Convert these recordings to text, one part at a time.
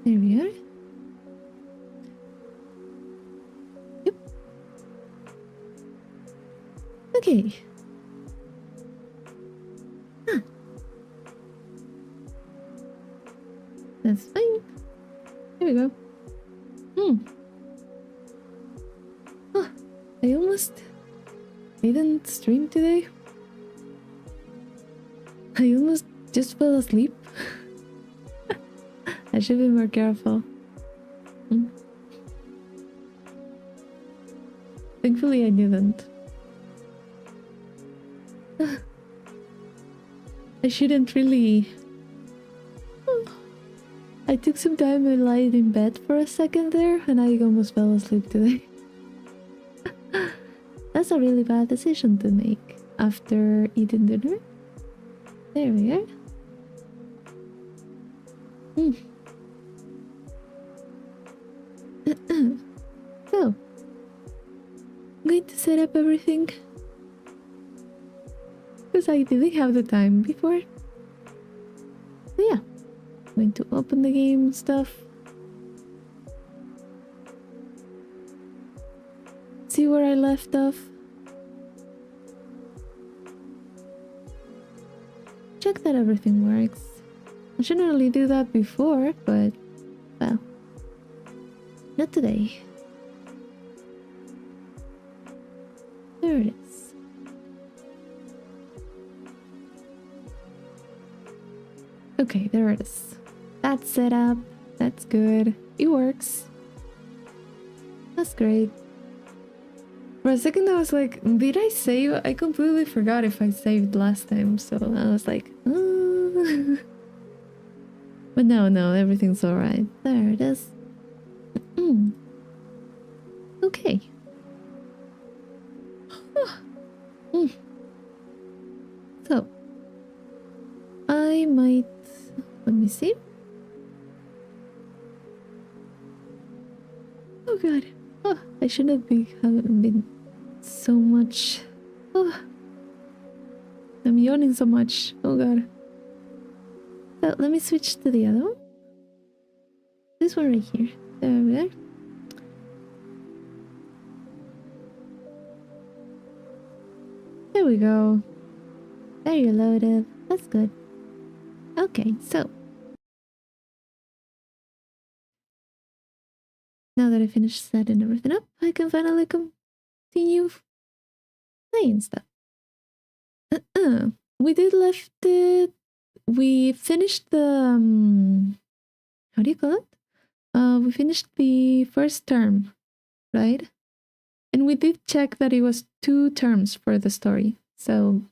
There we are. Yep. Okay. Huh. That's fine. There we go. Oh, I almost didn't stream today. I almost just fell asleep. I should be more careful. Thankfully I didn't. I shouldn't really... I took some time and lied in bed for a second there, and I almost fell asleep today. That's a really bad decision to make after eating dinner. There we are. So, I'm going to set up everything. Because I didn't have the time before. So yeah, I'm going to open the game stuff. See where I left off. Check that everything works. I shouldn't really do that before, but well, not today. There it is. Okay, there it is. That's set up. That's good. It works. That's great. For a second I was like, did I save? I completely forgot if I saved last time, so I was like, But no, everything's alright. There it is. Okay. So, I might... Let me see. Oh god. Oh, I shouldn't haven't been so much. Oh, I'm yawning so much. Oh god. So let me switch to the other one. This one right here. There we are. There we go. There you loaded. That's good. Okay, so now that I finished setting everything up, I can finally continue playing stuff. We did left it. We finished the how do you call it? We finished the first term, right? And we did check that it was 2 terms for the story. So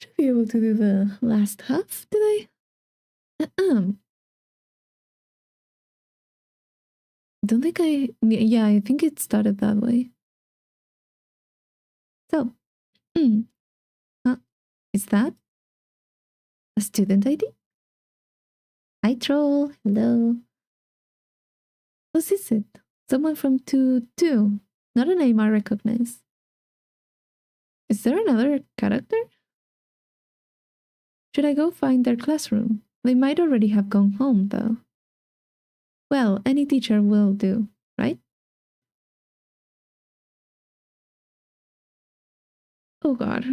should be able to do the last half today. Don't think yeah, I think it started that way. So, is that a student ID? Hi, troll. Hello. Who's it? Someone from 2-2. Not a name I recognize. Is there another character? Should I go find their classroom? They might already have gone home, though. Well, any teacher will do, right? Oh god.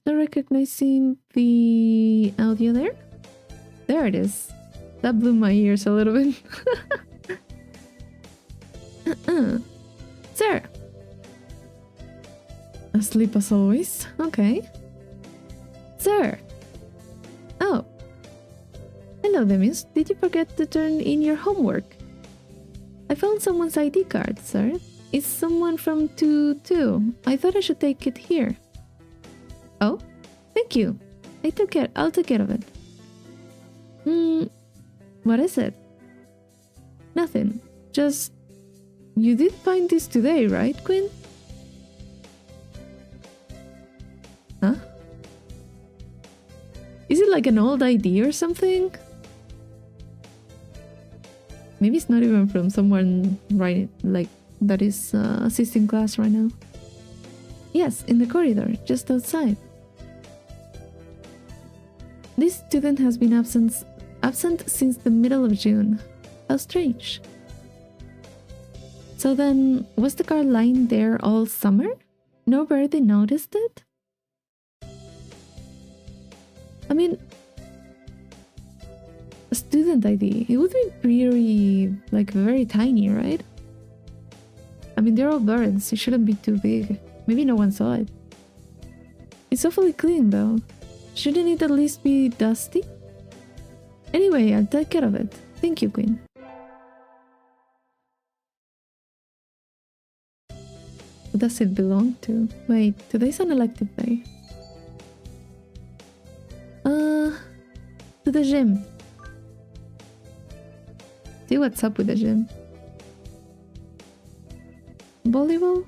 Not recognizing the audio there? There it is. That blew my ears a little bit. Sir! Asleep as always. Okay. Sir! Oh. Hello, Demis. Did you forget to turn in your homework? I found someone's ID card, sir. It's someone from 2-2. I thought I should take it here. Oh? Thank you. I'll take care of it. What is it? Nothing. Just... You did find this today, right, Quinn? Huh? Is it like an old ID or something? Maybe it's not even from someone right, like, that is assisting class right now. Yes, in the corridor, just outside. This student has been absent since the middle of June. How strange. So then, was the car lying there all summer? Nobody noticed it? I mean, a student ID, it would be pretty, like, very tiny, right? I mean, they're all birds, it shouldn't be too big. Maybe no one saw it. It's awfully clean, though. Shouldn't it at least be dusty? Anyway, I'll take care of it. Thank you, Queen. Who does it belong to? Wait, today's an elective day. To the gym. See what's up with the gym. Volleyball?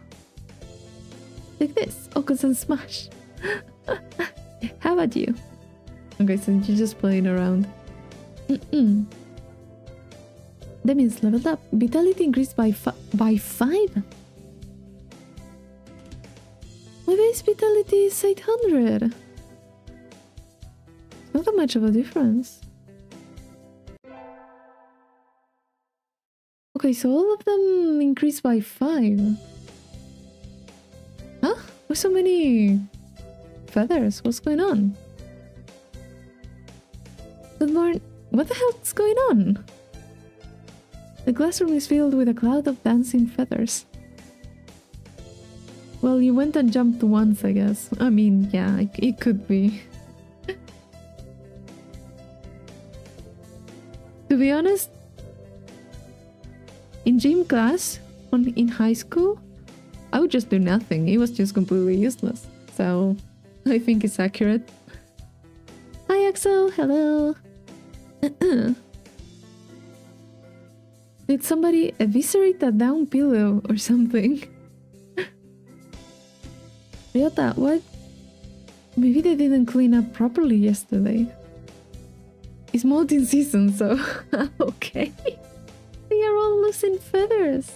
Like this. Ocus and Smash. How about you? Okay, so you're just playing around. That means leveled up. Vitality increased by 5? My base vitality is 800. Not that much of a difference. Okay, so all of them increased by 5. Huh? Why so many feathers? What's going on? Good morning. What the hell's going on? The classroom is filled with a cloud of dancing feathers. Well, you went and jumped once, I guess. I mean, yeah, it could be. To be honest, in gym class, in high school, I would just do nothing. It was just completely useless. So, I think it's accurate. Hi, Axel. Hello. Did somebody eviscerate a down pillow or something? Ryota, what? Maybe they didn't clean up properly yesterday. It's molting season, so... okay. They are all losing feathers.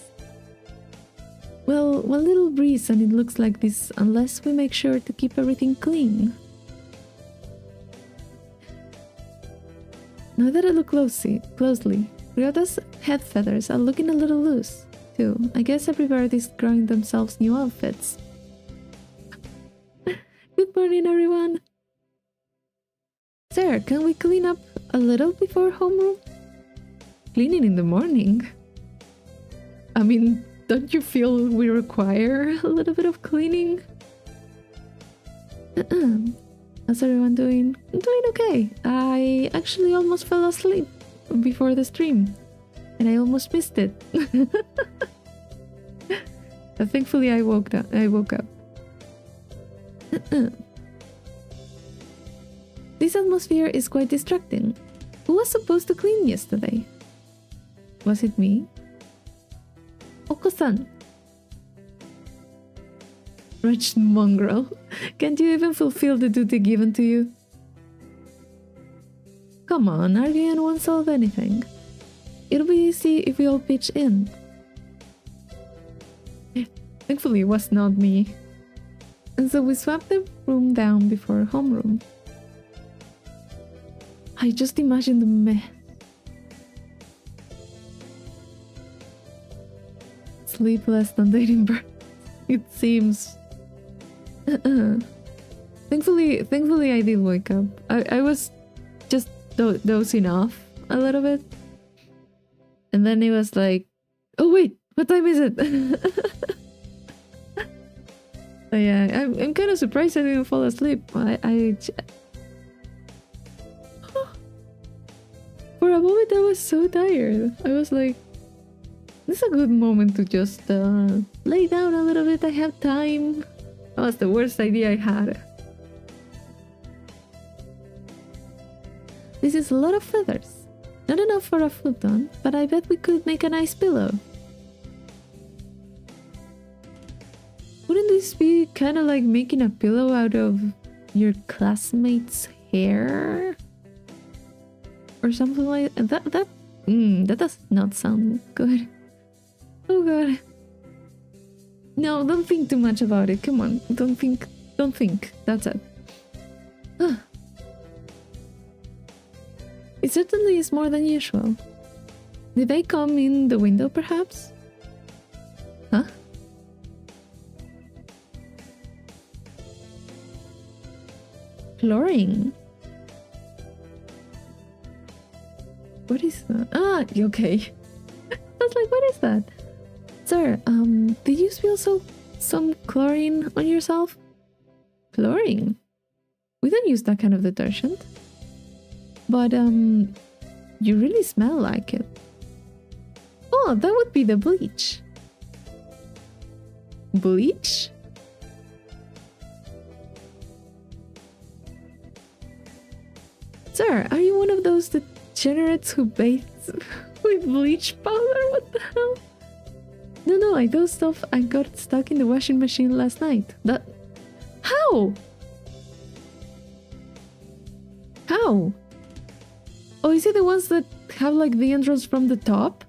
Well, one little breeze and it looks like this unless we make sure to keep everything clean. Now that I look closely, Ryota's head feathers are looking a little loose, too. I guess every bird is growing themselves new outfits. Good morning, everyone! Sir, can we clean up a little before homeroom? Cleaning in the morning? I mean, don't you feel we require a little bit of cleaning? How's everyone doing? I'm doing okay. I actually almost fell asleep before the stream. And I almost missed it. But thankfully I woke up. This atmosphere is quite distracting. Who was supposed to clean yesterday? Was it me? Oko-san. Wretched mongrel. Can't you even fulfill the duty given to you? Come on, arguing won't solve anything. It'll be easy if we all pitch in. Thankfully it was not me. And so we swapped the room down before homeroom. I just imagined the mess. Sleep less than dating birds. It seems. Thankfully I did wake up. I was just dozing off a little bit. And then it was like, oh wait, what time is it? Yeah, I'm kind of surprised I didn't fall asleep. For a moment I was so tired. I was like, this is a good moment to just lay down a little bit. I have time. That was the worst idea I had. This is a lot of feathers. Not enough for a futon, but I bet we could make a nice pillow. Wouldn't this be kind of like making a pillow out of your classmate's hair? Or something like that? That does not sound good. Oh god. No, don't think too much about it. Come on, don't think. That's it. It certainly is more than usual. Did they come in the window, perhaps? Huh? Flooring. What is that? Ah, okay. I was like, what is that? Sir, did you spill some chlorine on yourself? Chlorine? We don't use that kind of detergent. But, you really smell like it. Oh, that would be the bleach. Bleach? Sir, are you one of those degenerates who bathes with bleach powder? What the hell? No, I do stuff I got stuck in the washing machine last night. That... How? How? Oh, is it the ones that have like the entrance from the top?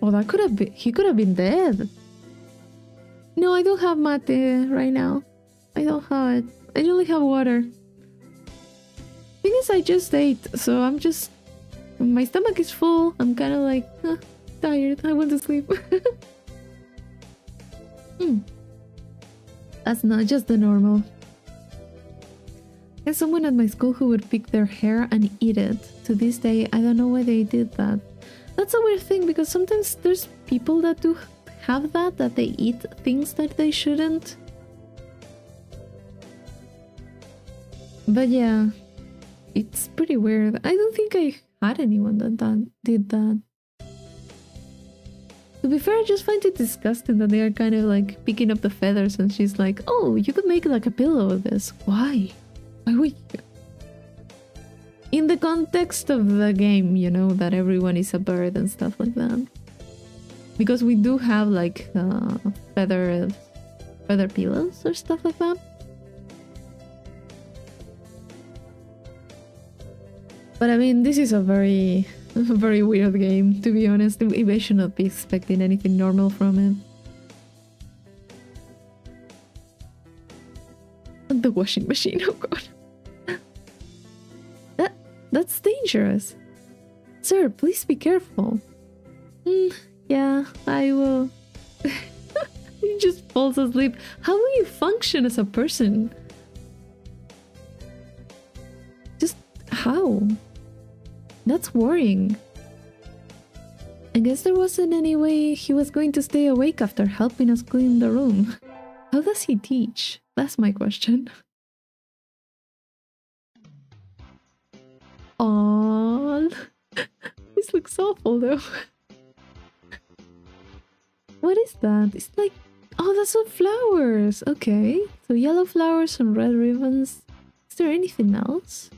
Oh, that could have been... He could have been dead. No, I don't have mate right now. I don't have it. I only have water. Thing is, I just ate, so I'm just... My stomach is full. I'm kind of like, tired. I want to sleep. That's not just the normal. There's someone at my school who would pick their hair and eat it. To this day, I don't know why they did that. That's a weird thing, because sometimes there's people that do have that they eat things that they shouldn't. But yeah, it's pretty weird. I don't think I had anyone that did that. To be fair, I just find it disgusting that they are kind of like picking up the feathers and she's like, oh, you could make like a pillow of this. Why? Why would you? In the context of the game, you know, that everyone is a bird and stuff like that. Because we do have like feather pillows or stuff like that. But I mean, this is a very weird game, to be honest. I should not be expecting anything normal from it. The washing machine, oh god. That's dangerous. Sir, please be careful. Yeah, I will. He just falls asleep. How will you function as a person? Just how? That's worrying. I guess there wasn't any way he was going to stay awake after helping us clean the room. How does he teach? That's my question. Aww. This looks awful though. What is that? It's like... Oh, that's some flowers! Okay. So yellow flowers and red ribbons. Is there anything else?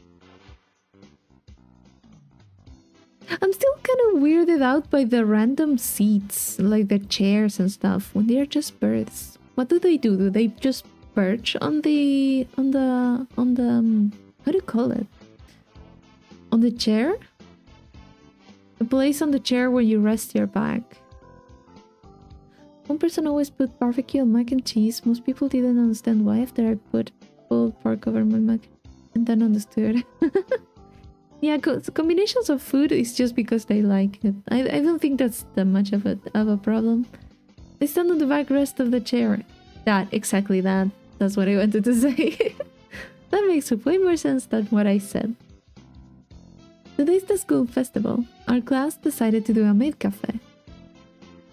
I'm still kind of weirded out by the random seats, like the chairs and stuff, when they're just birds. What do? Do they just perch on the how do you call it? On the chair? The place on the chair where you rest your back. One person always put barbecue on mac and cheese. Most people didn't understand why after I put pulled pork over my mac and then understood. Yeah, combinations of food is just because they like it. I don't think that's that much of a problem. They stand on the backrest of the chair. Exactly that. That's what I wanted to say. That makes way more sense than what I said. Today's the school festival. Our class decided to do a maid cafe.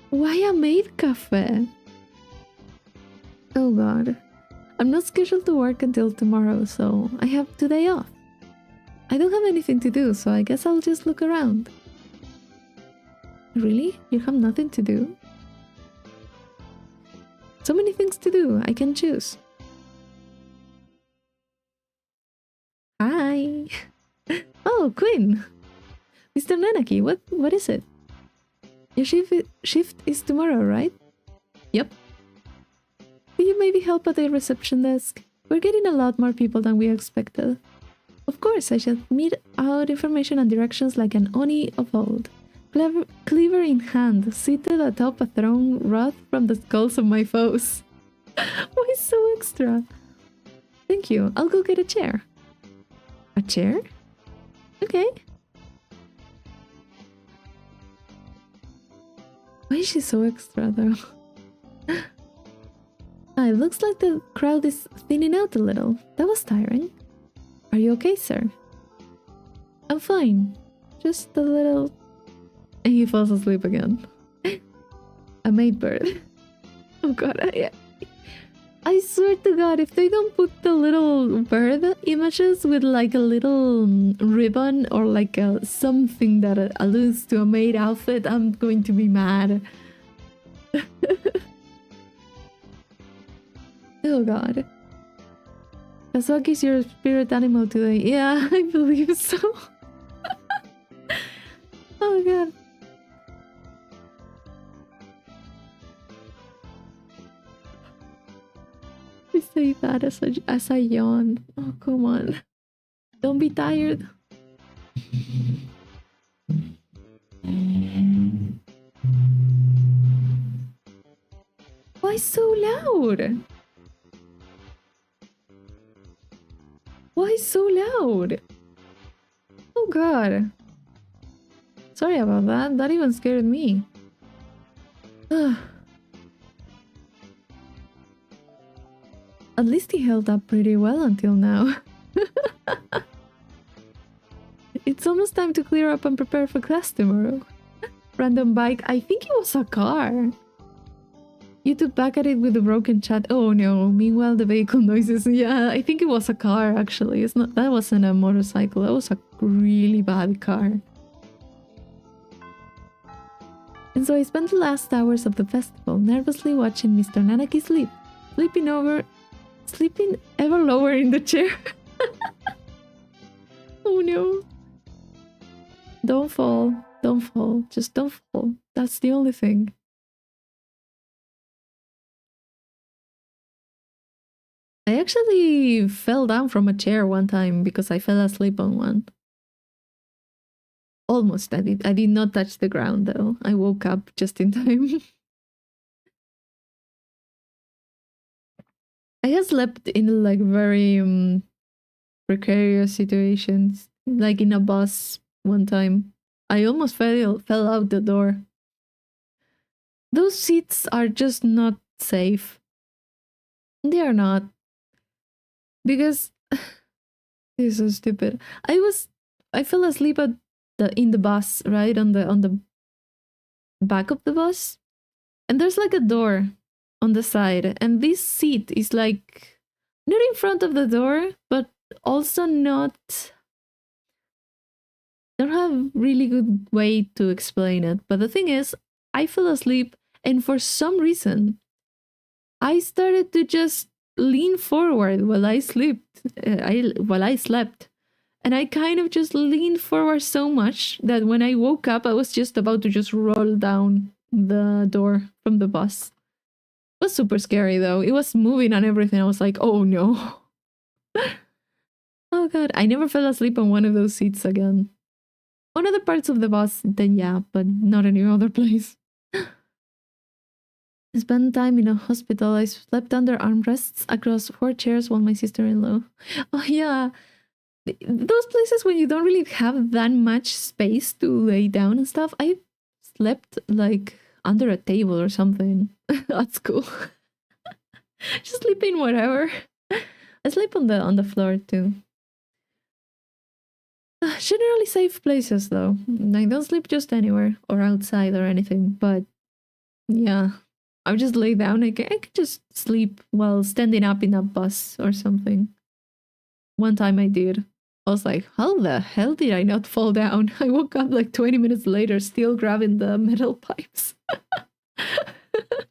Why a maid cafe? Oh god. I'm not scheduled to work until tomorrow, so I have today off. I don't have anything to do, so I guess I'll just look around. Really? You have nothing to do? So many things to do, I can choose. Hi! Oh, Quinn! Mr. Nanaki, what is it? Your shift is tomorrow, right? Yep. Could you maybe help at the reception desk? We're getting a lot more people than we expected. Of course, I shall meet out information and directions like an Oni of old. Cleaver in hand, seated atop a throne wrought from the skulls of my foes. Why so extra? Thank you, I'll go get a chair. A chair? Okay. Why is she so extra though? Ah, it looks like the crowd is thinning out a little. That was tiring. Are you okay, sir? I'm fine. Just a little... And he falls asleep again. A maid bird. Oh god, I swear to god, if they don't put the little bird images with like a little ribbon or like something that alludes to a maid outfit, I'm going to be mad. Oh god. Kazuaki's your spirit animal today. Yeah, I believe so. Oh god. I say that as I yawn. Oh, come on. Don't be tired. Why so loud? Why so loud? Oh god. Sorry about that. That even scared me. At least he held up pretty well until now. It's almost time to clear up and prepare for class tomorrow. Random bike. I think it was a car. You took back at it with the broken chat. Oh no. Meanwhile, the vehicle noises. Yeah, I think it was a car actually. It's not. That wasn't a motorcycle. That was a really bad car. And so I spent the last hours of the festival nervously watching Mr. Nanaki sleep. Sleeping ever lower in the chair. Oh no. Don't fall. Don't fall. Just don't fall. That's the only thing. I actually fell down from a chair one time because I fell asleep on one. Almost. I did not touch the ground though. I woke up just in time. I have slept in like very precarious situations. Like in a bus one time. I almost fell out the door. Those seats are just not safe. They are not. Because this is so stupid. I fell asleep in the bus, right? On the back of the bus. And there's like a door on the side. And this seat is like not in front of the door, but also not... I don't have really good way to explain it. But the thing is, I fell asleep and for some reason, I started to just lean forward while I slept. And I kind of just leaned forward so much that when I woke up, I was just about to just roll down the door from the bus. It was super scary though. It was moving and everything. I was like, oh no. Oh god, I never fell asleep on one of those seats again. On other parts of the bus, then yeah, but not any other place. I spent time in a hospital. I slept under armrests across 4 chairs while my sister-in-law... Oh yeah, those places when you don't really have that much space to lay down and stuff. I slept like under a table or something. That's cool. Just sleeping whatever. I sleep on the floor too. Generally safe places though. I don't sleep just anywhere or outside or anything, but yeah. I just lay down. I could just sleep while standing up in a bus or something. One time I did. I was like, how the hell did I not fall down? I woke up like 20 minutes later, still grabbing the metal pipes.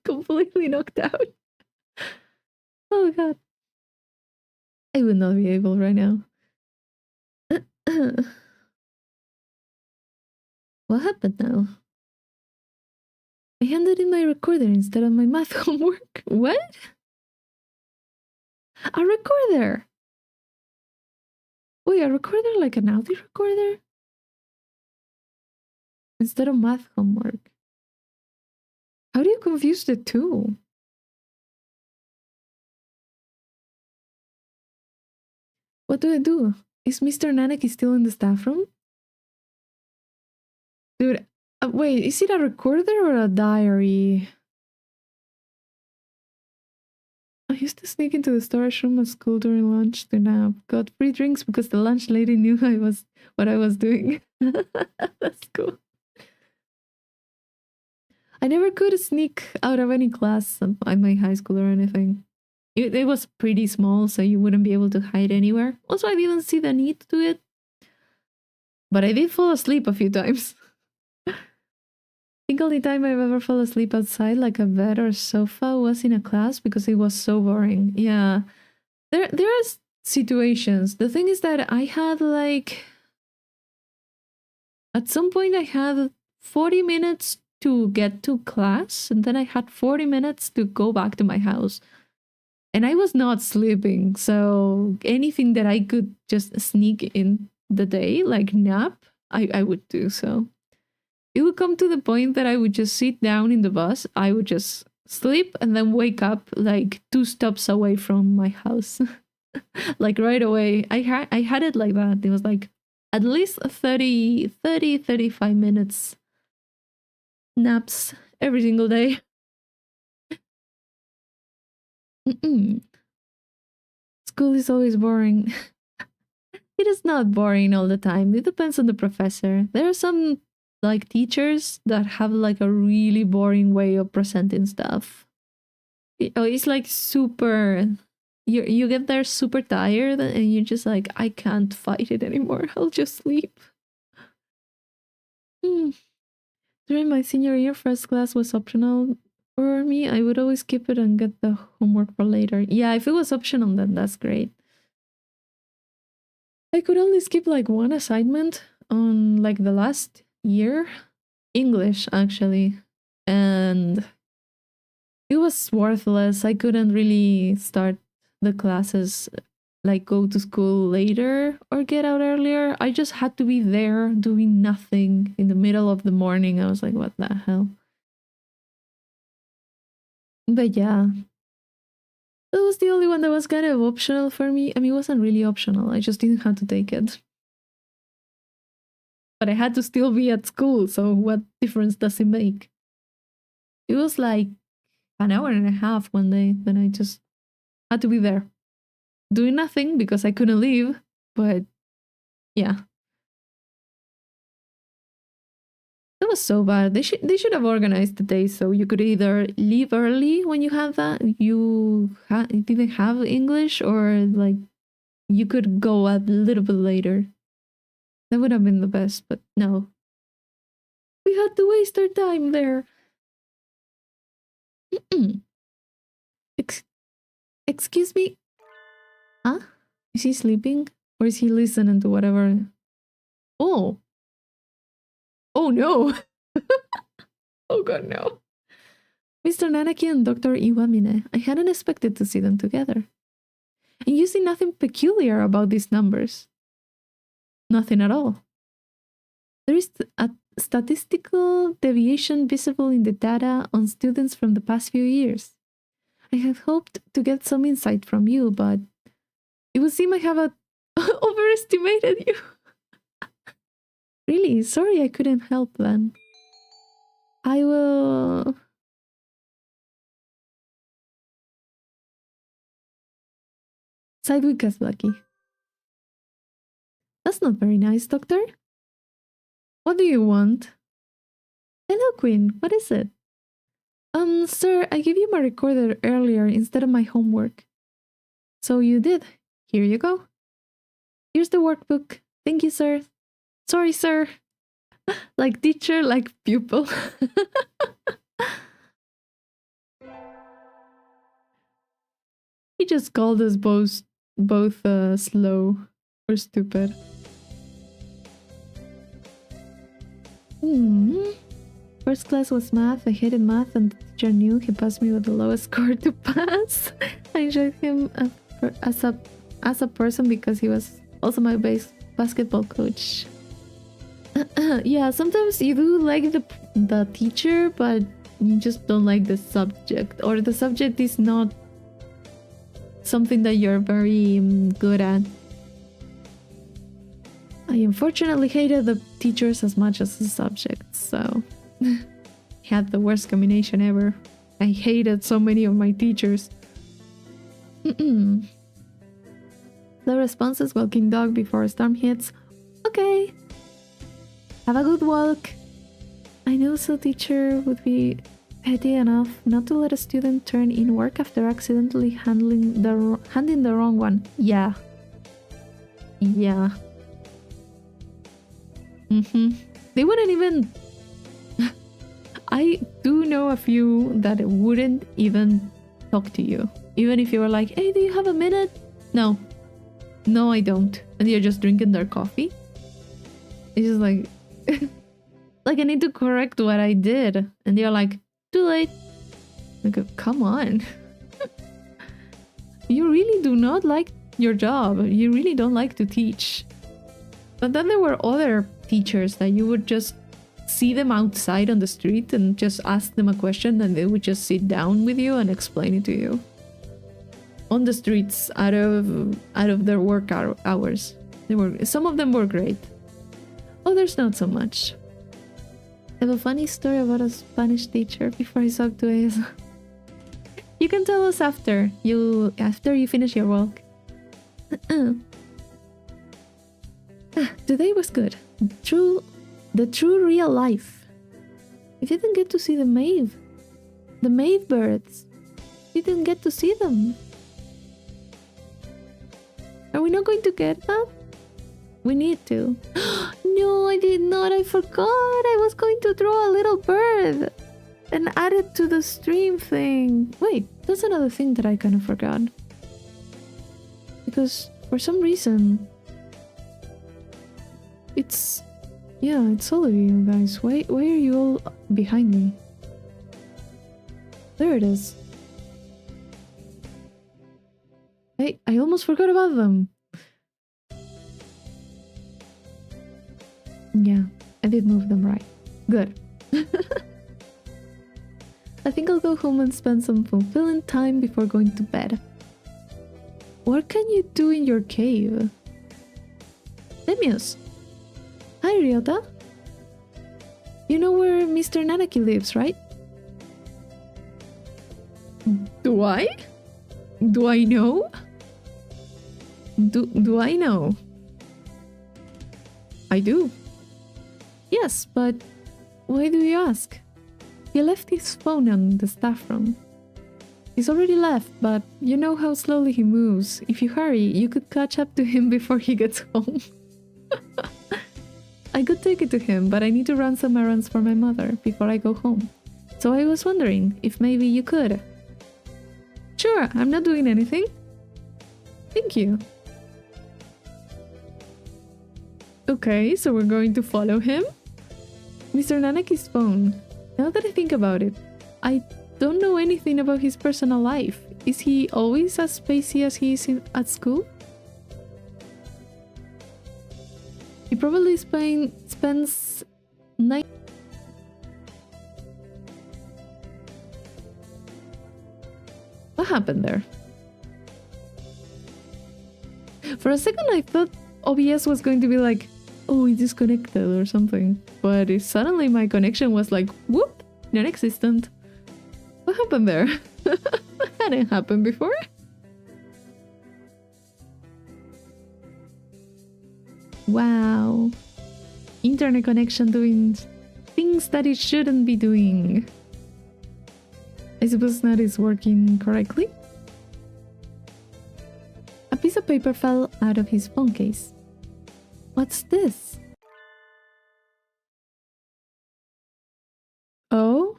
Completely knocked out. Oh god. I would not be able right now. What happened now? I handed in my recorder instead of my math homework. What? A recorder! Wait, a recorder like an audio recorder? Instead of math homework. How do you confuse the two? What do I do? Is Mr. Nanak still in the staff room? Dude, wait, is it a recorder or a diary? I used to sneak into the storage room at school during lunch to nap. Got free drinks because the lunch lady knew what I was doing. That's cool. I never could sneak out of any class at my high school or anything. It was pretty small, so you wouldn't be able to hide anywhere. Also, I didn't see the need to it. But I did fall asleep a few times. I think only time I've ever fell asleep outside, like a bed or sofa, was in a class because it was so boring. Yeah. There are situations. The thing is that I had like... At some point I had 40 minutes to get to class, and then I had 40 minutes to go back to my house. And I was not sleeping, so anything that I could just sneak in the day, like nap, I would do so. It would come to the point that I would just sit down in the bus, I would just sleep and then wake up like 2 stops away from my house. Like right away. I had it like that. It was like at least 35 minutes naps every single day. School is always boring. It is not boring all the time. It depends on the professor. There are some like teachers that have like a really boring way of presenting stuff. It's like super... You get there super tired and you're just like, I can't fight it anymore. I'll just sleep. During my senior year, first class was optional for me. I would always skip it and get the homework for later. Yeah, if it was optional, then that's great. I could only skip like one assignment on like the last year. English, actually. And it was worthless. I couldn't really start the classes, like go to school later or get out earlier. I just had to be there doing nothing in the middle of the morning. I was like, what the hell? But yeah, that was the only one that was kind of optional for me. I mean, it wasn't really optional. I just didn't have to take it. But I had to still be at school, so what difference does it make? It was like an hour and a half one day, then I just had to be there. Doing nothing because I couldn't leave, but yeah. That was so bad. They should have organized the day so you could either leave early when you had that, you didn't have English, or like you could go a little bit later. That would have been the best, but no. We had to waste our time there. Excuse me? Huh? Is he sleeping? Or is he listening to whatever? Oh. Oh no. Oh god, no. Mr. Nanaki and Dr. Iwamine, I hadn't expected to see them together. And you see nothing peculiar about these numbers. Nothing at all. There is a statistical deviation visible in the data on students from the past few years. I had hoped to get some insight from you, but it would seem I have overestimated you. Really, sorry I couldn't help then. I will... Side with Kazaki. That's not very nice, Doctor. What do you want? Hello, Queen. What is it? Sir, I gave you my recorder earlier instead of my homework. So you did. Here you go. Here's the workbook. Thank you, sir. Sorry, sir. Like teacher, like pupil. He just called us both slow or stupid. First class was math. I hated math, and the teacher knew. He passed me with the lowest score to pass. I enjoyed him as a person because he was also my basketball coach. Yeah, sometimes you do like the teacher, but you just don't like the subject, or the subject is not something that you're very good at. I unfortunately hated the teachers as much as the subjects, so had the worst combination ever. I hated so many of my teachers. The response is walking dog before a storm hits. Okay. Have a good walk. I know so teacher would be petty enough not to let a student turn in work after accidentally handing the wrong one. Yeah. Yeah. They wouldn't even... I do know a few that wouldn't even talk to you. Even if you were like, hey, do you have a minute? No. No, I don't. And you're just drinking their coffee. It's just like... like, I need to correct what I did. And they're like, too late. Like, come on. You really do not like your job. You really don't like to teach. But then there were other teachers that you would just see them outside on the street and just ask them a question and they would just sit down with you and explain it to you. On the streets, out of their work hours. Some of them were great. Others not so much. I have a funny story about a Spanish teacher before I talk to us. You can tell us after you finish your walk. Today was good. The true real life. I didn't get to see the Maeve birds. Didn't get to see them. Are we not going to get that? We need to. No, I did not. I forgot. I was going to draw a little bird and add it to the stream thing. Wait, that's another thing that I kind of forgot. Because for some reason, it's all of you guys. Why are you all behind me? There it is. Hey, I almost forgot about them. Yeah, I did move them right. Good. I think I'll go home and spend some fulfilling time before going to bed. What can you do in your cave? Demius. Hi, Ryota. You know where Mr. Nanaki lives, right? Do I? Do I know? Do I know? I do. Yes, but why do you ask? He left his phone in the staff room. He's already left, but you know how slowly he moves. If you hurry, you could catch up to him before he gets home. I could take it to him, but I need to run some errands for my mother before I go home. So I was wondering if maybe you could. Sure, I'm not doing anything. Thank you. Okay, so we're going to follow him? Mr. Nanaki's phone. Now that I think about it, I don't know anything about his personal life. Is he always as spacey as he is at school? He probably spends night. What happened there? For a second I thought OBS was going to be like, oh, it's disconnected or something. But suddenly my connection was like, whoop, non-existent. What happened there? That hadn't happened before. Wow. Internet connection doing things that it shouldn't be doing. I suppose that is working correctly. A piece of paper fell out of his phone case. What's this? Oh?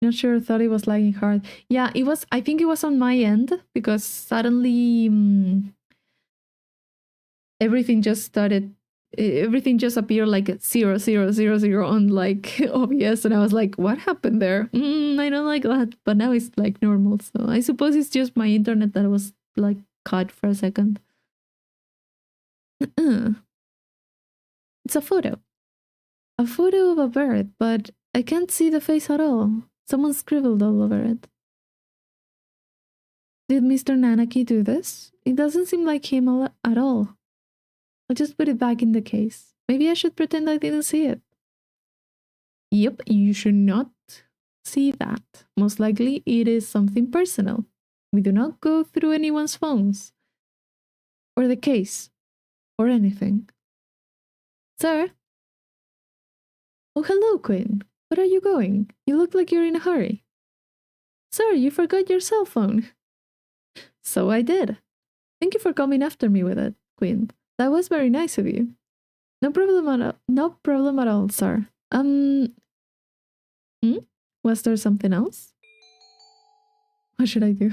Not sure, thought it was lagging hard. Yeah, it was, I think it was on my end because suddenly everything just appeared like 0000 on like OBS and I was like, what happened there? I don't like that, but now it's like normal. So I suppose it's just my internet that was like cut for a second. It's a photo. A photo of a bird, but I can't see the face at all. Someone scribbled all over it. Did Mr. Nanaki do this? It doesn't seem like him at all. I'll just put it back in the case. Maybe I should pretend I didn't see it. Yep, you should not see that. Most likely it is something personal. We do not go through anyone's phones. Or the case. Or anything. Sir? Oh, hello, Quinn. Where are you going? You look like you're in a hurry. Sir, you forgot your cell phone. So I did. Thank you for coming after me with it, Quinn. That was very nice of you. No problem at all, sir. Was there something else? What should I do?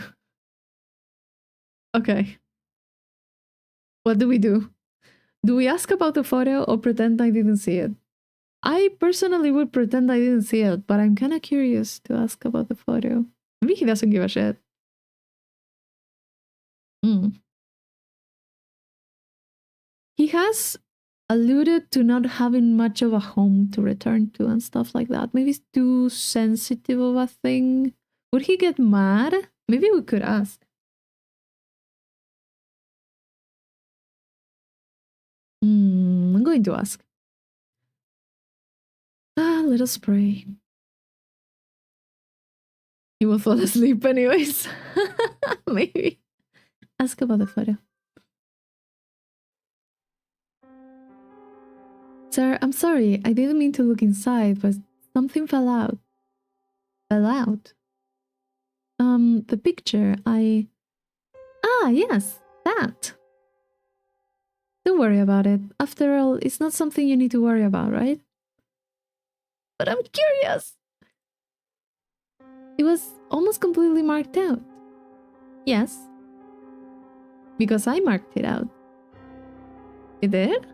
Okay. What do we do? Do we ask about the photo or pretend I didn't see it? I personally would pretend I didn't see it, but I'm kind of curious to ask about the photo. Maybe he doesn't give a shit. He has alluded to not having much of a home to return to and stuff like that. Maybe it's too sensitive of a thing. Would he get mad? Maybe we could ask. I'm going to ask. Let us pray. He will fall asleep anyways. Maybe. Ask about the photo. Sir, I'm sorry. I didn't mean to look inside, but something fell out. Fell out? The picture, Ah, yes, that. Don't worry about it. After all, it's not something you need to worry about, right? But I'm curious. It was almost completely marked out. Yes. Because I marked it out. You did?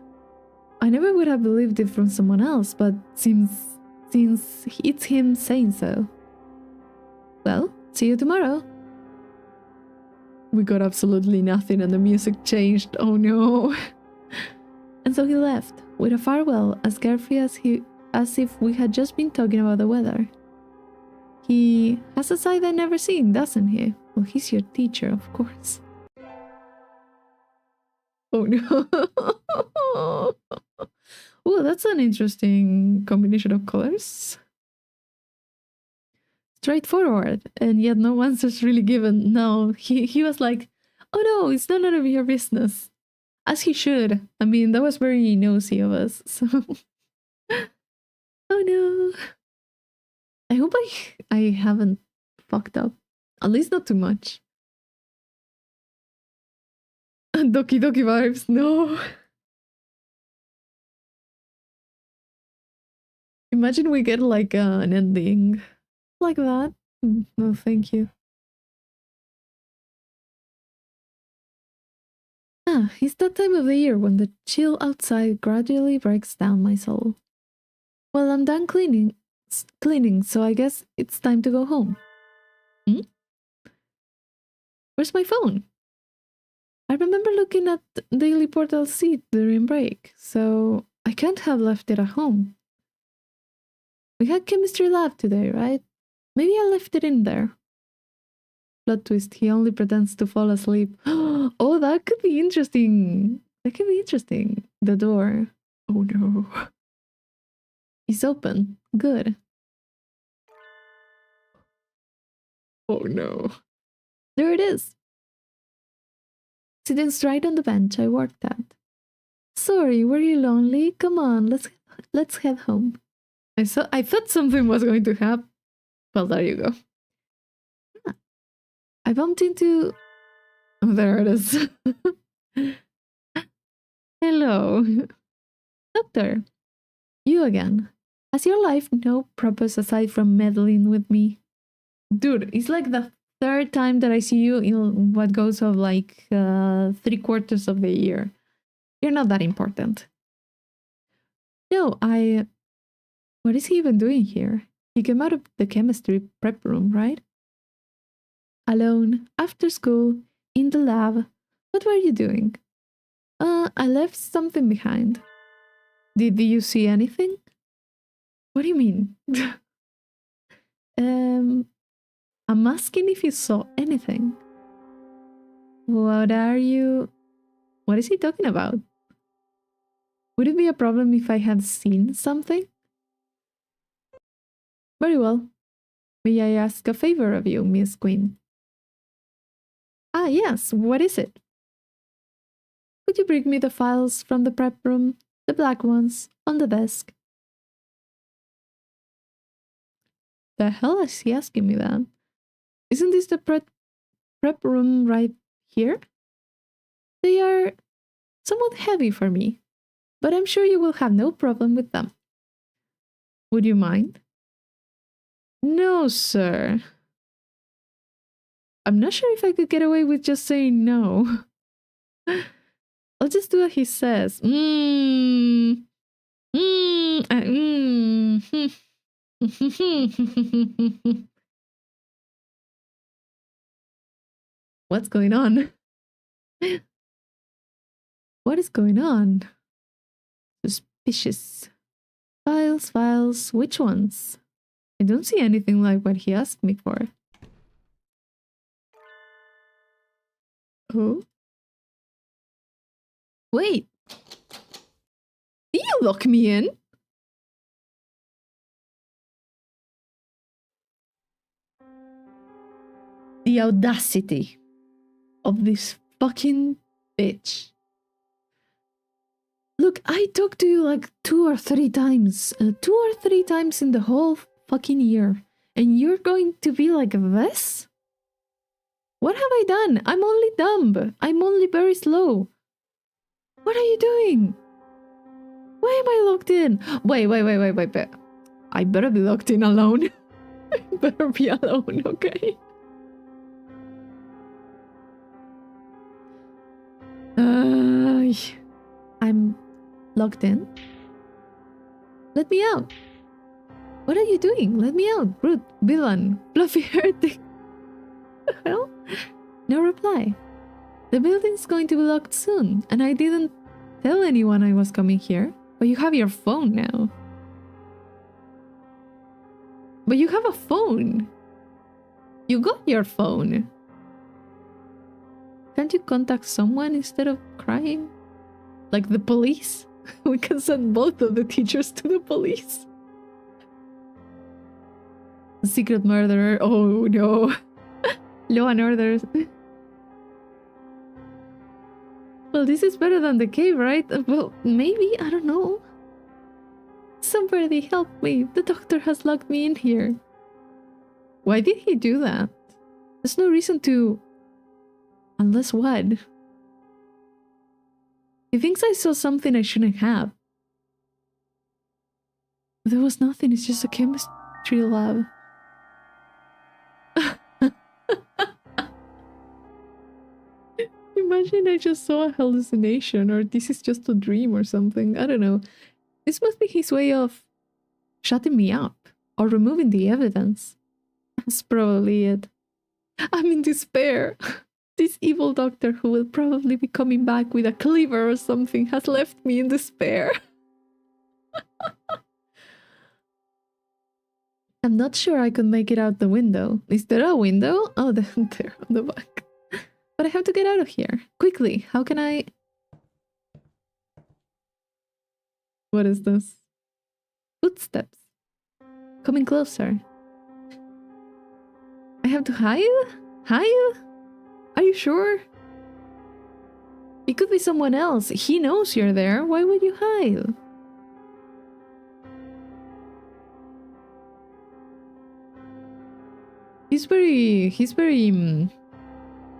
I never would have believed it from someone else, but since it's him saying so. Well, see you tomorrow. We got absolutely nothing and the music changed. Oh no. And so he left, with a farewell as carefree as if we had just been talking about the weather. He has a side I've never seen, doesn't he? Well, he's your teacher, of course. Oh no. Oh, that's an interesting combination of colors. Straightforward, and yet no answers really given. No, he was like, oh no, it's none of your business. As he should. I mean, that was very nosy of us, so... Oh no. I hope I haven't fucked up. At least not too much. Doki Doki vibes, no. Imagine we get like an ending like that. No, thank you. It's that time of the year when the chill outside gradually breaks down my soul. Well, I'm done cleaning, so I guess it's time to go home. Where's my phone? I remember looking at Daily Portal seat during break, so I can't have left it at home. We had chemistry lab today, right? Maybe I left it in there. Plot twist, he only pretends to fall asleep. Oh, that could be interesting. That could be interesting. The door. Oh no. It's open. Good. Oh no. There it is. Sitting straight on the bench I worked at. Sorry, were you lonely? Come on, let's head home. I thought something was going to happen. Well, there you go. I bumped into... Oh, there it is. Hello. Doctor. You again. Has your life no purpose aside from meddling with me? Dude, it's like the third time that I see you in what goes of like 3/4 of the year. You're not that important. No, What is he even doing here? He came out of the chemistry prep room, right? Alone, after school, in the lab. What were you doing? I left something behind. Did you see anything? What do you mean? I'm asking if you saw anything. What is he talking about? Would it be a problem if I had seen something? Very well. May I ask a favor of you, Miss Queen? Ah, yes. What is it? Could you bring me the files from the prep room? The black ones, on the desk. The hell is he asking me that? Isn't this the prep room right here? They are somewhat heavy for me, but I'm sure you will have no problem with them. Would you mind? No, sir. I'm not sure if I could get away with just saying no. I'll just do what he says. What's going on? What is going on? Suspicious. Files. Which ones? I don't see anything like what he asked me for. Oh? Wait. Did you lock me in? The audacity of this fucking bitch. Look, I talked to you like 2 or 3 times. 2 or 3 times in the whole fucking year. And you're going to be like this? What have I done? I'm only dumb. I'm only very slow. What are you doing? Why am I locked in? Wait. I better be locked in alone. I better be alone, okay? I'm locked in. Let me out. What are you doing? Let me out. Brute, villain, fluffy heretic. The hell? No reply. The building's going to be locked soon, and I didn't tell anyone I was coming here. But you have your phone now. But you have a phone. You got your phone. Can't you contact someone instead of crying? Like the police? We can send both of the teachers to the police. Secret murderer. Oh no. Law and order. Well, this is better than the cave, right? Well, maybe. I don't know. Somebody help me. The doctor has locked me in here. Why did he do that? There's no reason to... Unless what? He thinks I saw something I shouldn't have. There was nothing. It's just a chemistry lab. Imagine I just saw a hallucination, or this is just a dream or something. I don't know. This must be his way of shutting me up or removing the evidence. That's probably it. I'm in despair. This evil doctor who will probably be coming back with a cleaver or something has left me in despair. I'm not sure I could make it out the window. Is there a window? Oh, there on the back. But I have to get out of here. Quickly, how can I... What is this? Footsteps. Coming closer. I have to hide? Hide? Are you sure? It could be someone else. He knows you're there. Why would you hide?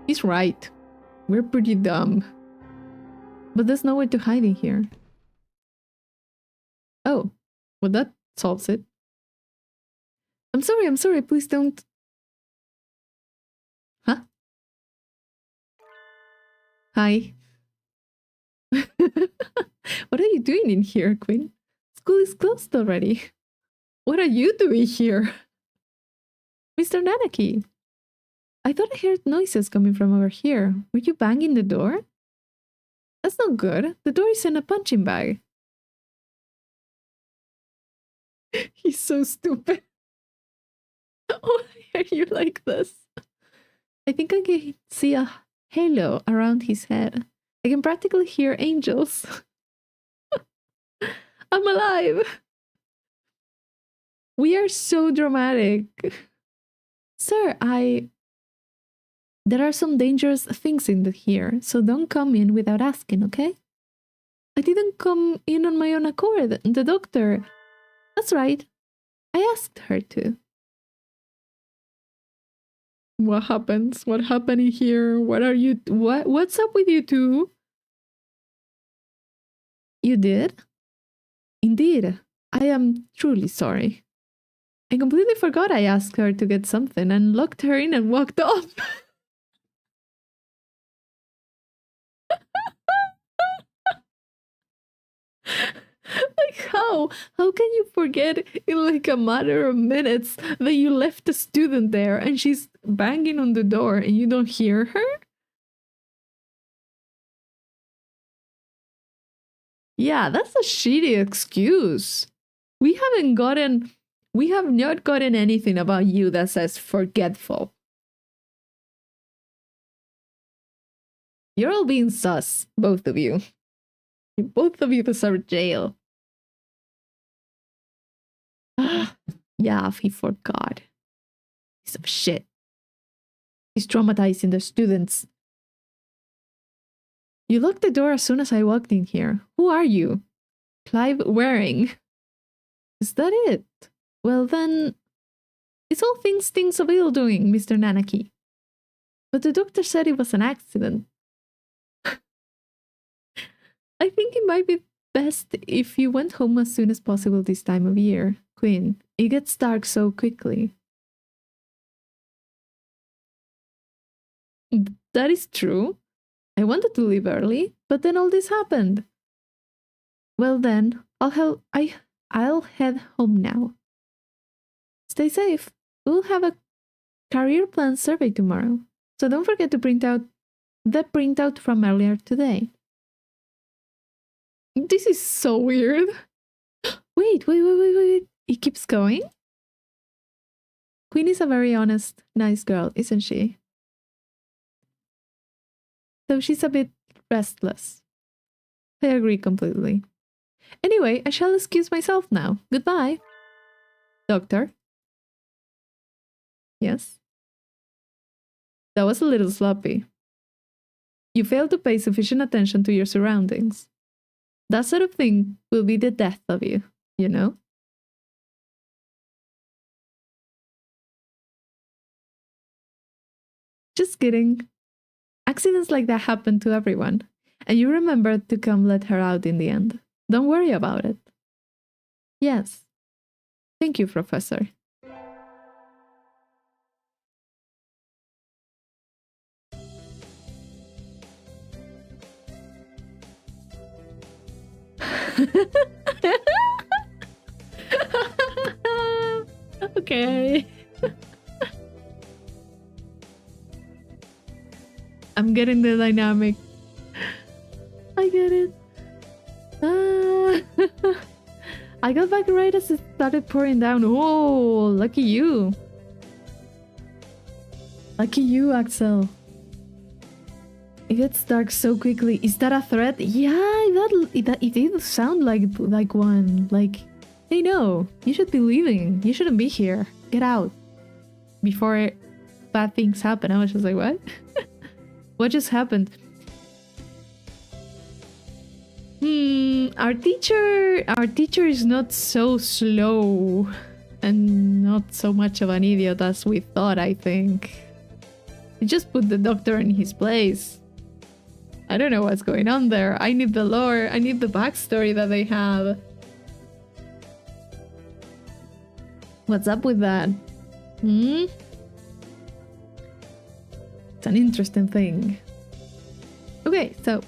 He's right. We're pretty dumb. But there's nowhere to hide in here. Oh, well that solves it. I'm sorry, please don't... Huh? Hi. What are you doing in here, Queen? School is closed already. What are you doing here? Mr. Nanaki. I thought I heard noises coming from over here. Were you banging the door? That's not good. The door is in a punching bag. He's so stupid. Why are you like this? I think I can see a halo around his head. I can practically hear angels. I'm alive. We are so dramatic. Sir, there are some dangerous things in here, so don't come in without asking, okay? I didn't come in on my own accord. The doctor... That's right. I asked her to. What happens? What happened in here? What's up with you two? You did? Indeed. I am truly sorry. I completely forgot I asked her to get something and locked her in and walked off. Like how? How can you forget in like a matter of minutes that you left a student there and she's banging on the door and you don't hear her? Yeah, that's a shitty excuse. We have not gotten anything about you that says forgetful. You're all being sus, both of you. Both of you deserve jail. Yeah, he forgot. Piece of shit. He's traumatizing the students. You locked the door as soon as I walked in here. Who are you? Clive Waring. Is that it? Well then, it's all things of ill doing, Mr. Nanaki. But the doctor said it was an accident. I think it might be best if you went home as soon as possible this time of year, Quinn. It gets dark so quickly. That is true. I wanted to leave early, but then all this happened. Well then, I'll head home now. Stay safe. We'll have a career plan survey tomorrow, so don't forget to print out the printout from earlier today. This is so weird. Wait. It keeps going? Queen is a very honest, nice girl, isn't she? Though she's a bit restless. I agree completely. Anyway, I shall excuse myself now. Goodbye. Doctor? Yes? That was a little sloppy. You failed to pay sufficient attention to your surroundings. That sort of thing will be the death of you, you know? Just kidding. Accidents like that happen to everyone, and you remembered to come let her out in the end. Don't worry about it. Yes. Thank you, Professor. Okay. I'm getting the dynamic. I get it. I got back right as it started pouring down. Oh, lucky you. Lucky you, Axel. It gets dark so quickly. Is that a threat? Yeah, it did sound like one. Like, hey, no, you should be leaving. You shouldn't be here. Get out. Before bad things happen. I was just like, what? What just happened? Our teacher is not so slow and not so much of an idiot as we thought, I think. He just put the doctor in his place. I don't know what's going on there. I need the lore. I need the backstory that they have. What's up with that? It's an interesting thing. Okay, so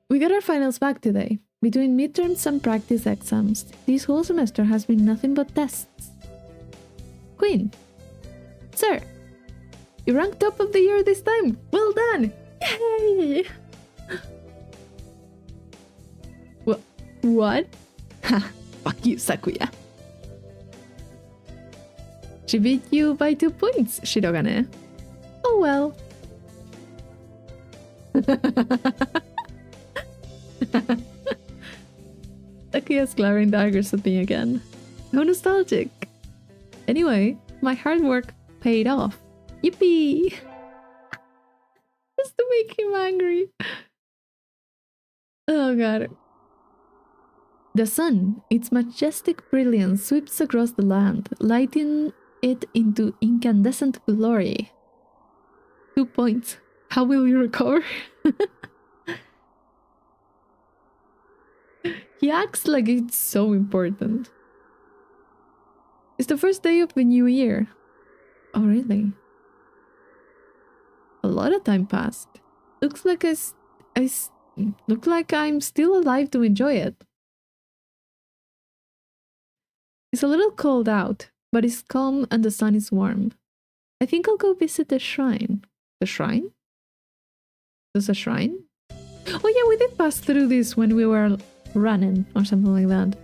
we got our finals back today. Between midterms and practice exams, this whole semester has been nothing but tests. Queen. Sir. You ranked top of the year this time. Well done. Yay. What? Ha. Fuck you, Sakuya. She beat you by 2 points, Shirogane. Oh well. He has glaring daggers at me again. How nostalgic. Anyway, my hard work paid off. Yippee! Just to make him angry. Oh god. The sun, its majestic brilliance, sweeps across the land, lighting it into incandescent glory. 2 points. How will you recover? He acts like it's so important. It's the first day of the new year. Oh, really? A lot of time passed. Looks like I'm still alive to enjoy it. It's a little cold out, but it's calm and the sun is warm. I think I'll go visit the shrine. The shrine? There's a shrine? Oh yeah, we did pass through this when we were running or something like that.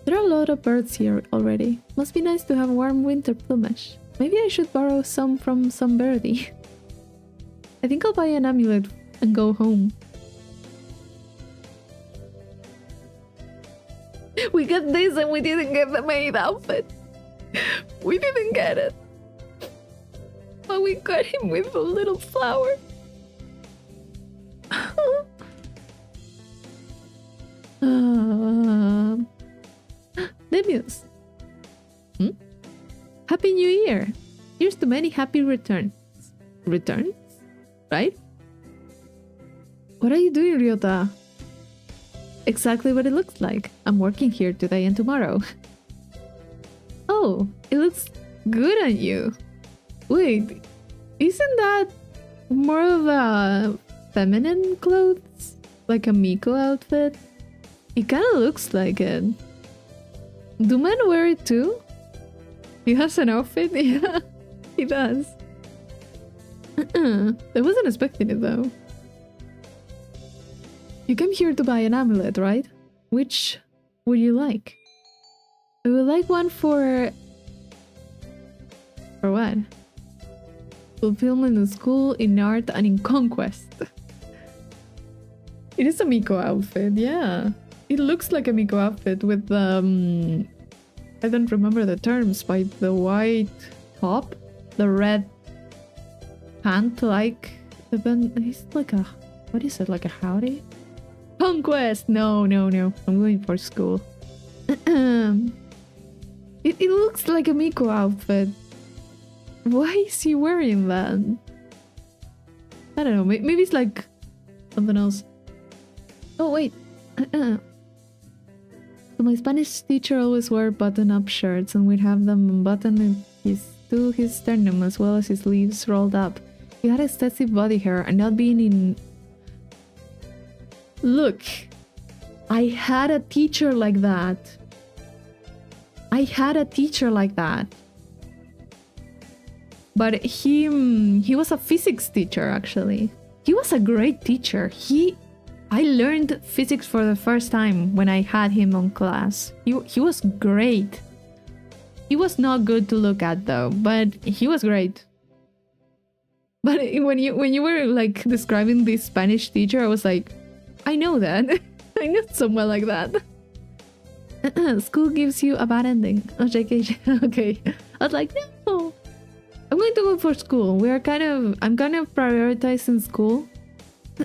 There are a lot of birds here already. Must be nice to have warm winter plumage. Maybe I should borrow some from some birdie. I think I'll buy an amulet and go home. We got this and we didn't get the maid outfit. We didn't get it. But we got him with a little flower. Debius. Happy New Year. Here's to many happy returns. Returns? Right? What are you doing, Ryota? Exactly what it looks like. I'm working here today and tomorrow. Oh, it looks good on you. Wait, isn't that more of a feminine clothes? Like a Miko outfit? It kind of looks like it. Do men wear it too? He has an outfit? Yeah, he does. I wasn't expecting it though. You came here to buy an amulet, right? Which would you like? I would like one for... For what? Fulfillment in school, in art, and in conquest. It is a Miko outfit, yeah. It looks like a Miko outfit with the... I don't remember the terms, but the white top, the red pant-like... It's like a... What is it, like a howdy? Conquest! No. I'm going for school. It looks like a Miko outfit. Why is he wearing that? I don't know. Maybe it's like something else. Oh, wait. So my Spanish teacher always wore button-up shirts and we'd have them unbuttoned to his sternum as well as his sleeves rolled up. He had excessive body hair and not being in... Look, I had a teacher like that. But he was a physics teacher, actually. He was a great teacher. I learned physics for the first time when I had him on class. He was great. He was not good to look at though, but he was great. But when you were like describing this Spanish teacher, I was like, I know that. I know someone like that. School gives you a bad ending. Oh, JK. Okay. I was like, no. I'm going to go for school. I'm kind of prioritizing school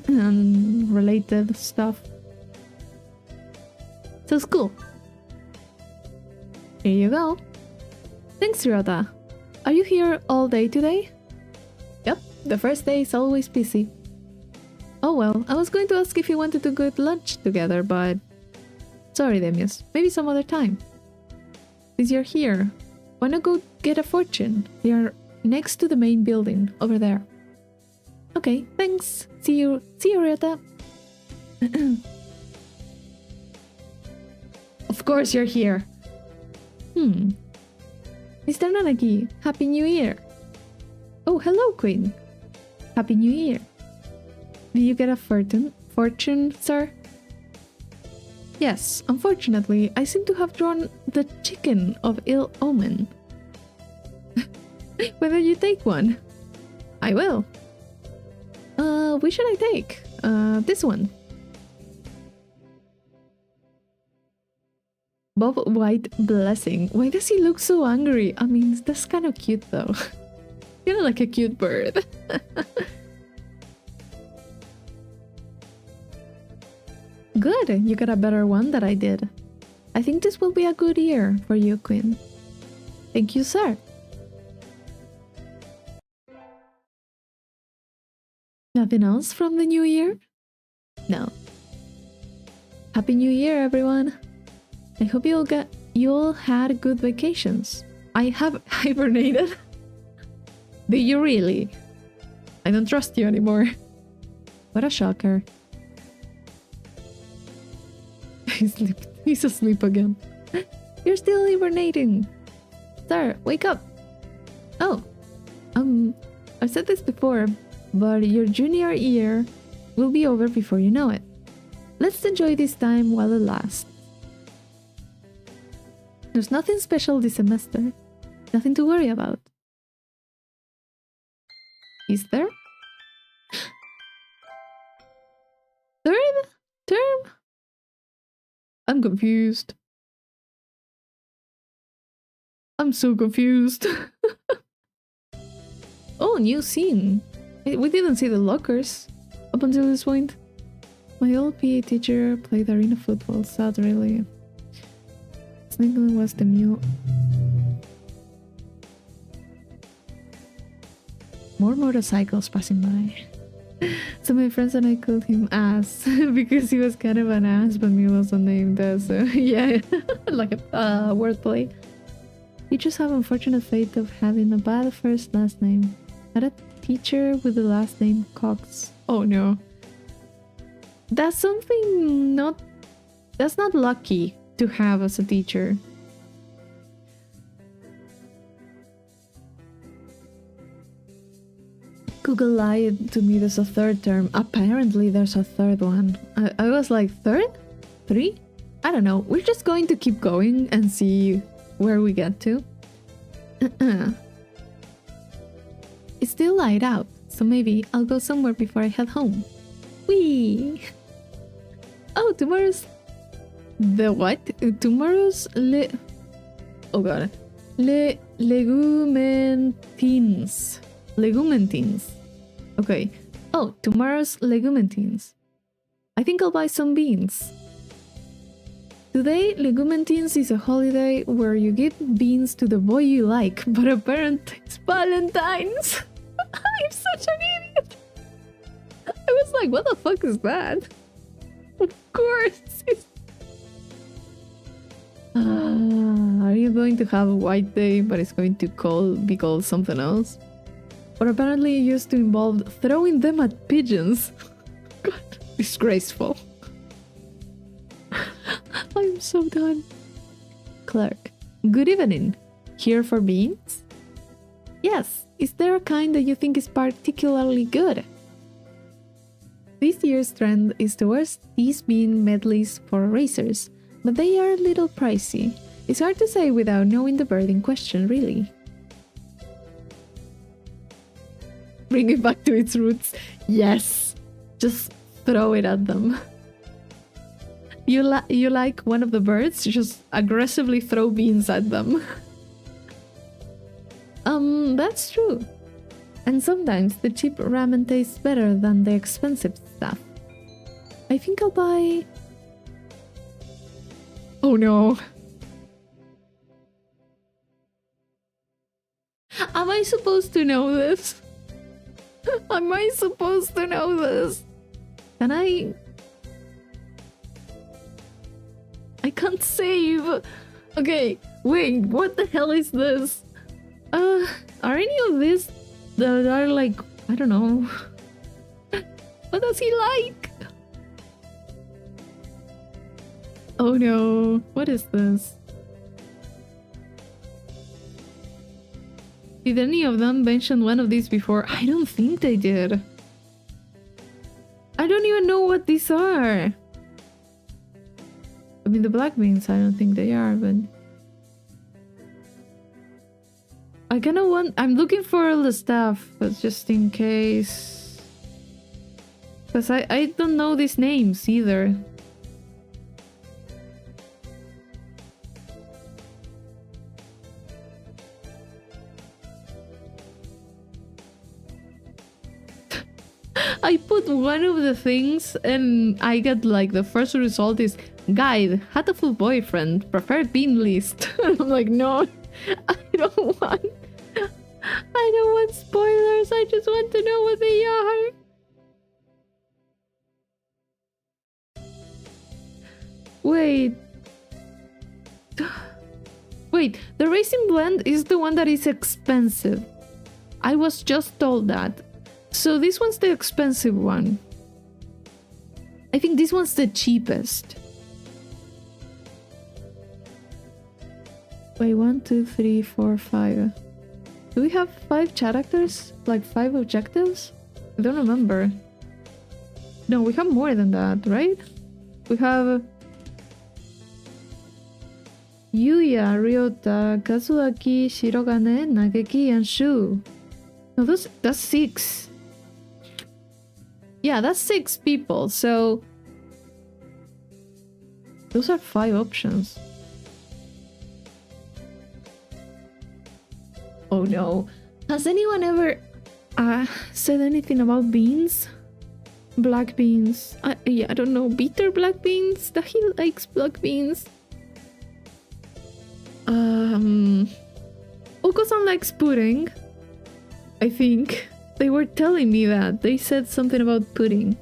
and related stuff. So school. Here you go. Thanks, Ryota. Are you here all day today? Yep, the first day is always busy. Oh well, I was going to ask if you wanted to go to lunch together, but... Sorry, Demius. Maybe some other time. Since you're here, why not go get a fortune? They are next to the main building, over there. Okay, thanks. See you, Ryota. Of course you're here. Mr. Nanaki, Happy New Year. Oh, hello, Queen. Happy New Year. Did you get a fortune, sir? Yes, unfortunately, I seem to have drawn the chicken of ill omen. Whether you take one? I will. Which should I take? This one. Bob White Blessing. Why does he look so angry? I mean, that's kind of cute though. Kind of like a cute bird. Good, you got a better one than I did. I think this will be a good year for you, Queen. Thank you, sir. Nothing else from the new year? No. Happy New Year, everyone. I hope you all had good vacations. I have hibernated. Do you really? I don't trust you anymore. What a shocker. He's asleep again. You're still hibernating. Sir, wake up. Oh. I've said this before, but your junior year will be over before you know it. Let's enjoy this time while it lasts. There's nothing special this semester. Nothing to worry about. Is there? Third term? I'm confused. I'm so confused. Oh, new scene. We didn't see the lockers up until this point. My old PA teacher played arena football. Sad, really. Sniggling was the new... More motorcycles passing by. So my friends and I called him Ass because he was kind of an ass, but me wasn't named as. Yeah, like a wordplay. You just have unfortunate fate of having a bad first last name. Had a teacher with the last name Cox. Oh no. That's something not... That's not lucky to have as a teacher. Google lied to me, there's a third term. Apparently there's a third one. I was like, third? 3? I don't know. We're just going to keep going and see where we get to. It's still light out, so maybe I'll go somewhere before I head home. Whee! Oh, tomorrow's... The what? Tomorrow's Oh god. Legumentines. Legumentines. Okay. Oh, tomorrow's legumentines. I think I'll buy some beans. Today, legumentines is a holiday where you give beans to the boy you like, but apparently it's Valentine's. I'm such an idiot. I was like, what the fuck is that? Of course. Are you going to have a white day, but it's going to be called something else? Or apparently it used to involve throwing them at pigeons. God, disgraceful. I'm so done. Clerk, good evening. Here for beans? Yes, is there a kind that you think is particularly good? This year's trend is towards these bean medleys for racers, but they are a little pricey. It's hard to say without knowing the bird in question, really. Bring it back to its roots. Yes! Just throw it at them. You like one of the birds? Just aggressively throw beans at them. That's true. And sometimes the cheap ramen tastes better than the expensive stuff. I think I'll buy... Oh no. Am I supposed to know this? Am I supposed to know this? Can I can't save. Okay, wait, what the hell is this? Are any of these that are like, I don't know. What does he like? Oh no, what is this? Did any of them mention one of these before? I don't think they did. I don't even know what these are. I mean, the black beans, I don't think they are, but... I kind of want... I'm looking for all the stuff, but just in case... Because I don't know these names either. I put one of the things and I get like the first result is guide, Hatoful boyfriend, preferred bean list. I'm like, no, I don't want spoilers. I just want to know what they are. Wait. Wait, the racing blend is the one that is expensive. I was just told that. So this one's the expensive one. I think this one's the cheapest. Wait, 1, 2, 3, 4, 5. Do we have 5 characters? Like 5 objectives? I don't remember. No, we have more than that, right? We have Yuya, Ryota, Kazuaki, Shirogane, Nageki, and Shu. No, that's 6. Yeah, that's 6 people, so... Those are 5 options. Oh no. Has anyone ever said anything about beans? Black beans. Yeah, I don't know. Bitter black beans? That he likes black beans. Oko-san likes pudding. I think. They were telling me that. They said something about pudding.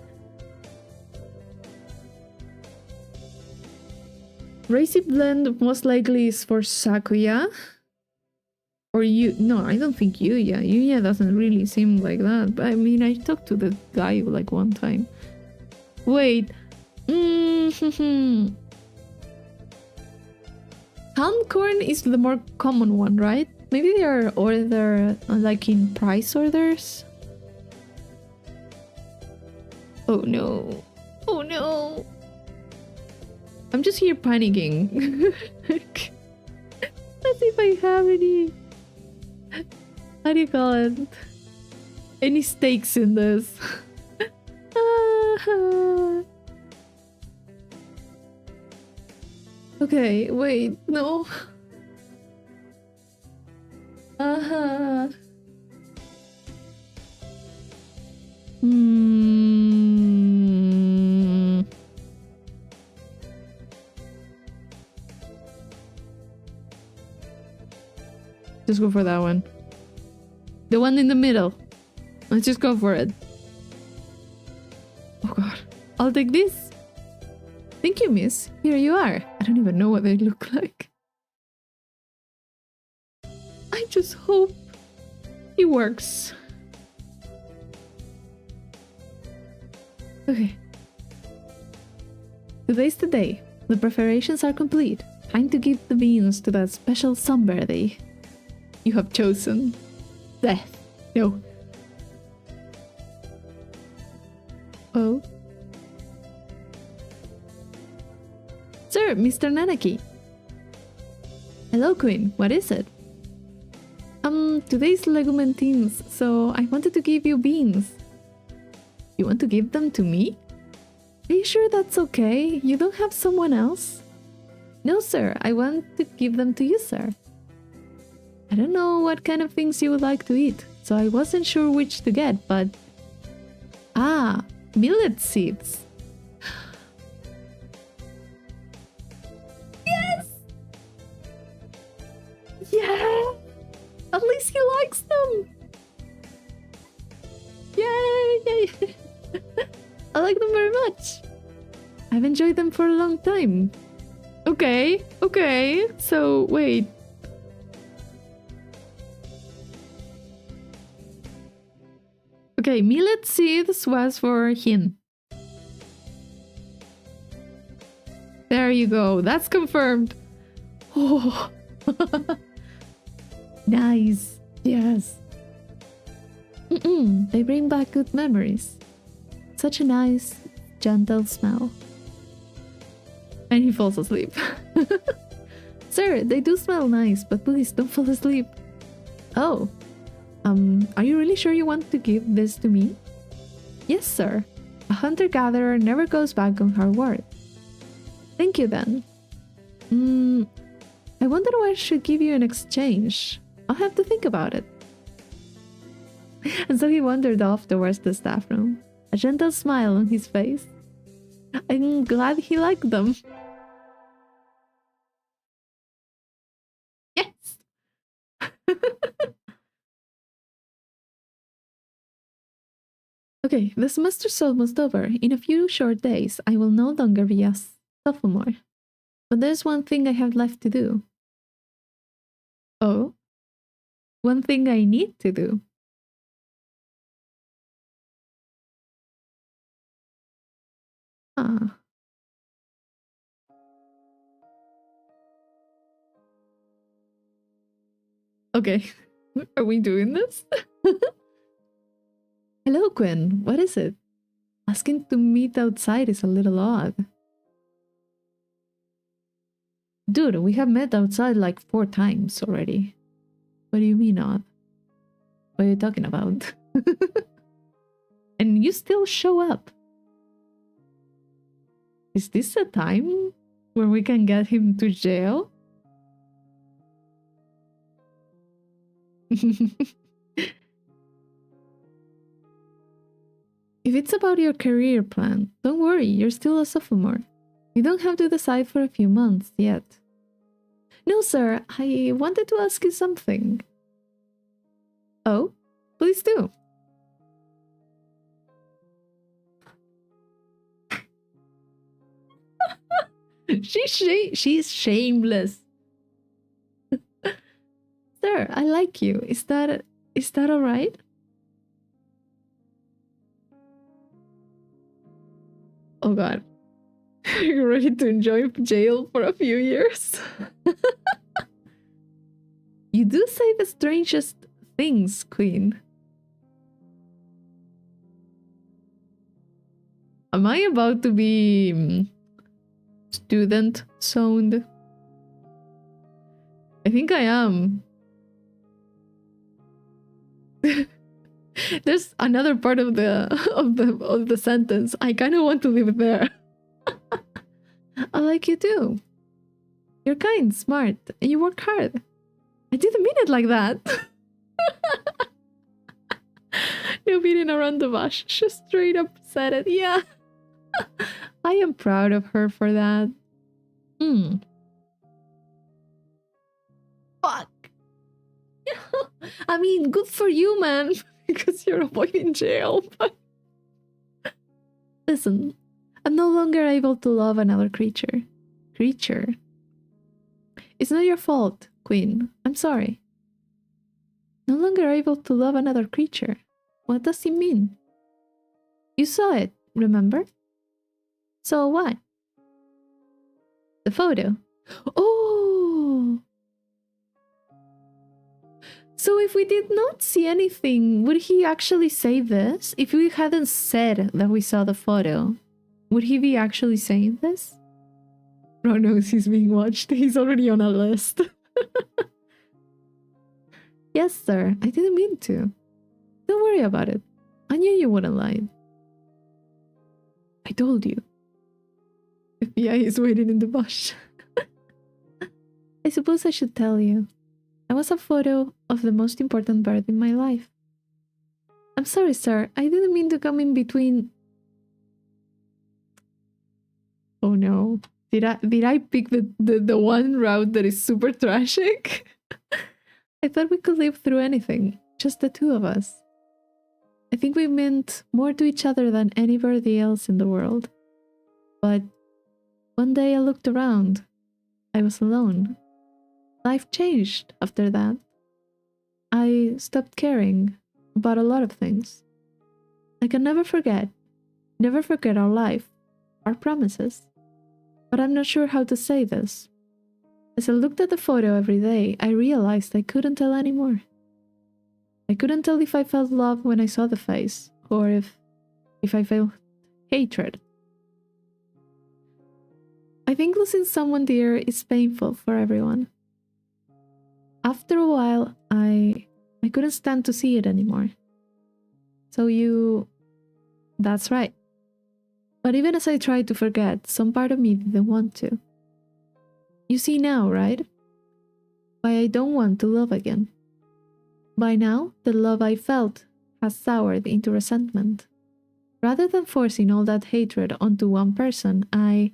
Racy blend most likely is for Sakuya. Or you... No, I don't think Yuya. Yuya doesn't really seem like that. But I mean, I talked to the guy like one time. Wait. Calm corn is the more common one, right? Maybe they are ordered like in price orders? Oh no. Oh no. I'm just here panicking. Let's see if I have any... How do you call it? Any stakes in this? Okay, wait, no. Just go for that one. The one in the middle. Let's just go for it. Oh god. I'll take this. Thank you, miss. Here you are. I don't even know what they look like. I just hope it works. Okay. Today's the day. The preparations are complete. Time to give the beans to that special somebody. You have chosen death. No. Oh. Sir, Mr. Nanaki. Hello, Queen. What is it? Today's Legumentine's, so I wanted to give you beans. You want to give them to me? Are you sure that's okay? You don't have someone else? No, sir. I want to give them to you, sir. I don't know what kind of things you would like to eat, so I wasn't sure which to get, but... Ah, millet seeds. Yes! Yeah! At least he likes them! Yay! I like them very much. I've enjoyed them for a long time. Okay, okay, so wait. Okay, millet seeds was for him. There you go, that's confirmed. Oh. Nice, yes. They bring back good memories. Such a nice, gentle smell. And he falls asleep. Sir, they do smell nice, but please don't fall asleep. Oh. Are you really sure you want to give this to me? Yes, sir. A hunter-gatherer never goes back on her word. Thank you, then. I wonder what I should give you in exchange. I'll have to think about it. And so he wandered off towards the staff room. a gentle smile on his face. I'm glad he liked them. Yes! Okay, the semester's almost over. In a few short days, I will no longer be a sophomore. But there's one thing I have left to do. Oh? One thing I need to do. Ah. Okay, are we doing this? Hello, Quinn. What is it? Asking to meet outside is a little odd. Dude, we have met outside like 4 times already. What do you mean odd? What are you talking about? And you still show up. Is this a time where we can get him to jail? If it's about your career plan, don't worry, you're still a sophomore. You don't have to decide for a few months yet. No, sir, I wanted to ask you something. Oh, please do. She's shameless. Sir, I like you. Is that all right? Oh god. You're ready to enjoy jail for a few years? You do say the strangest things, Queen. Am I about to be student zoned? I think I am. There's another part of the sentence. I kind of want to live there. I like you too. You're kind, smart, and you work hard. I didn't mean it like that. No beating around the bush. She straight up said it. Yeah. I am proud of her for that. Fuck. I mean, good for you, man. Because you're avoiding jail. But listen, I'm no longer able to love another creature. It's not your fault, Queen. I'm sorry. No longer able to love another creature. What does he mean? You saw it, remember? So what? The photo. Oh! So if we did not see anything, would he actually say this? If we hadn't said that we saw the photo, would he be actually saying this? Bro knows he's being watched. He's already on a list. Yes, sir. I didn't mean to. Don't worry about it. I knew you wouldn't lie. I told you. FBI is waiting in the bush. I suppose I should tell you. That was a photo of the most important bird in my life. I'm sorry, sir. I didn't mean to come in between. Oh no. Did I pick the one route that is super tragic? I thought we could live through anything. Just the two of us. I think we meant more to each other than anybody else in the world. But one day I looked around. I was alone. Life changed after that. I stopped caring about a lot of things. I can never forget our life, our promises. But I'm not sure how to say this. As I looked at the photo every day, I realized I couldn't tell anymore. I couldn't tell if I felt love when I saw the face, or if I felt hatred. I think losing someone dear is painful for everyone. After a while, I couldn't stand to see it anymore. So that's right. But even as I tried to forget, some part of me didn't want to. You see now, right? Why I don't want to love again. By now, the love I felt has soured into resentment. Rather than forcing all that hatred onto one person, I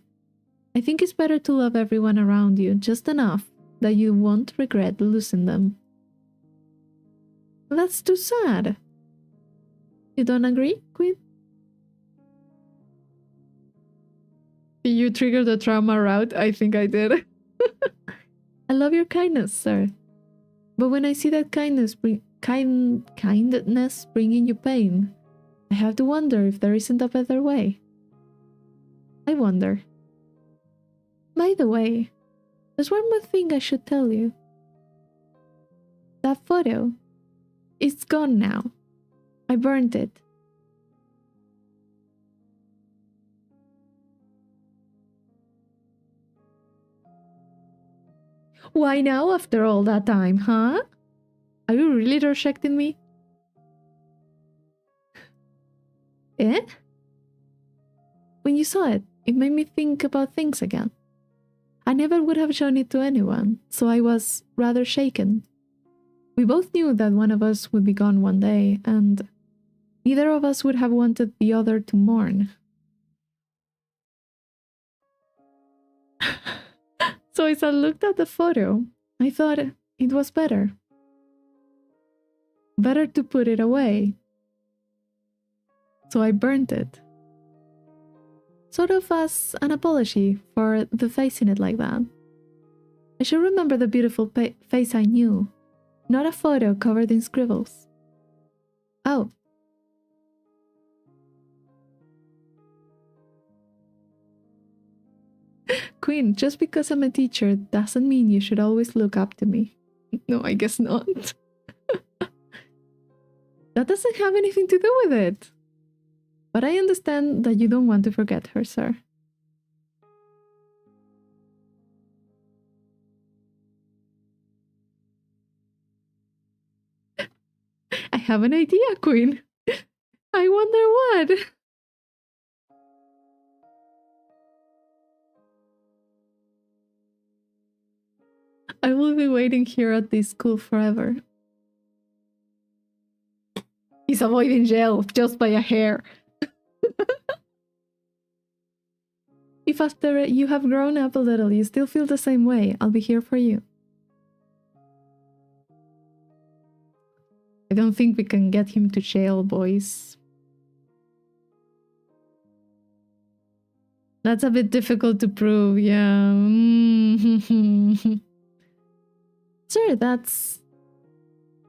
think it's better to love everyone around you just enough that you won't regret losing them. That's too sad. You don't agree, Queen? Did you trigger the trauma route? I think I did. I love your kindness, sir. But when I see that kindness bringing you pain, I have to wonder if there isn't a better way. I wonder. By the way, there's one more thing I should tell you. That photo, it's gone now. I burned it. Why now after all that time, huh? Are you really rejecting me? Eh? When you saw it, it made me think about things again. I never would have shown it to anyone, so I was rather shaken. We both knew that one of us would be gone one day, and neither of us would have wanted the other to mourn. So as I looked at the photo, I thought it was better. Better to put it away. So I burnt it. Sort of as an apology for the facing it like that. I should remember the beautiful face I knew, not a photo covered in scribbles. Oh. Queen, just because I'm a teacher doesn't mean you should always look up to me. No, I guess not. That doesn't have anything to do with it. But I understand that you don't want to forget her, sir. I have an idea, Queen. I wonder what? I will be waiting here at this school forever. He's avoiding jail just by a hair. If after you have grown up a little you still feel the same way, I'll be here for you. I don't think we can get him to jail, boys. That's a bit difficult to prove, yeah. Sure, that's...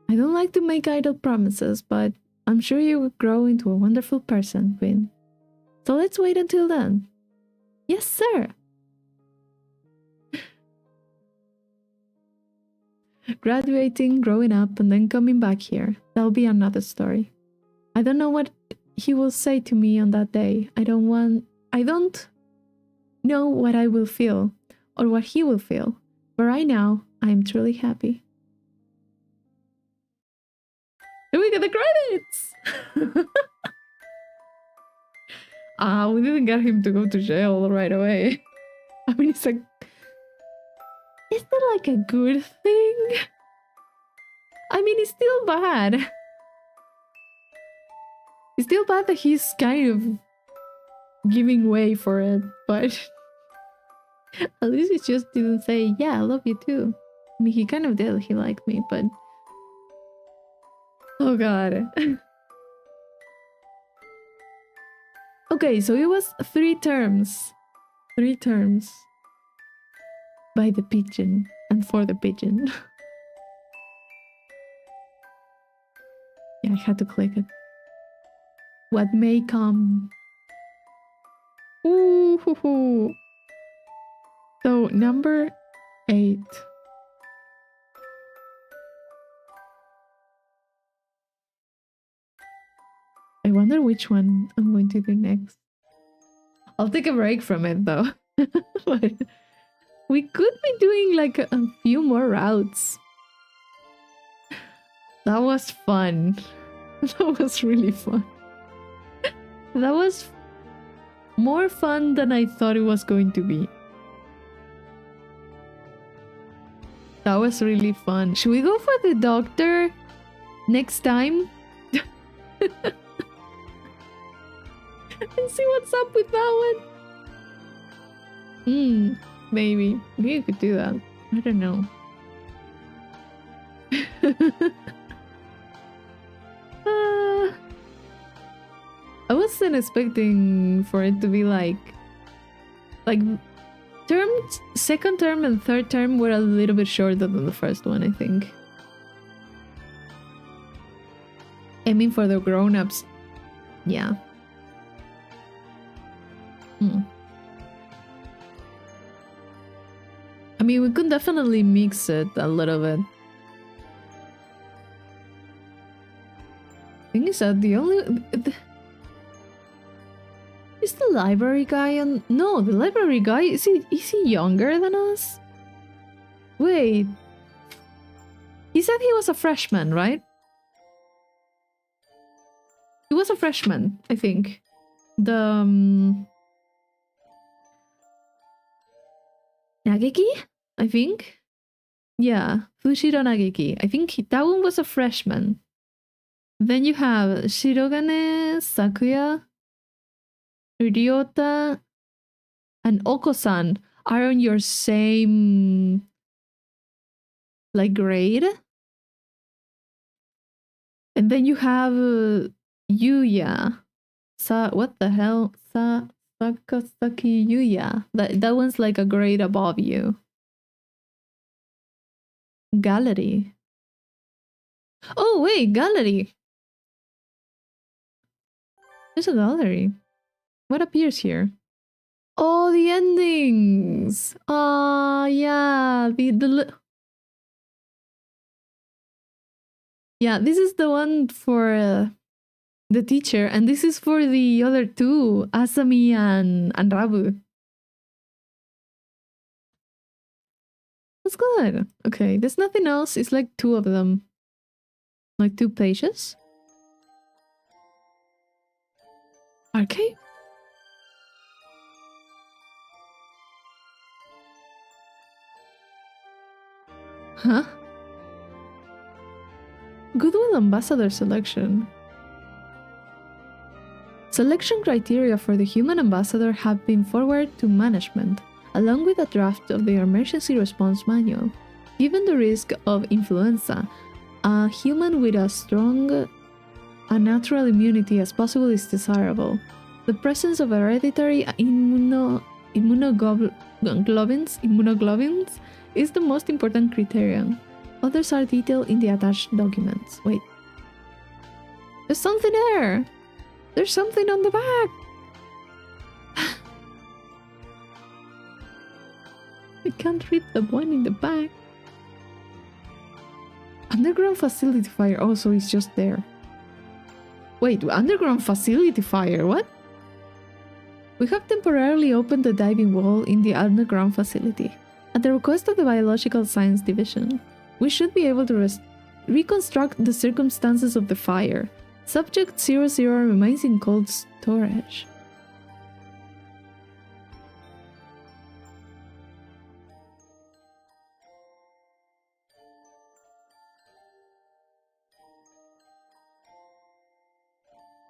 I don't like to make idle promises, but I'm sure you will grow into a wonderful person, Queen. So let's wait until then. Yes, sir. Graduating, growing up, and then coming back here. That'll be another story. I don't know what he will say to me on that day. I don't know what I will feel, or what he will feel. But right now, I am truly happy. And we get the credits! We didn't get him to go to jail right away. I mean, it's like... Is that like a good thing? I mean, it's still bad. It's still bad that he's kind of giving way for it, but... At least he just didn't say, yeah, I love you too. I mean, he kind of did. He liked me, but... Oh god. Okay, so it was 3 terms. 3 terms. By the pigeon and for the pigeon. Yeah, I had to click it. What may come. Ooh, hoo, hoo. So number 8. I wonder which one I'm going to do next. I'll take a break from it though. But we could be doing like a few more routes. That was fun. That was really fun. That was more fun than I thought it was going to be. That was really fun. Should we go for the doctor next time? and see what's up with that one. Maybe. Maybe you could do that. I don't know. I wasn't expecting for it to be like second term and third term were a little bit shorter than the first one, I think. Aiming for the grown-ups. Yeah. I mean, we could definitely mix it a little bit. Thing is that is the library guy on? No, the library guy is he younger than us? Wait, he said he was a freshman, right? He was a freshman, I think. The Nageki, I think. Yeah, Fushiro Nageki. I think that one was a freshman. Then you have Shirogane, Sakuya, Ryota, and Oko-san are on your same like grade. And then you have Yuya. What the hell? Sakasaki Yuya. That one's like a grade above you. Gallery. Oh wait, gallery. There's a gallery. What appears here? Oh, the endings. Yeah, yeah. This is the one for the teacher, and this is for the other two, Asami and Rabu. That's good. Okay, there's nothing else. It's like two of them, like 2 pages. Okay. Huh? Goodwill Ambassador selection. Selection criteria for the human ambassador have been forwarded to management, along with a draft of the emergency response manual. Given the risk of influenza, a human with as strong a natural immunity as possible is desirable. The presence of hereditary immunoglobulins is the most important criterion. Others are detailed in the attached documents. Wait. There's something there! There's something on the back! I can't read the one in the back. Underground facility fire also is just there. Wait, underground facility fire, what? We have temporarily opened the diving wall in the underground facility. At the request of the Biological Science Division, we should be able to reconstruct the circumstances of the fire. Subject 00 remains in cold storage.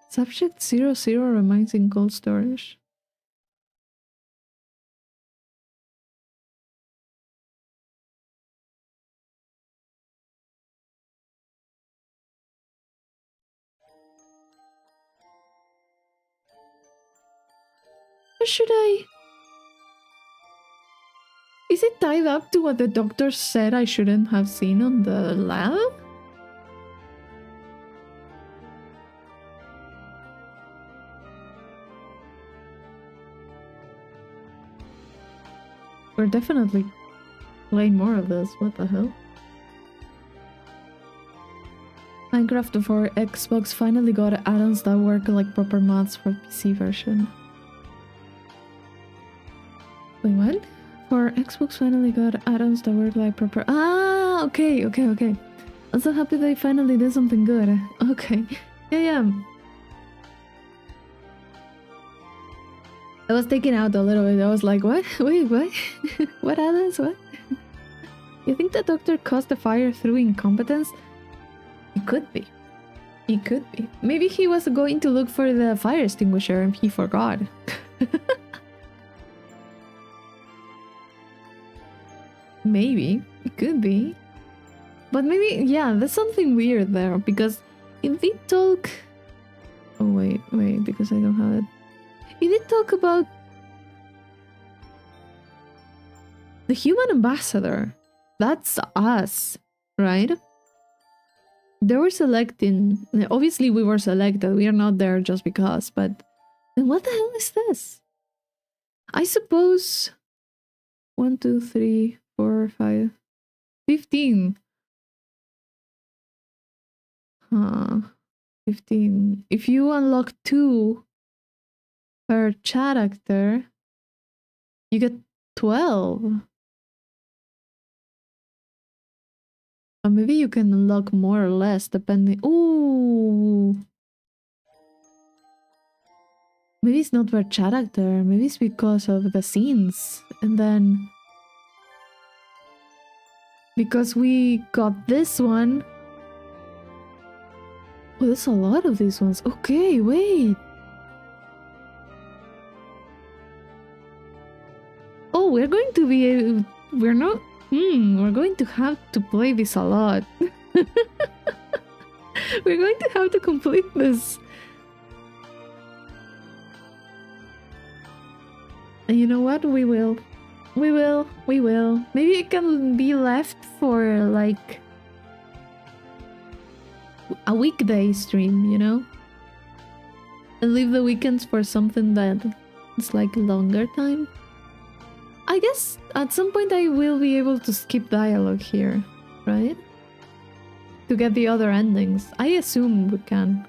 Subject 00 remains in cold storage. Or should I? Is it tied up to what the doctor said I shouldn't have seen on the lab? We're definitely playing more of this. What the hell? Minecraft for Xbox finally got add-ons that work like proper mods for PC version. Wait, what? For Xbox finally got add-ons that work like proper... Ah, okay. I'm so happy they finally did something good. Okay. Yeah. I was taken out a little bit. I was like, what? Wait, what? What add-ons? What? You think the doctor caused the fire through incompetence? It could be. It could be. Maybe he was going to look for the fire extinguisher and he forgot. Maybe. It could be. But maybe, yeah, there's something weird there. Because if they talk... Oh, wait, because I don't have it. If they talk about the human ambassador, that's us, right? They were selecting... Obviously, we were selected. We are not there just because, but... Then what the hell is this? I suppose... 1, 2, 3, 4, 5... 15. Huh. 15. If you unlock 2 per character, you get 12. Or maybe you can unlock more or less depending... Ooh! Maybe it's not per character. Maybe it's because of the scenes. And then... Because we got this one... Oh, there's a lot of these ones. Okay, wait! Oh, we're going to be... We're not... we're going to have to play this a lot. We're going to have to complete this. And you know what? We will. We will. Maybe it can be left for, like... a weekday stream, you know? And leave the weekends for something that is like longer time. I guess at some point I will be able to skip dialogue here, right? To get the other endings. I assume we can.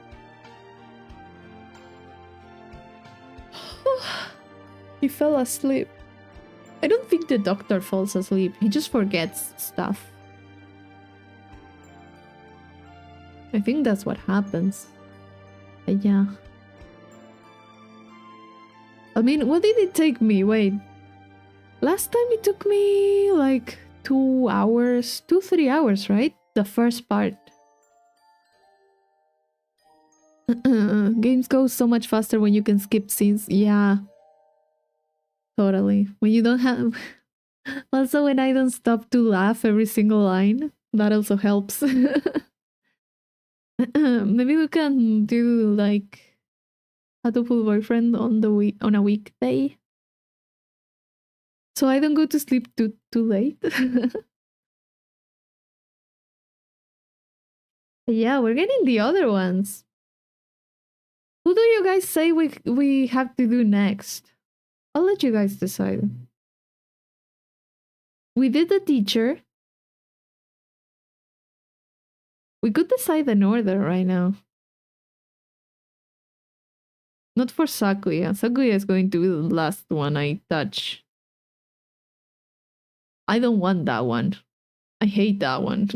He fell asleep. I don't think the doctor falls asleep. He just forgets stuff. I think that's what happens. But yeah. I mean, what did it take me? Wait. Last time it took me like 2 hours, 3 hours, right? The first part. Games go so much faster when you can skip scenes. Yeah. Totally. When you don't have... Also, when I don't stop to laugh every single line. That also helps. Maybe we can do like Hatoful boyfriend on a weekday. So I don't go to sleep too late. Yeah, we're getting the other ones. Who do you guys say we have to do next? I'll let you guys decide. We did the teacher. We could decide an order right now. Not for Sakuya. Sakuya is going to be the last one I touch. I don't want that one. I hate that one.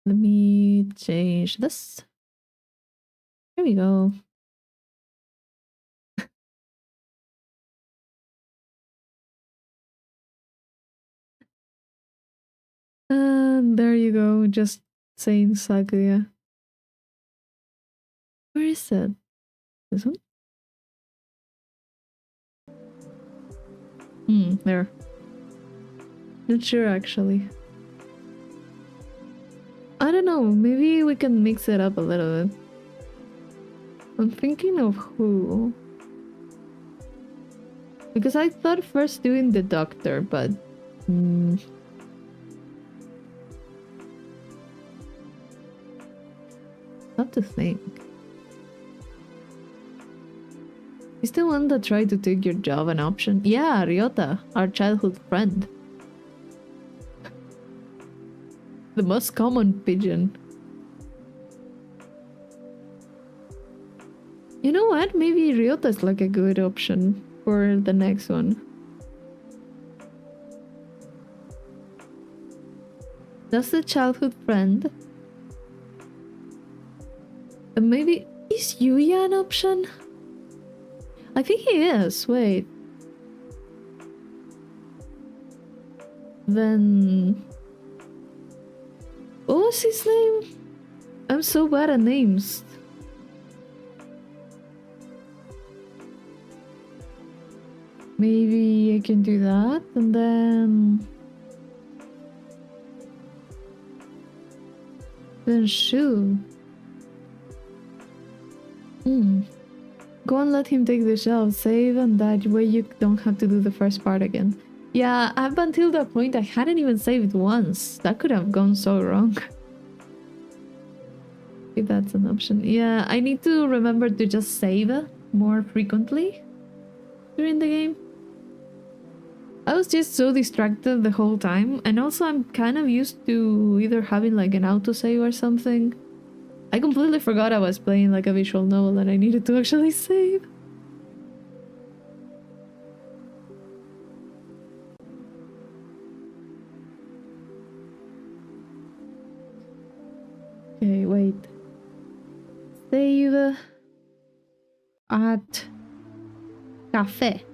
Let me change this. There we go. And there you go, just saying Sakuya. Where is it? This one? There. Not sure actually. I don't know, maybe we can mix it up a little bit. I'm thinking of who. Because I thought first doing the doctor, but... have to think. Is the one that tried to take your job an option? Yeah, Ryota, our childhood friend. The most common pigeon. You know what? Maybe Ryota is like a good option for the next one. That's the childhood friend. And maybe... Is Yuya an option? I think he is. Wait. then... What was his name? I'm so bad at names. Maybe I can do that, and then... Then shoot. Go and let him take the shell, save, and that way you don't have to do the first part again. Yeah, up until that point I hadn't even saved once. That could have gone so wrong. If that's an option. Yeah, I need to remember to just save more frequently during the game. I was just so distracted the whole time, and also I'm kind of used to either having like an autosave or something. I completely forgot I was playing like a visual novel and I needed to actually save. Okay, wait. Save at cafe.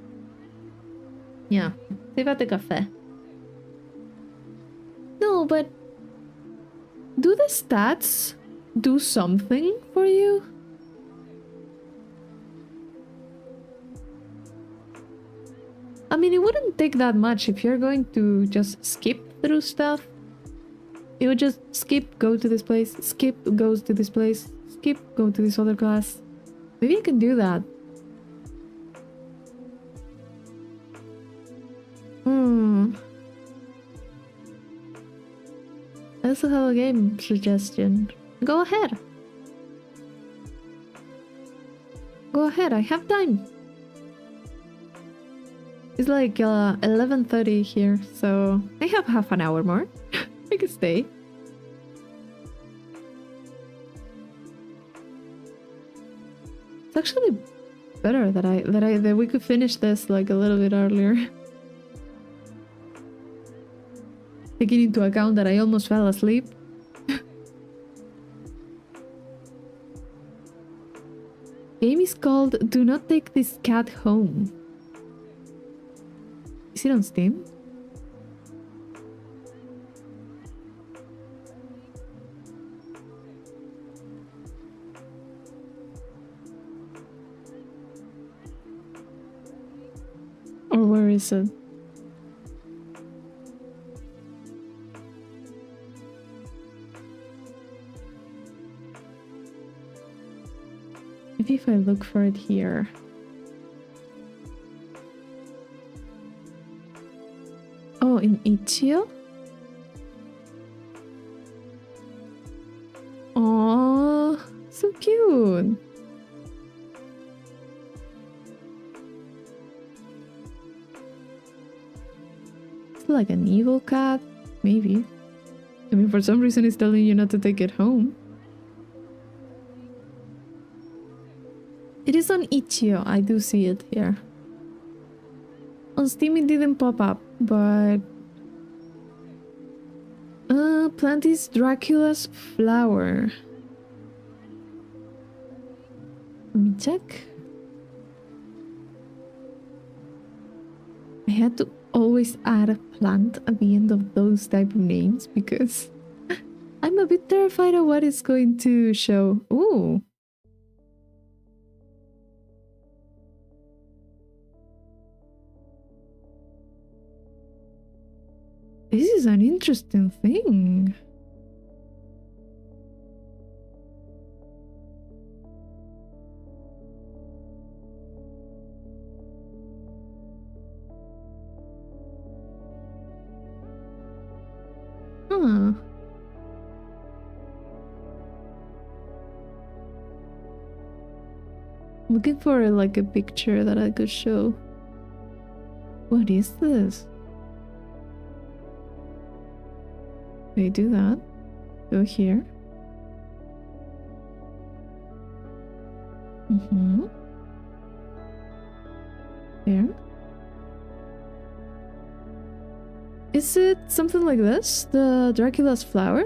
Yeah, save at the cafe. No, but do the stats do something for you? I mean, it wouldn't take that much if you're going to just skip through stuff. It would just skip, go to this place, skip, goes to this place, skip, go to this other class. Maybe I can do that. I also have a game suggestion. Go ahead. Go ahead, I have time. It's like 11:30 here, so I have half an hour more. I can stay. It's actually better that we could finish this like a little bit earlier. Taking into account that I almost fell asleep. Game is called Do Not Take This Cat Home. Is it on Steam? Or where is it? Maybe if I look for it here. Oh, in Ichio? Oh, so cute. It's like an evil cat, maybe. I mean, for some reason it's telling you not to take it home. It is on Ichio, I do see it here. On Steam it didn't pop up, but... plant is Dracula's flower. Let me check. I had to always add a plant at the end of those type of names because I'm a bit terrified of what it's going to show. Ooh. This is an interesting thing. Huh. Looking for like a picture that I could show. What is this? Okay, do that. Go here. There. Is it something like this? The Dracula's flower?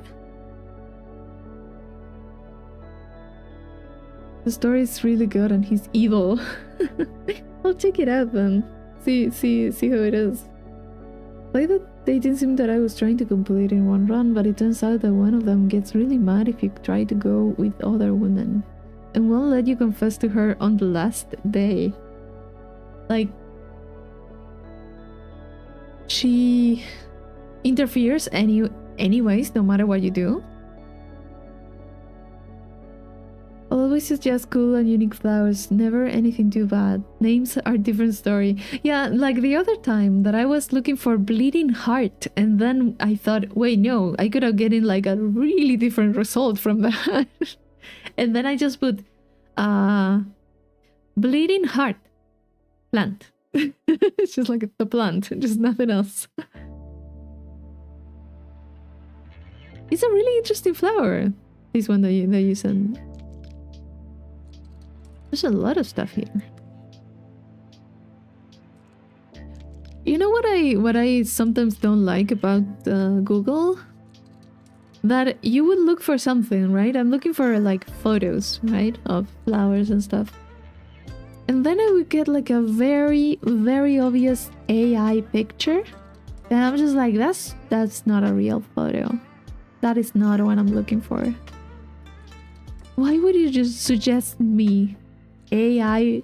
The story is really good and he's evil. I'll check it out then. See how it is. Play the They didn't seem that I was trying to complete in one run, but it turns out that one of them gets really mad if you try to go with other women and won't let you confess to her on the last day. Like, she interferes anyways, no matter what you do. Always suggest cool and unique flowers, never anything too bad. Names are different story. Yeah, like the other time that I was looking for bleeding heart, and then I thought, wait, no, I could have gotten like a really different result from that. And then I just put bleeding heart plant. It's just like the plant, just nothing else. It's a really interesting flower, this one that you sent. There's a lot of stuff here. You know what I sometimes don't like about Google? That you would look for something, right? I'm looking for like photos, right? Of flowers and stuff. And then I would get like a very, very obvious AI picture. And I'm just like, that's not a real photo. That is not what I'm looking for. Why would you just suggest me AI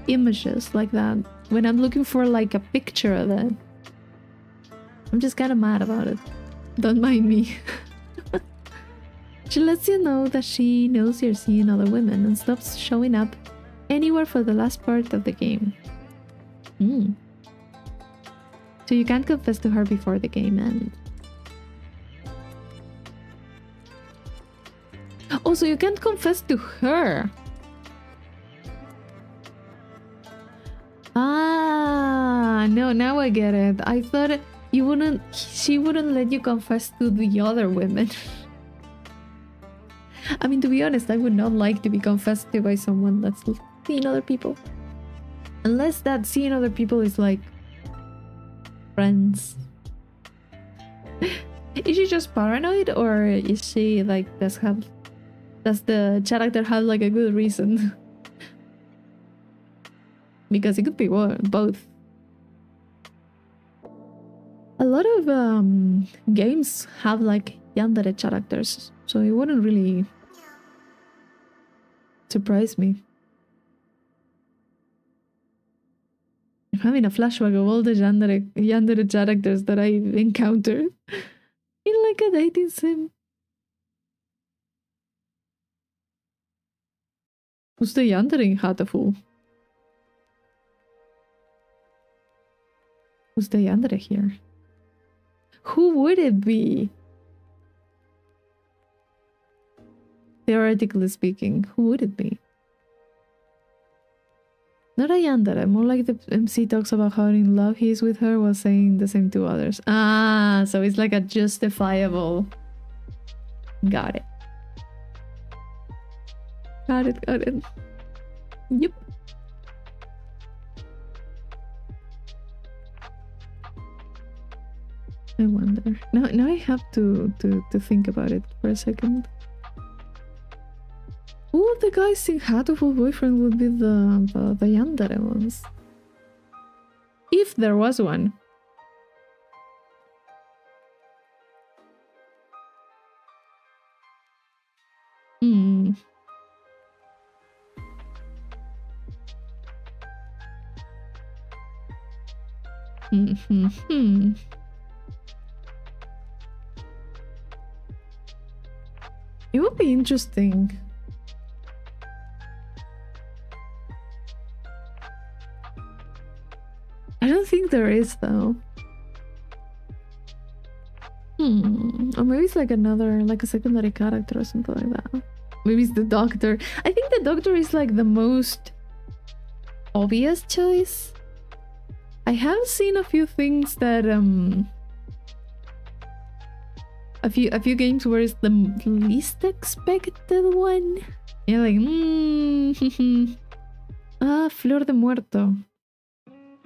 images like that when I'm looking for like a picture of it? I'm just kind of mad about it. Don't mind me. She lets you know that she knows you're seeing other women and stops showing up anywhere for the last part of the game. So you can't confess to her before the game ends. Oh, so you can't confess to her. Ah, no, now I get it. I thought she wouldn't let you confess to the other women. I mean, to be honest, I would not like to be confessed to by someone that's seeing other people. Unless that seeing other people is like friends. Is she just paranoid, or is she like does the character have like a good reason? Because it could be both. A lot of games have like yandere characters, so it wouldn't really surprise me. I'm having a flashback of all the yandere characters that I've encountered in like a dating sim. Who's the yandere in Hatoful? Who's the yandere here? Who would it be? Theoretically speaking, who would it be? Not a yandere, more like the MC talks about how in love he is with her while saying the same to others. Ah, so it's like a justifiable. Got it. Got it. Yep. I wonder. Now I have to think about it for a second. Who of the guys in Hatoful Boyfriend would be the yandere ones? If there was one. It would be interesting. I don't think there is, though. Or maybe it's like a secondary character or something like that. Maybe it's the doctor. I think the doctor is like the most obvious choice. I have seen a few things that a few games where it's the least expected one. Yeah, like Flor de Muerto,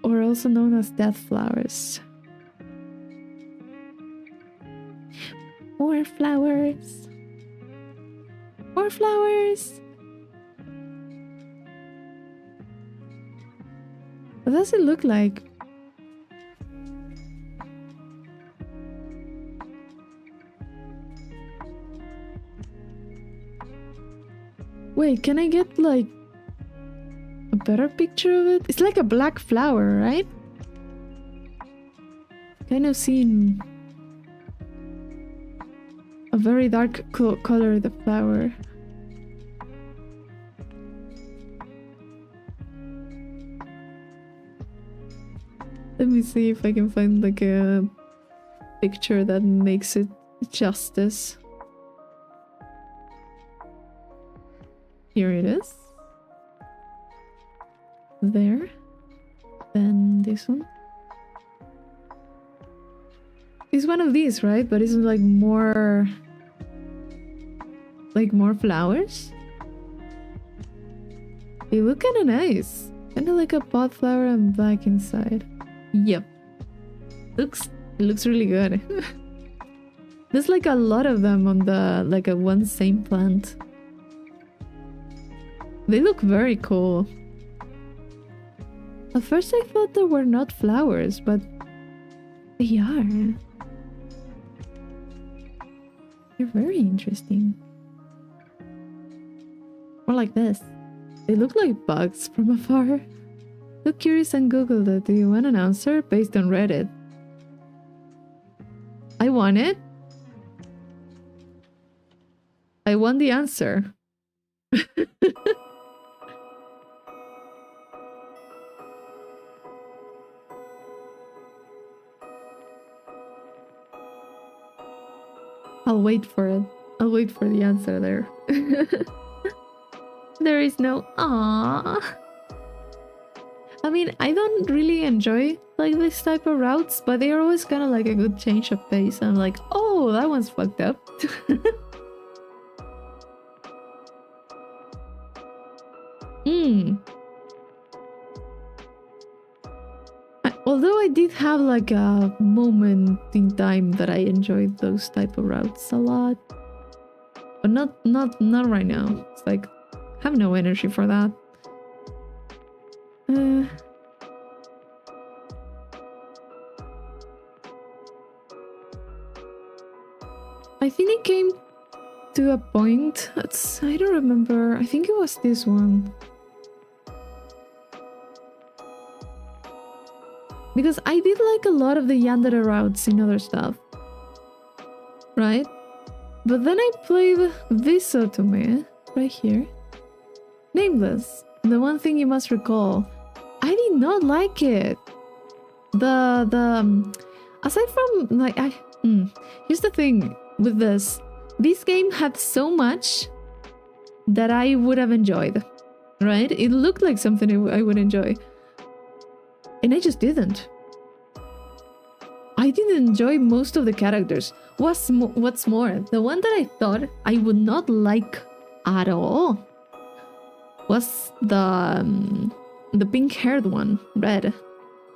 or also known as death flowers. More flowers. More flowers. What does it look like? Wait, can I get like a better picture of it? It's like a black flower, right? Kind of seen a very dark color of the flower. Let me see if I can find like a picture that makes it justice. Here it is. There. Then this one. It's one of these, right? But it's like more flowers. They look kind of nice. Kind of like a pot flower and black inside. Yep. It looks really good. There's like a lot of them on the like a one same plant. They look very cool. At first I thought they were not flowers, but they are. They're very interesting. Or like this. They look like bugs from afar. Look curious and Googled it. Do you want an answer? Based on Reddit. I want it. I want the answer. I'll wait for it. I'll wait for the answer there. There is no aww. I mean, I don't really enjoy like this type of routes, but they are always kind of like a good change of pace. I'm like, oh, that one's fucked up. Although I did have like a moment in time that I enjoyed those type of routes a lot, but not right now. It's like I have no energy for that. I think it came to a point. I don't remember. I think it was this one. Because I did like a lot of the yandere routes in other stuff. Right? But then I played this otome right here. Nameless. The one thing you must recall. I did not like it. Aside from like here's the thing with this. This game had so much that I would have enjoyed. Right? It looked like something I would enjoy. And I just didn't. I didn't enjoy most of the characters. What's more, the one that I thought I would not like at all was the pink-haired one, Red.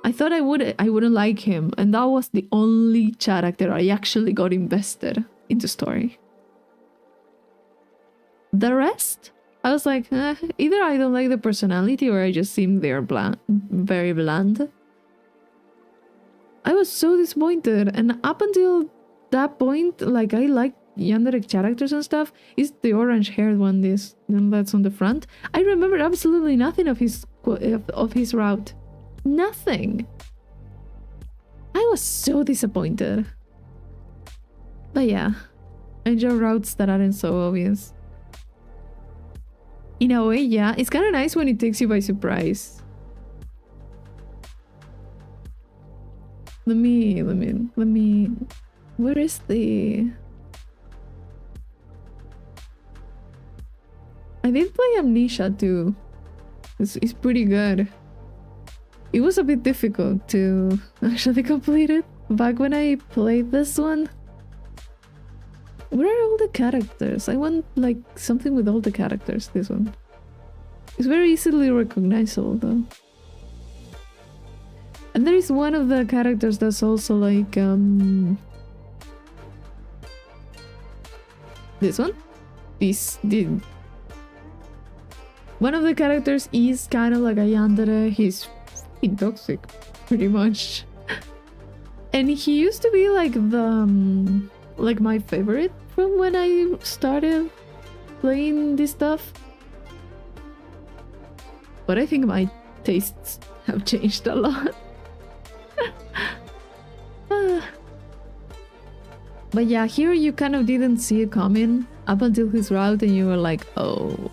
I thought I wouldn't like him, and that was the only character I actually got invested into story. The rest, I was like, either I don't like the personality or I just seem they're very bland. I was so disappointed, and up until that point, like I liked yandere characters and stuff. Is the orange-haired one that's on the front? I remember absolutely nothing of his route. Nothing. I was so disappointed. But yeah, I enjoy routes that aren't so obvious. In a way, yeah, it's kind of nice when it takes you by surprise. Let me. Where is the? I did play Amnesia too. It's pretty good. It was a bit difficult to actually complete it back when I played this one. Where are all the characters? I want like something with all the characters. This one. It's very easily recognizable though. And there is one of the characters that's also like this one. One of the characters is kind of like a yandere. He's toxic, pretty much. And he used to be like the like my favorite from when I started playing this stuff. But I think my tastes have changed a lot. But yeah, here you kind of didn't see it coming up until his route and you were like, oh.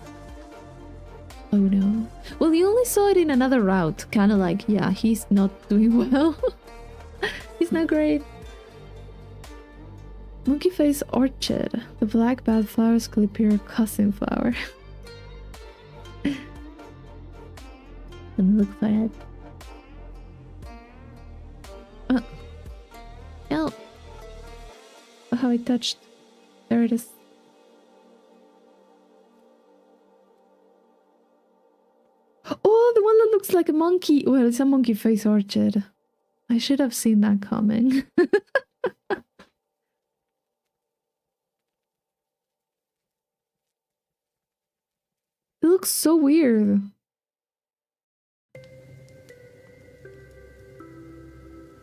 Oh no. Well, you only saw it in another route. Kind of like, yeah, he's not doing well. He's not great. Monkey Face Orchid. The black bad flowers clip your cousin flower. Let me look for it. Oh. Oh, how I touched. There it is. Oh, the one that looks like a monkey. Well, it's a monkey face orchid. I should have seen that coming. It looks so weird.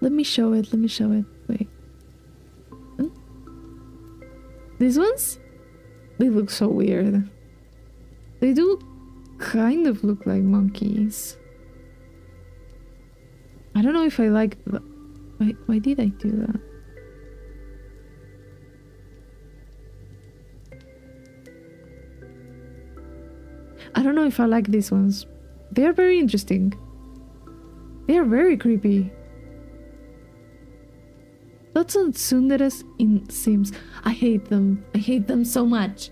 Let me show it. Let me show it. Wait. Hmm? These ones? They look so weird. They do kind of look like monkeys. I don't know if I like the... Why did I do that? I don't know if I like these ones. They are very interesting. They are very creepy. Thoughts on tsunderes in Sims. I hate them. I hate them so much.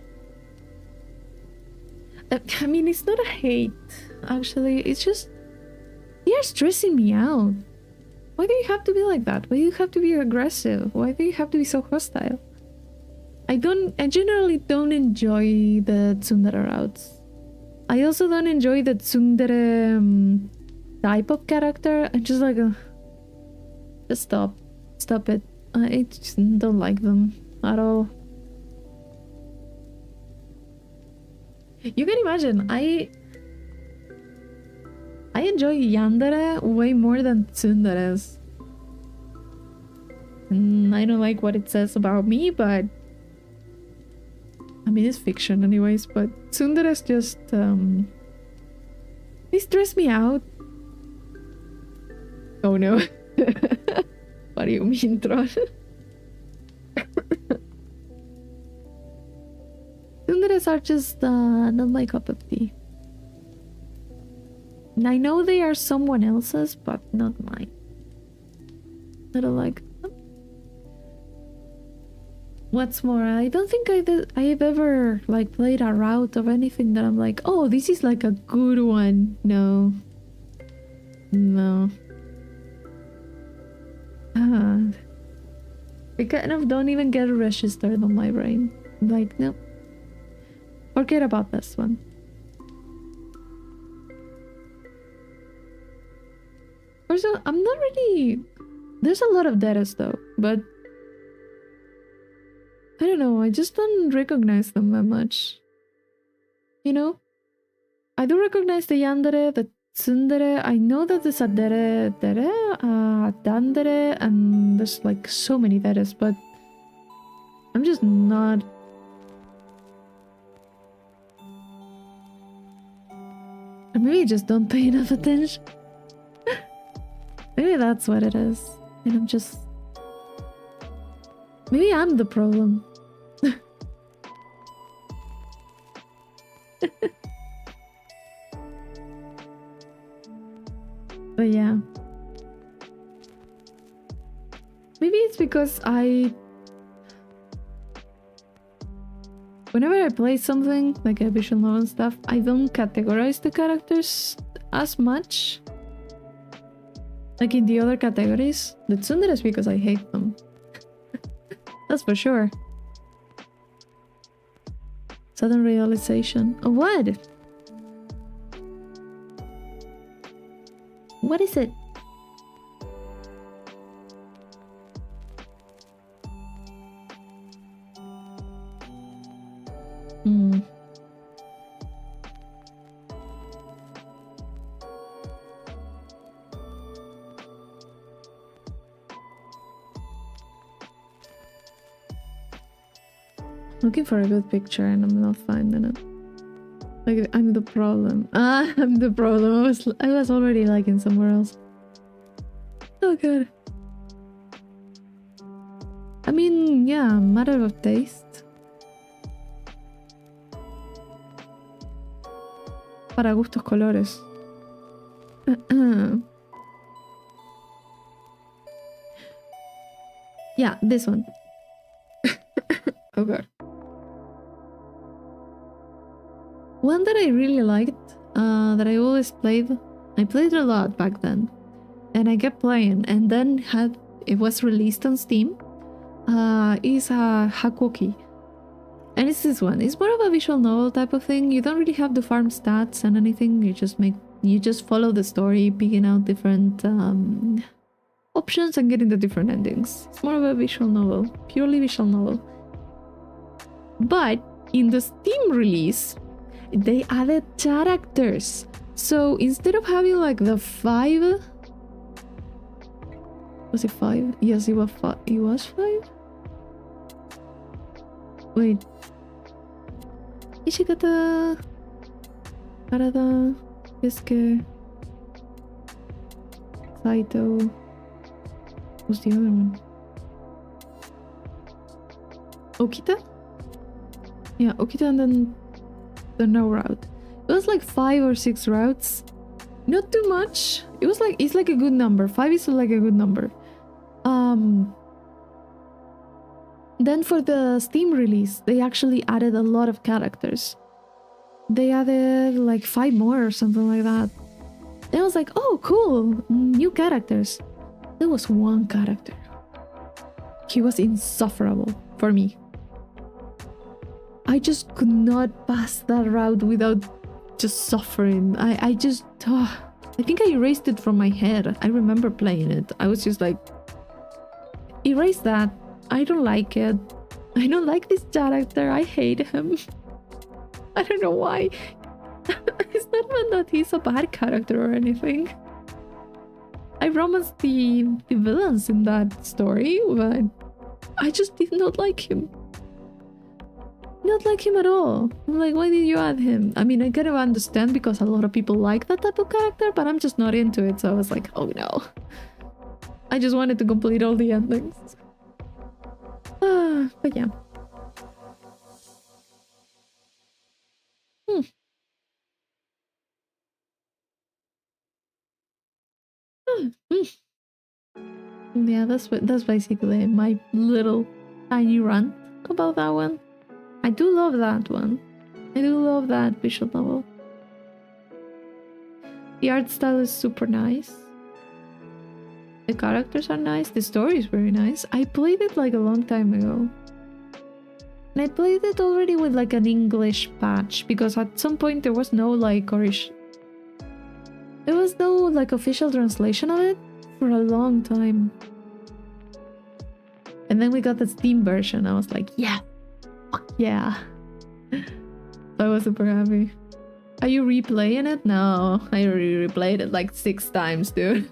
I mean, it's not a hate, actually. It's just... They are stressing me out. Why do you have to be like that? Why do you have to be aggressive? Why do you have to be so hostile? I generally don't enjoy the tsundere routes. I also don't enjoy the tsundere type of character. I'm just like, just stop. Stop it. I just don't like them at all. You can imagine, I enjoy yandere way more than tsunderes. I don't like what it says about me, but... I mean, it's fiction anyways, but tsunderes just, they stress me out. Oh no. What do you mean, Tron? Tsunderes are just, not my cup of tea. And I know they are someone else's, but not mine. I don't like them. What's more, I don't think I've ever like played a route of anything that I'm like, oh, this is like a good one. No. No. I kind of don't even get registered on my brain. I'm like, no. Forget about this one. Also, I'm not really... There's a lot of deaths though, but... I don't know, I just don't recognize them that much. You know? I do recognize the yandere, the tsundere. I know that there's a dandere, and there's like so many deaths, but... I'm just not... Or maybe I just don't pay enough attention. Maybe that's what it is. And I'm just... Maybe I'm the problem. But yeah. Maybe it's because whenever I play something, like a visual novel and stuff, I don't categorize the characters as much. Like in the other categories. The tsundere is because I hate them. That's for sure. Sudden realization. Oh, what? What is it? Looking for a good picture and I'm not finding it. Like, I'm the problem. I'm the problem. I was already liking somewhere else. Oh god. I mean, yeah, matter of taste. Para gustos colores. Yeah, this one. Oh god. One that I really liked, that I always played. I played a lot back then. And I kept playing. And then it was released on Steam. Is Hakoki. And it's this one. It's more of a visual novel type of thing. You don't really have to farm stats and anything. You just follow the story, picking out different options and getting the different endings. It's more of a visual novel, purely visual novel. But in the Steam release, they added characters. So instead of having like the 5, was it 5? Yes, it was 5. It was 5. Wait. Ishigata, Harada, Yusuke, Saito. What's the other one? Okita? Yeah, Okita, and then the no route. It was like 5 or 6 routes. Not too much. It's like a good number. 5 is like a good number. Then for the Steam release, they actually added a lot of characters. They added like 5 more or something like that. And I was like, oh, cool, new characters. There was one character. He was insufferable for me. I just could not pass that route without just suffering. I think I erased it from my head. I remember playing it. I was just like, erase that. I don't like it. I don't like this character. I hate him. I don't know why. It's not that he's a bad character or anything. I romanced the villains in that story, but I just did not like him. Not like him at all. I'm like, why did you add him? I mean, I kind of understand because a lot of people like that type of character, but I'm just not into it. So I was like, oh no. I just wanted to complete all the endings. But yeah. Yeah, that's basically my little tiny rant about that one. I do love that one. I do love that visual novel. The art style is super nice. The characters are nice. The story is very nice. I played it like a long time ago. And I played it already with like an English patch because at some point there was no like there was no like official translation of it for a long time. And then we got the Steam version. I was like, yeah. Fuck yeah. I was super happy. Are you replaying it? No, I already replayed it like 6 times, dude.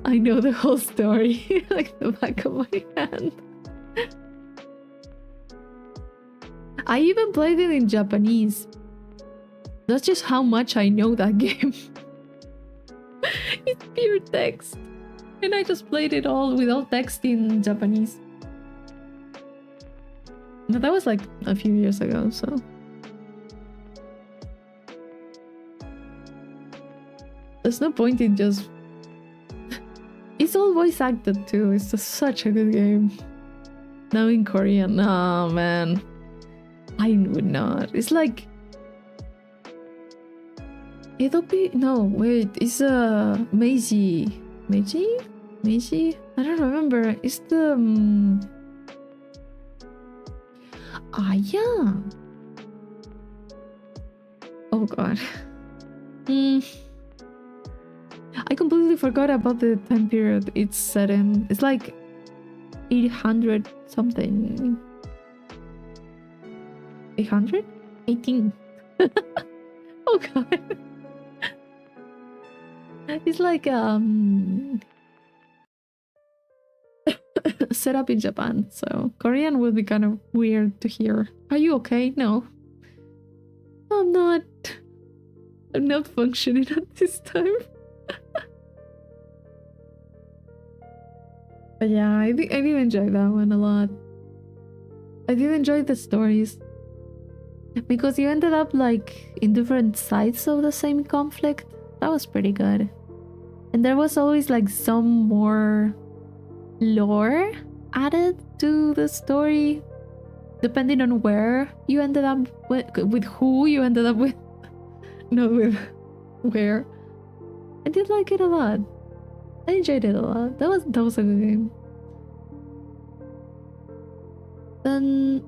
I know the whole story like the back of my hand. I even played it in Japanese. That's just how much I know that game. It's pure text. And I just played it all without text in Japanese. But that was like a few years ago, so... There's no point in just... It's all voice acted too. It's just such a good game. Now in Korean, oh man. I would not. It's like... Edopi? No, wait. It's Meiji. Meiji? Meiji? I don't remember. It's the... yeah. Oh god. I completely forgot about the time period it's set in. It's like 800 something. 800? 18. Oh god. It's like set up in Japan, so Korean will be kind of weird to hear. Are you okay? No. No, I'm I'm not functioning at this time. But yeah, I did enjoy that one a lot. I did enjoy the stories. Because you ended up like in different sides of the same conflict. That was pretty good. And there was always like some more lore added to the story, depending on where you ended up with who you ended up with. Not with where. I did like it a lot. I enjoyed it a lot. That was a good game. Then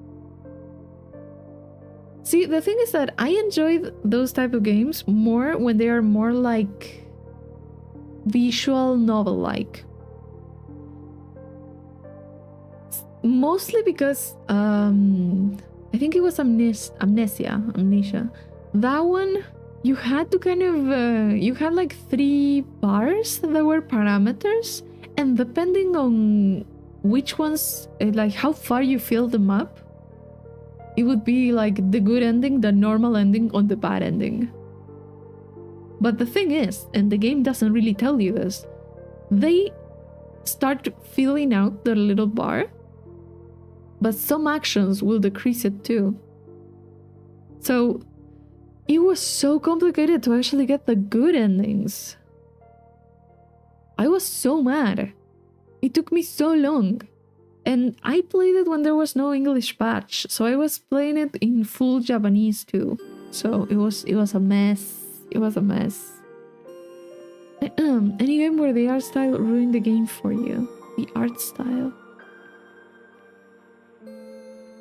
see, the thing is that I enjoy those type of games more when they are more like visual novel-like. Mostly because I think it was Amnesia. That one, you had to kind of you had like 3 bars that were parameters, and depending on which ones, like how far you fill them up, it would be like the good ending, the normal ending, or the bad ending. But the thing is, and the game doesn't really tell you this, they start filling out the little bar, but some actions will decrease it too. So it was so complicated to actually get the good endings. I was so mad. It took me so long. And I played it when there was no English patch, so I was playing it in full Japanese too. So it was a mess. It was a mess. Any game where the art style ruined the game for you? The art style.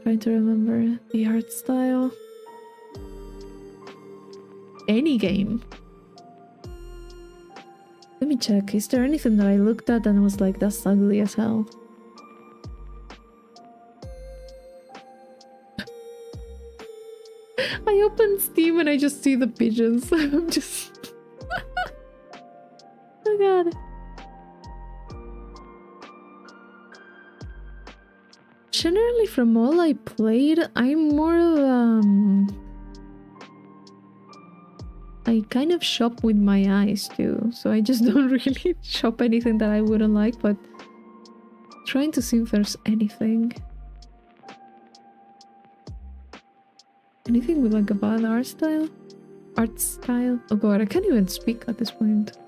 Trying to remember the art style. Any game. Let me check. Is there anything that I looked at and was like, that's ugly as hell? I open Steam and I just see the pigeons. I'm just... Oh god. Generally, from all I played, I'm more of I kind of shop with my eyes too, so I just don't really shop anything that I wouldn't like, but trying to see if there's anything. Anything with like a bad art style? Art style? Oh god, I can't even speak at this point.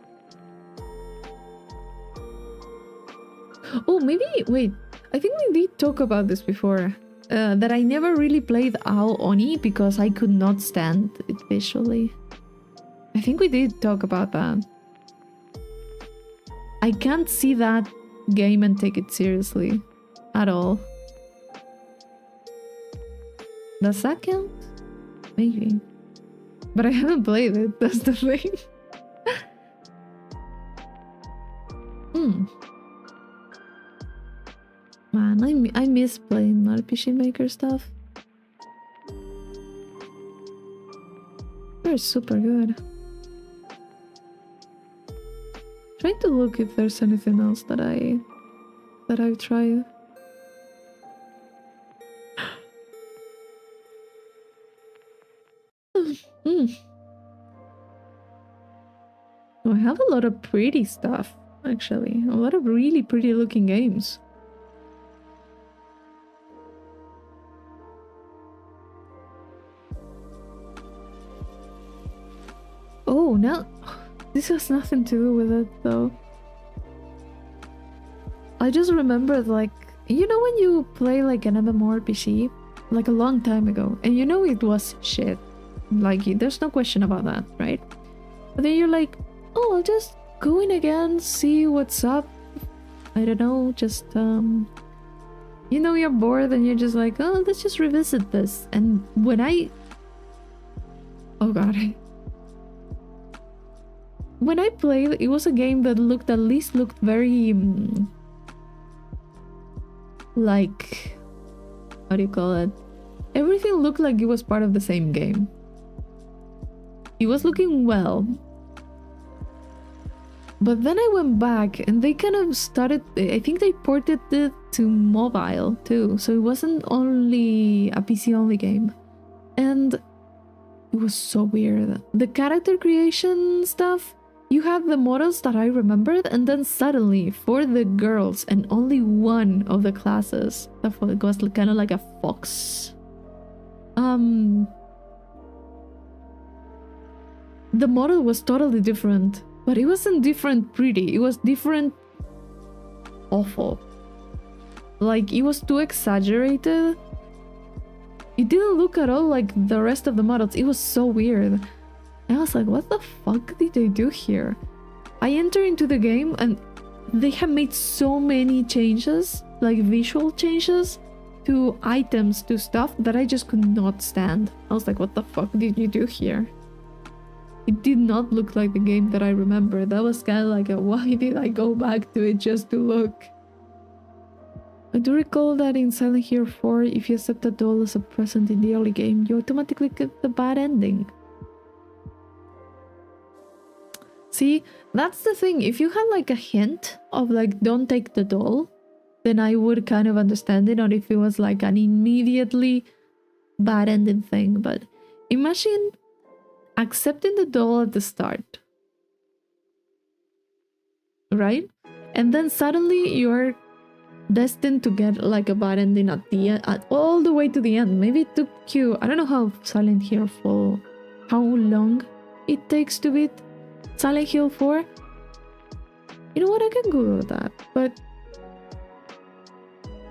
Oh, maybe, wait. I think we did talk about this before. That I never really played Ao Oni because I could not stand it visually. I think we did talk about that. I can't see that game and take it seriously. At all. Does that count? Maybe. But I haven't played it, that's the thing. Man, I miss playing RPG Maker stuff. They're super good. Trying to look if there's anything else that I've tried. Oh, I have a lot of pretty stuff, actually. A lot of really pretty looking games. Oh, no. This has nothing to do with it, though. I just remembered, like, you know when you play, like, an MMORPG? Like, a long time ago. And you know it was shit. Like, there's no question about that, right? But then you're like, oh, I'll just go in again, see what's up. I don't know, just, you know, you're bored and you're just like, oh, let's just revisit this. And when oh god. When I played, it was a game that at least looked very, like, how do you call it? Everything looked like it was part of the same game. It was looking well. But then I went back and they kind of started, I think they ported it to mobile too. So it wasn't only a PC only game. And It was so weird. The character creation stuff, you have the models that I remembered, and then suddenly for the girls and only one of the classes that was kind of like a fox. The model was totally different, but it wasn't different pretty. It was different awful. Like, it was too exaggerated. It didn't look at all like the rest of the models. It was so weird. I was like, what the fuck did they do here? I entered into the game and they have made so many changes, like visual changes to items, to stuff that I just could not stand. I was like, what the fuck did you do here? It did not look like the game that I remember. That was kind of like a, why did I go back to it just to look? I do recall that in Silent Hill 4, if you accept a doll as a present in the early game, you automatically get the bad ending. See, that's the thing. If you had like a hint of like, don't take the doll, then I would kind of understand it, or if it was like an immediately bad ending thing. But imagine accepting the doll at the start, right? And then suddenly you're destined to get like a bad ending at the end, all the way to the end. Maybe it took you, I don't know how Silent Hill 4, how long it takes to beat Silent Hill 4. You know what, I can Google that, but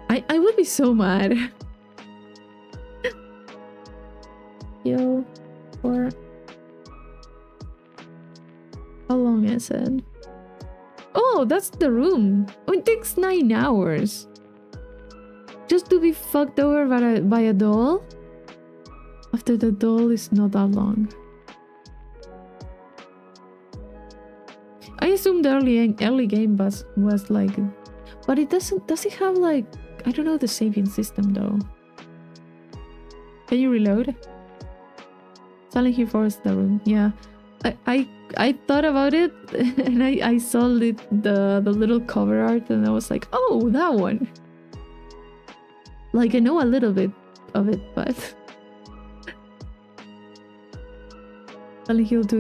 I would be so mad. Hill 4. How long is it? Oh, that's the room. Oh, it takes 9 hours. Just to be fucked over by a doll? After the doll is not that long. I assumed the early game was like... But it doesn't... Does it have like... I don't know the saving system though. Can you reload? Silent Hill 4 is the room. Yeah. I thought about it and I saw the little cover art and I was like, oh, that one. Like, I know a little bit of it, but Silent Hill 2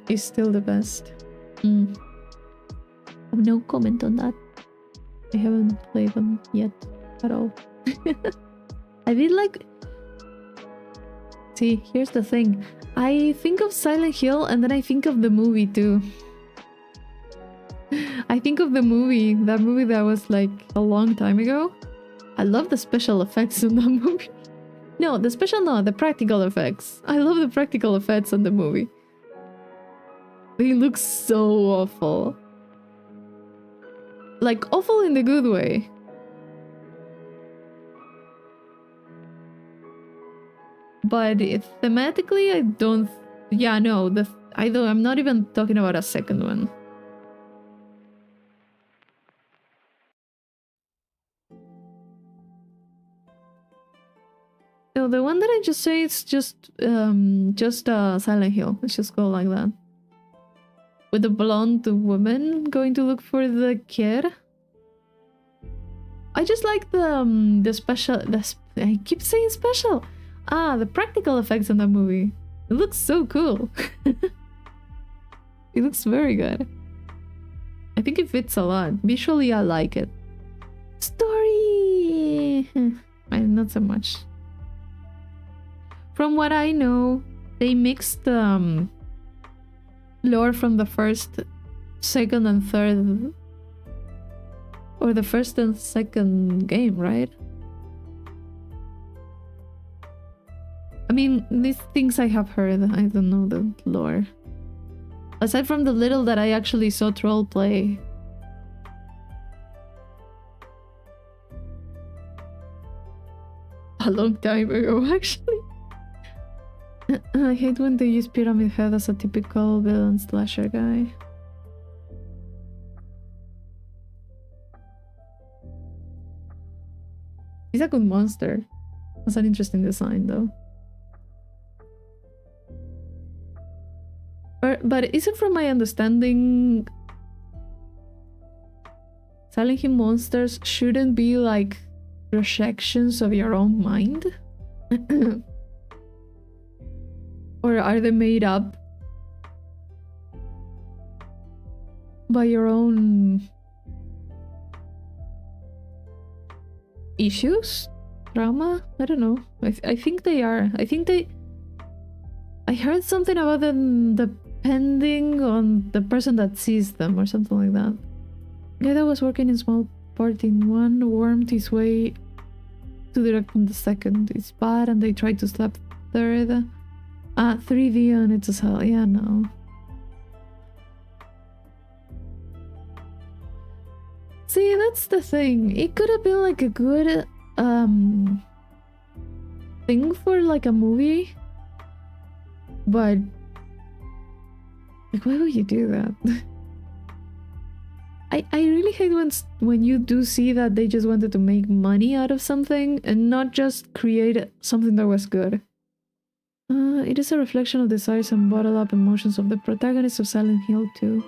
is still the best. I have no comment on that. I haven't played them yet at all. I did like... See, here's the thing. I think of Silent Hill and then I think of the movie too. I think of the movie, that movie that was like a long time ago. I love the special effects in that movie. No, the practical effects. I love the practical effects in the movie. They look so awful. Like, awful in the good way. But thematically, I don't... Yeah, no, I'm not even talking about a second one. No, the one that I just say is just Silent Hill. Let's just go like that. With the blonde woman going to look for the kid. I just like the special... I keep saying special. The practical effects in that movie. It looks so cool. It looks very good. I think it fits a lot. Visually, I like it. Story! Not so much. From what I know, they mixed lore from the first, second, and third... Or the first and second game, right? I mean, these things I have heard. I don't know the lore. Aside from the little that I actually saw Troll play. A long time ago, actually. I hate when they use Pyramid Head as a typical villain slasher guy. He's a good monster. That's an interesting design, though. But is it from my understanding Silent Hill monsters shouldn't be like projections of your own mind? Or are they made up by your own issues? Trauma? I don't know. I think they are. I heard something about them depending on the person that sees them or something like that. Guy that was working in small part in one wormed his way to direct in the second. It's bad and they tried to slap third. 3D and it's as hell. Yeah, no. See, that's the thing. It could have been like a good thing for like a movie. But like, why would you do that? I really hate when you do see that they just wanted to make money out of something and not just create something that was good. It is a reflection of desires and bottled up emotions of the protagonist of Silent Hill 2.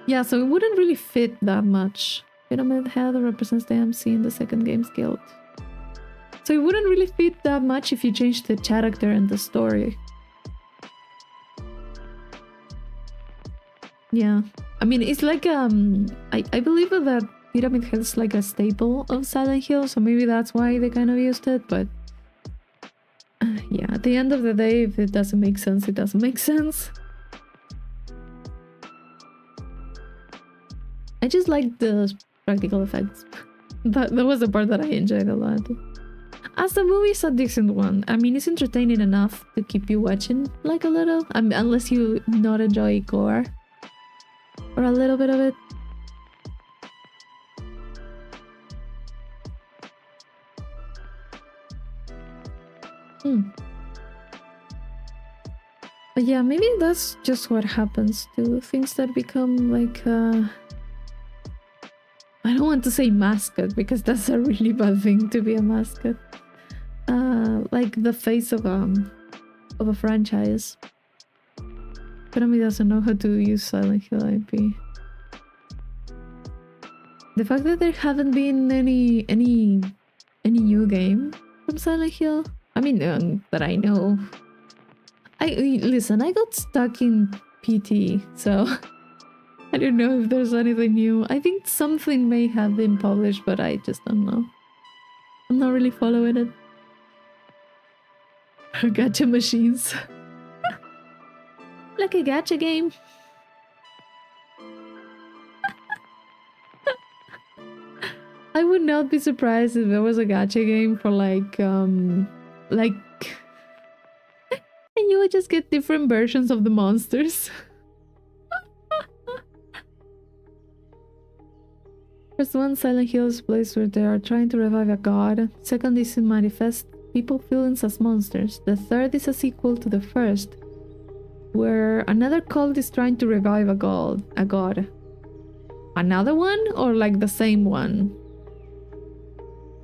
Yeah, so it wouldn't really fit that much. Pyramid Head represents the MC in the second game's guild. So it wouldn't really fit that much if you changed the character and the story. Yeah. I mean, it's like, I believe that Pyramid Head is like a staple of Silent Hill, so maybe that's why they kind of used it, but... yeah, at the end of the day, if it doesn't make sense, it doesn't make sense. I just like the practical effects. That was the part that I enjoyed a lot. As the movie is a decent one. I mean, it's entertaining enough to keep you watching, like a little. I mean, unless you not enjoy gore. Or a little bit of it. But yeah, maybe that's just what happens to things that become like I don't want to say mascot because that's a really bad thing to be a mascot. Like the face of a franchise. Konami doesn't know how to use Silent Hill IP. The fact that there haven't been any new game from Silent Hill. I mean, that I know. Listen, I got stuck in PT, so I don't know if there's anything new. I think something may have been published, but I just don't know. I'm not really following it. Gacha machines. Like a gacha game. I would not be surprised if there was a gacha game for like and you would just get different versions of the monsters. First one, Silent Hill is a place where they are trying to revive a god. Second is to manifest people feelings as monsters. The third is a sequel to the first, where another cult is trying to revive a god. Another one or like the same one?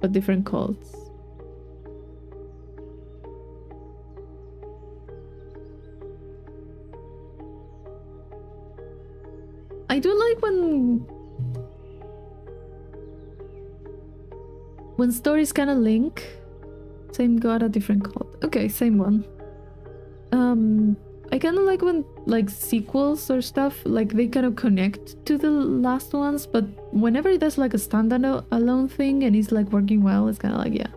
But different cults. I do like when stories kind of link. Same god, a different cult. Okay, same one. I kind of like when like sequels or stuff, like they kind of connect to the last ones, but whenever it does like a standalone thing and it's like working well, it's kind of like, yeah.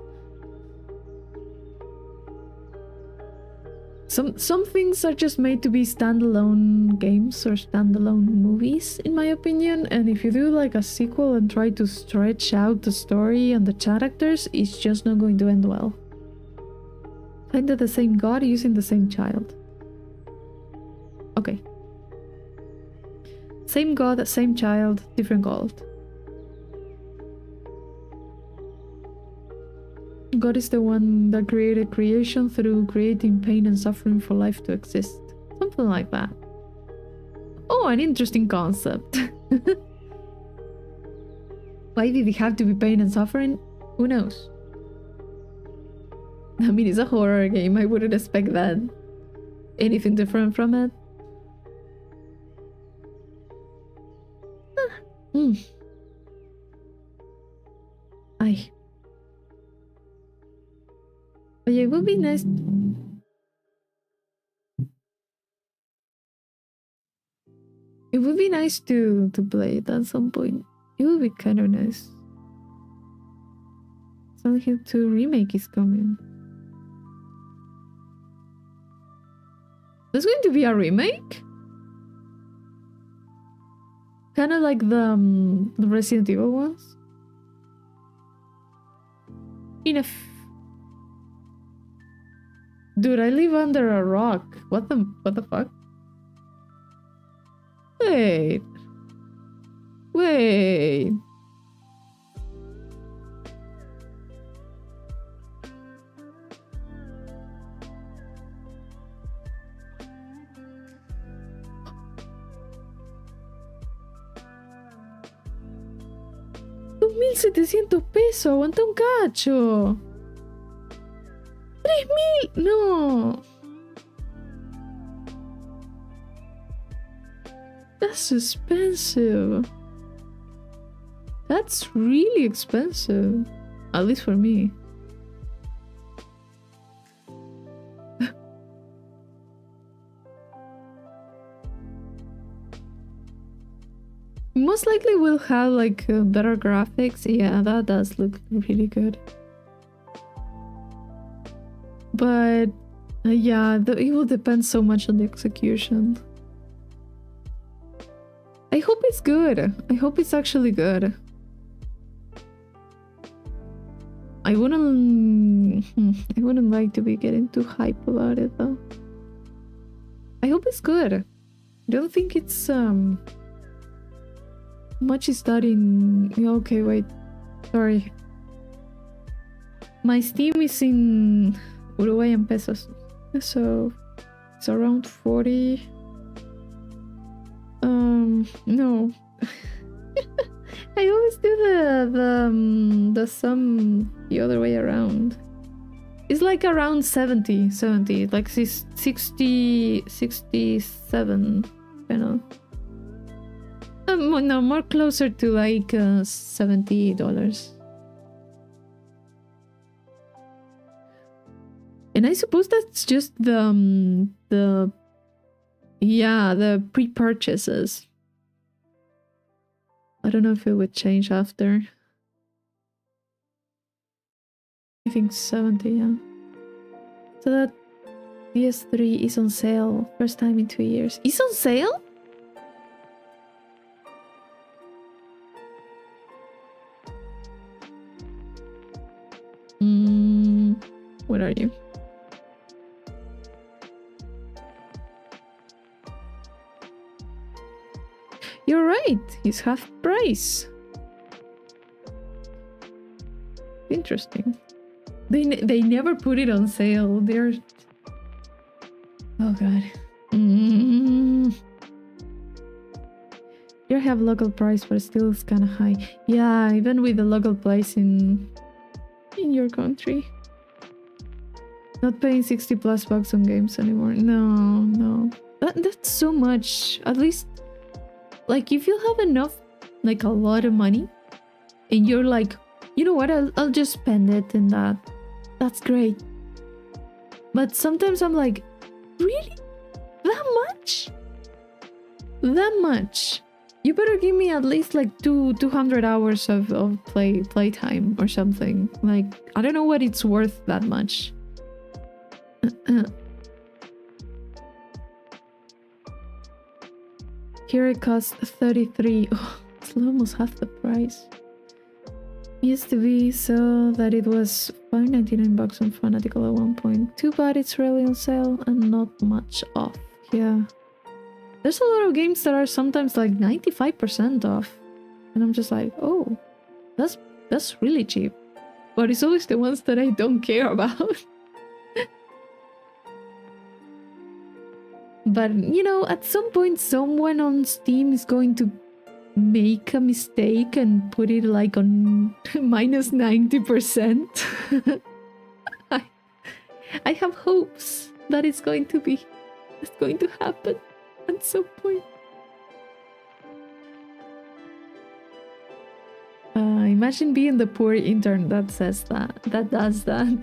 Some things are just made to be standalone games or standalone movies, in my opinion, and if you do like a sequel and try to stretch out the story and the characters, it's just not going to end well. Kind of the same god using the same child. Okay. Same god, same child, different cult. God is the one that created creation through creating pain and suffering for life to exist. Something like that. Oh, an interesting concept. Why did it have to be pain and suffering? Who knows? I mean, it's a horror game. I wouldn't expect that. Anything different from it. Aye. But yeah, it would be nice. It would be nice to play it at some point. It would be kind of nice. Silent Hill 2 remake is coming. There's going to be a remake? Kind of like the Resident Evil ones? Dude, I live under a rock. What the fuck? Wait. Wait. $2,700 aguanta un cacho. 3,000, no. That's expensive. That's really expensive. At least for me. Most likely we'll have like better graphics. Yeah, that does look really good. But yeah, it will depend so much on the execution. I hope it's good. I hope it's actually good. I wouldn't like to be getting too hype about it though. I hope it's good. I don't think it's how much is that in... Okay, wait. Sorry. My Steam is in Uruguayan pesos. So it's around 40. No. I always do the sum the other way around. It's like around 70, like 60, 67, you know. No, more closer to like $70. And I suppose that's just the pre-purchases. I don't know if it would change after. I think 70, yeah. So that PS3 is on sale. First time in 2 years. It's on sale? Where are you? You're right. It's half price. Interesting. They never put it on sale. They're... Oh god. You have local price, but still it's kind of high. Yeah, even with the local price in your country. Not paying 60 plus bucks on games anymore. No. That's so much. At least, like, if you have enough, like a lot of money, and you're like, you know what, I'll just spend it in that. That's great. But sometimes I'm like, really? That much? That much? You better give me at least like 200 hours of playtime or something. Like, I don't know what it's worth that much. Here it costs 33. Oh, it's almost half the price. It used to be so that it was $5.99 on Fanatical at one point. Too bad it's really on sale and not much off. Yeah. There's a lot of games that are sometimes like 95% off. And I'm just like, oh, that's really cheap. But it's always the ones that I don't care about. But, you know, at some point someone on Steam is going to make a mistake and put it like on minus 90%. I have hopes that it's going to happen at some point. Imagine being the poor intern that says that, that does that.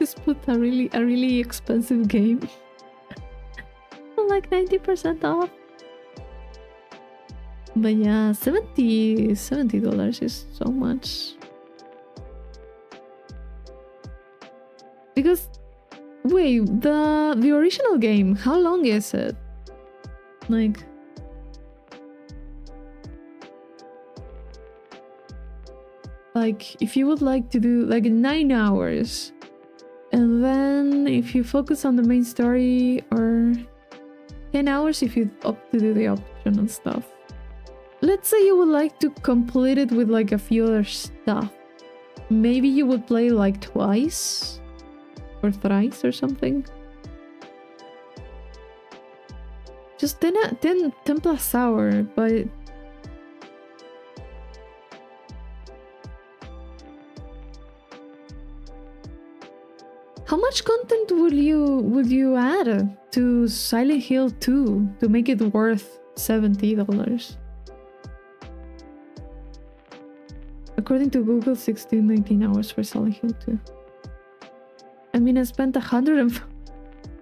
just put a really expensive game like 90% off. But yeah, $70 is so much. Because wait, the original game, how long is it? Like if you would like to do like 9 hours, and then if you focus on the main story, or 10 hours if you opt to do the option and stuff. Let's say you would like to complete it with like a few other stuff. Maybe you would play like twice or thrice or something. Just 10 plus hour, but how much content would you add to Silent Hill 2 to make it worth $70? According to Google, 19 hours for Silent Hill 2. I mean, I spent 100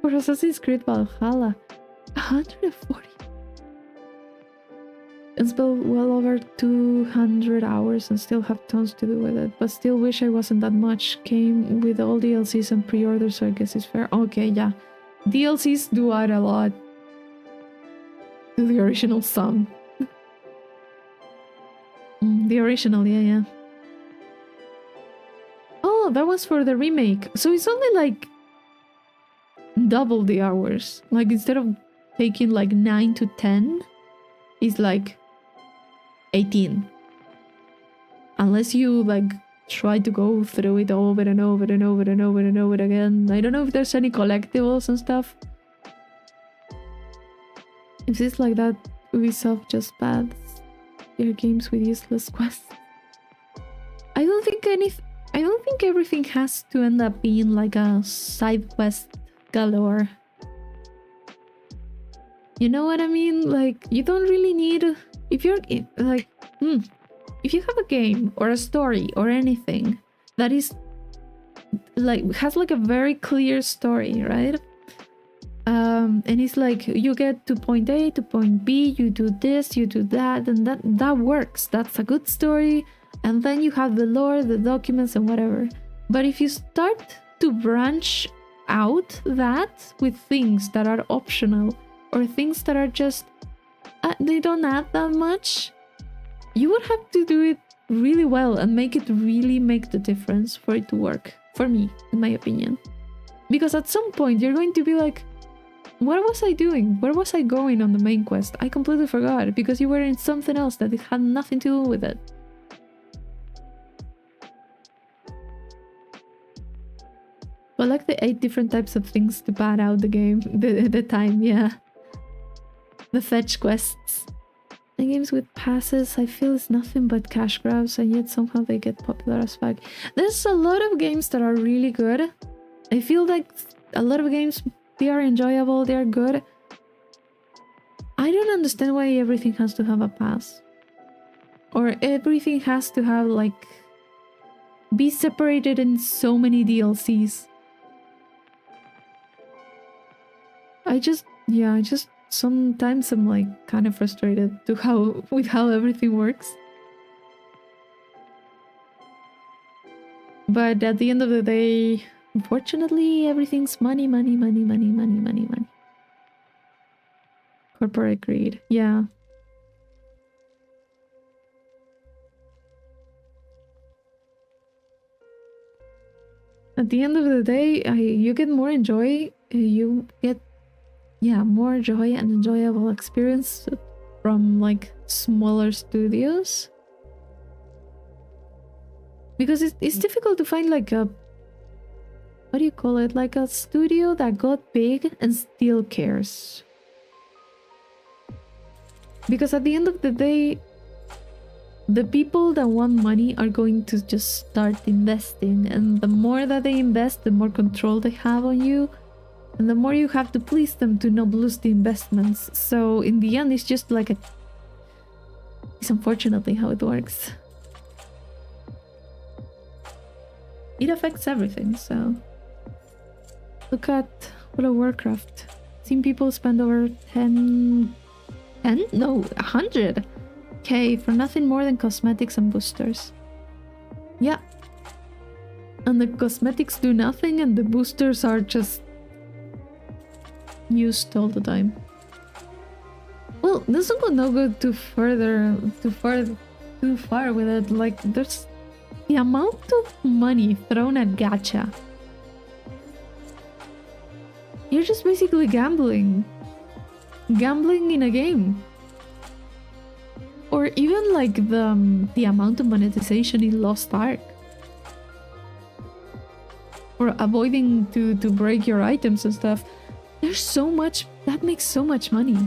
for Assassin's Creed Valhalla. 140. And spent well over 200 hours and still have tons to do with it. But still wish I wasn't that much. Came with all DLCs and pre-orders, so I guess it's fair. Okay, yeah. DLCs do add a lot to the original song. The original, yeah. Oh, that was for the remake. So it's only like double the hours. Like instead of taking like 9 to 10, it's like 18. Unless you like try to go through it over and over and over and over and over again. I don't know if there's any collectibles and stuff. If it's like that, Ubisoft just bans their games with useless quests. I don't think everything has to end up being like a side quest galore. You know what I mean? Like, you don't really need... If you're like... If you have a game or a story or anything that is... like, has like a very clear story, right? And it's like, you get to point A to point B, you do this, you do that, and that works. That's a good story. And then you have the lore, the documents, and whatever. But if you start to branch out that with things that are optional or things that are just they don't add that much, you would have to do it really well and make it really make the difference for it to work, for me, in my opinion. Because at some point you're going to be like, what was I doing? Where was I going on the main quest? I completely forgot, because you were in something else that it had nothing to do with it. But like the 8 different types of things to pad out the game, the time, yeah. The fetch quests. The games with passes, I feel it's nothing but cash grabs, and yet somehow they get popular as fuck. There's a lot of games that are really good. I feel like a lot of games, they are enjoyable, they are good. I don't understand why everything has to have a pass. Or everything has to have, like, be separated in so many DLCs. I just sometimes I'm like kind of frustrated with how everything works. But at the end of the day, unfortunately, everything's money. Corporate greed, yeah. At the end of the day, you get more enjoy. You get more joy and enjoyable experience from like smaller studios, because it's difficult to find like a, what do you call it, like a studio that got big and still cares. Because at the end of the day, the people that want money are going to just start investing, and the more that they invest, the more control they have on you. And the more you have to please them to not lose the investments. So in the end, it's just like it's unfortunately how it works. It affects everything, so... Look at World of Warcraft. Seen people spend over 10... 10? No, 100k for nothing more than cosmetics and boosters. Yeah. And the cosmetics do nothing and the boosters are just used all the time. Well, this one will not go too far with it. Like, there's the amount of money thrown at gacha. You're just basically gambling. Gambling in a game. Or even like the amount of monetization in Lost Ark. Or avoiding to break your items and stuff. There's so much, that makes so much money.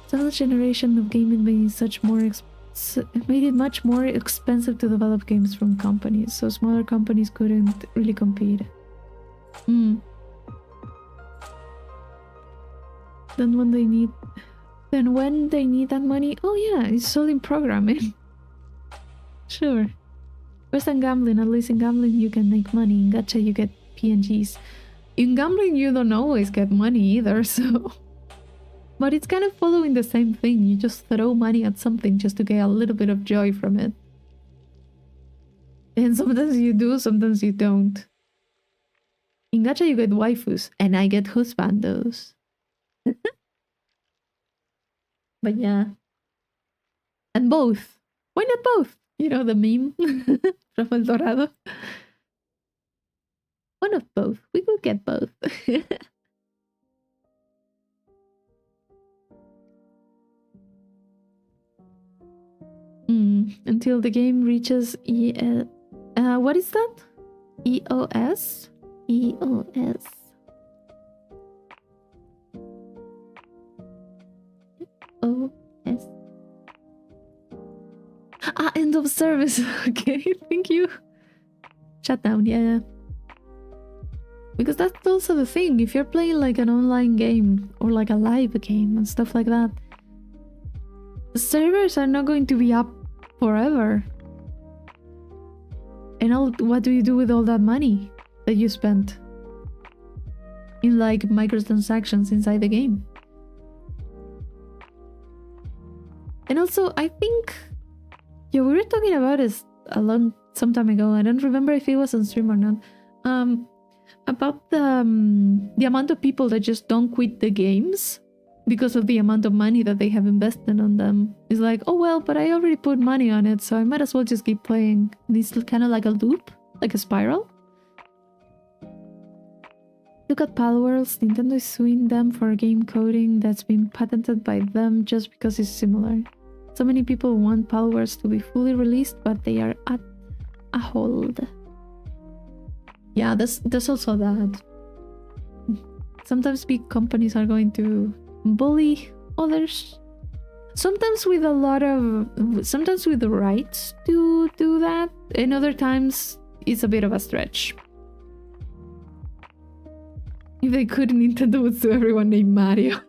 Seventh generation of gaming made it much more expensive to develop games from companies, so smaller companies couldn't really compete. Then when they need that money, oh yeah, it's sold in programming. Sure. Worse than gambling, at least in gambling you can make money. In gacha you get PNGs. In gambling you don't always get money either, so... But it's kind of following the same thing. You just throw money at something just to get a little bit of joy from it. And sometimes you do, sometimes you don't. In gacha you get waifus, and I get husbandos. But yeah. And both. Why not both? You know the meme from El Dorado? One of both. We could get both. Until the game reaches what is that? EOS? EOS. EOS. Ah, end of service. Okay, thank you. Shut down, yeah. Because that's also the thing. If you're playing like an online game or like a live game and stuff like that, the servers are not going to be up forever. And what do you do with all that money that you spent in like microtransactions inside the game? And also, I think, yeah, we were talking about this some time ago. I don't remember if it was on stream or not. About the amount of people that just don't quit the games because of the amount of money that they have invested on them. It's like, oh well, but I already put money on it, so I might as well just keep playing. And it's kind of like a loop, like a spiral. Look at Palworlds. Nintendo is suing them for a game coding that's been patented by them just because it's similar. So many people want Palworlds to be fully released, but they are at a hold. Yeah, there's also that. Sometimes big companies are going to bully others. Sometimes with the rights to do that, and other times it's a bit of a stretch. If they could, Nintendo would sue everyone named Mario.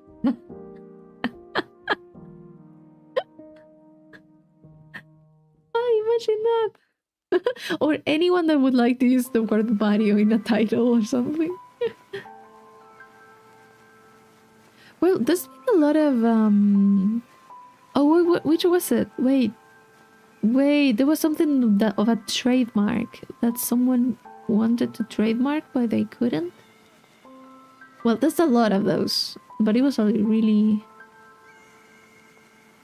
Imagine that. Or anyone that would like to use the word Mario in a title or something. Well, there's been a lot of oh, which was it? Wait, there was something of a trademark that someone wanted to trademark but they couldn't. Well, there's a lot of those, but it was a really,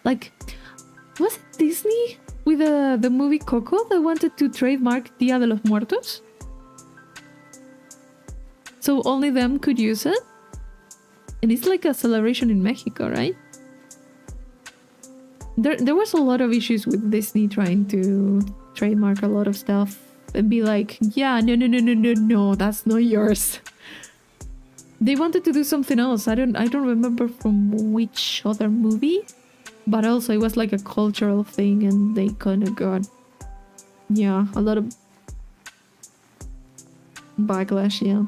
like, was it Disney with the movie Coco that wanted to trademark Dia de los Muertos? So only them could use it? And it's like a celebration in Mexico, right? There was a lot of issues with Disney trying to trademark a lot of stuff and be like, yeah, no, that's not yours. They wanted to do something else. I don't remember from which other movie, but also it was like a cultural thing and they kind of got, yeah, a lot of backlash, yeah.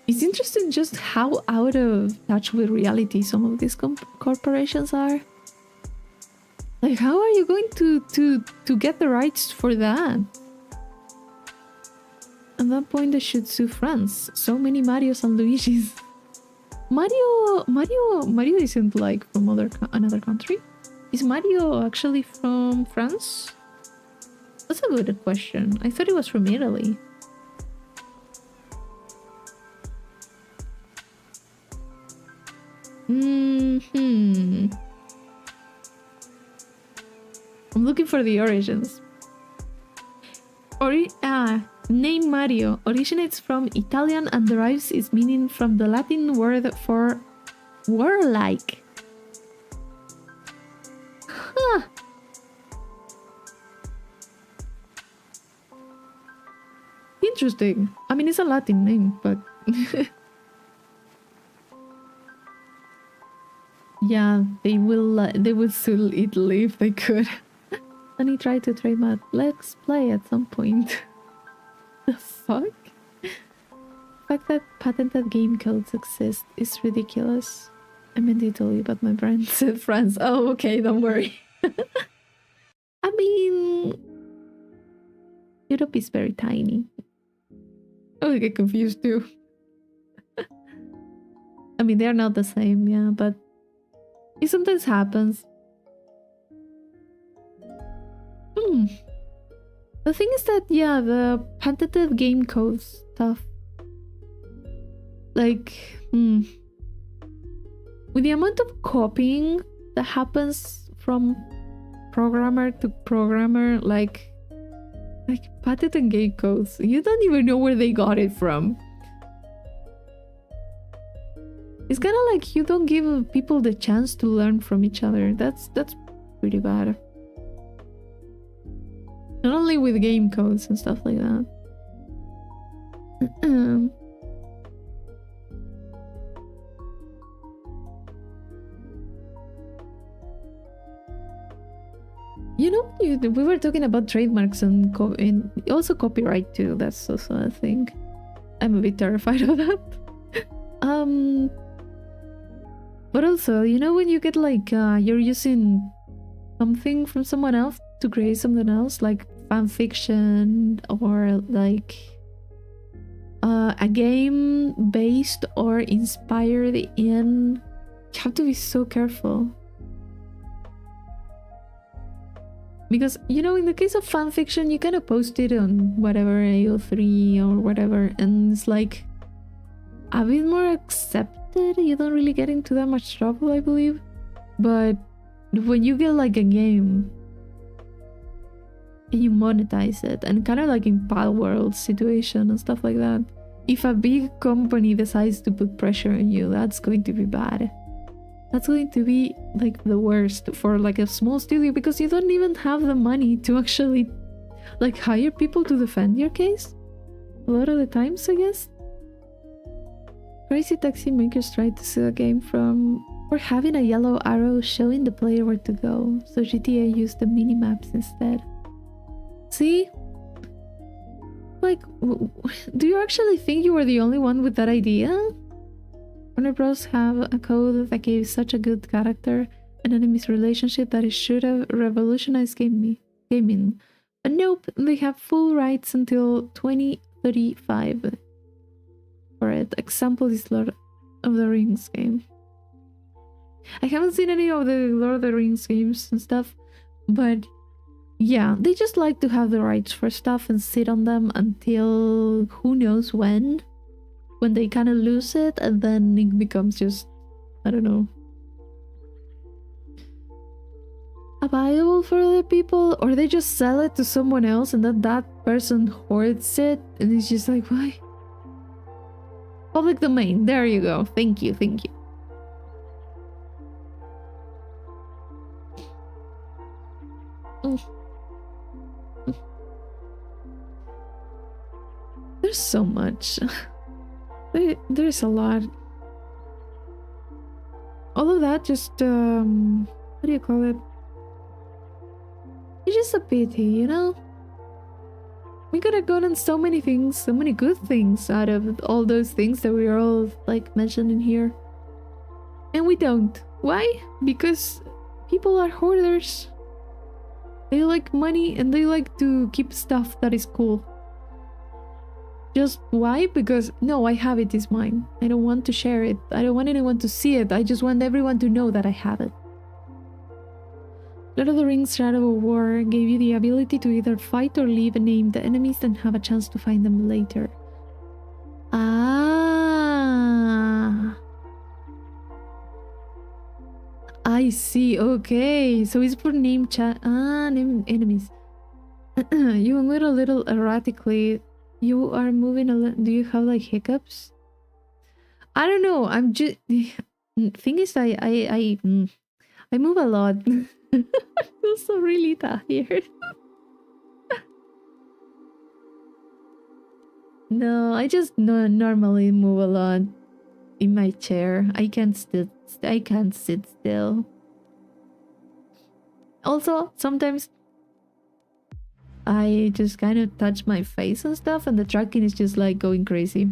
It's interesting just how out of touch with reality some of these corporations are. Like, how are you going to get the rights for that? At that point, they should sue France. So many Marios and Luigis. Mario isn't like from another country. Is Mario actually from France? That's a good question. I thought it was from Italy. I'm looking for the origins. Name Mario originates from Italian and derives its meaning from the Latin word for warlike. Huh. Interesting. I mean, it's a Latin name, but... yeah, they would sue Italy if they could. And he tried to trademark Let's Play at some point. The fuck? The fact that patented game codes exist is ridiculous. I meant Italy, but my brain said France. Oh, okay, don't worry. I mean... Europe is very tiny. I would get confused too. I mean, they're not the same, yeah, but... it sometimes happens. The thing is that, yeah, the patented game code stuff, like, with the amount of copying that happens from programmer to programmer, like patented game codes, you don't even know where they got it from. It's kind of like you don't give people the chance to learn from each other. That's pretty bad. Not only with game codes and stuff like that. You know, we were talking about trademarks and also copyright too. That's also a thing. I'm a bit terrified of that. But also, you know, when you get like you're using something from someone else to create something else, like fan fiction or like a game based or inspired in, you have to be so careful. Because, you know, in the case of fan fiction, you kind of post it on whatever, AO3 or whatever, and it's like a bit more accepted. You don't really get into that much trouble, I believe. But when you get like a game and you monetize it, and kind of like in Pal World situation and stuff like that, if a big company decides to put pressure on you, that's going to be bad. That's going to be like the worst for like a small studio, because you don't even have the money to actually like hire people to defend your case a lot of the times, I guess. Crazy Taxi makers tried to sue a game for having a yellow arrow showing the player where to go, so GTA used the mini-maps instead. See? Like, do you actually think you were the only one with that idea? Warner Bros. Have a code that gave such a good character and enemy's relationship that it should have revolutionized gaming. But nope, they have full rights until 2035 for it. Example is Lord of the Rings game. I haven't seen any of the Lord of the Rings games and stuff, but yeah, they just like to have the rights for stuff and sit on them until who knows when they kind of lose it, and then it becomes just, I don't know, available for other people, or they just sell it to someone else and then that person hoards it, and it's just like, why? Public domain, there you go. Thank you. There's so much. There's a lot. All of that just, what do you call it? It's just a pity, you know? We could have gotten so many things, so many good things out of all those things that we are all, like, mentioning here. And we don't. Why? Because people are hoarders. They like money and they like to keep stuff that is cool. Just why? Because no, I have it, it's mine. I don't want to share it. I don't want anyone to see it. I just want everyone to know that I have it. Lord of the Rings Shadow of War gave you the ability to either fight or leave named enemies and have a chance to find them later. Ah, I see. Okay, so it's for name name enemies. You move a little erratically. You are moving a little. Do you have like hiccups? I don't know. I'm just. Thing is, I move a lot. I'm also really tired. No, I just normally move a lot in my chair. I can't sit still. Also, sometimes I just kind of touch my face and stuff, and the tracking is just like going crazy.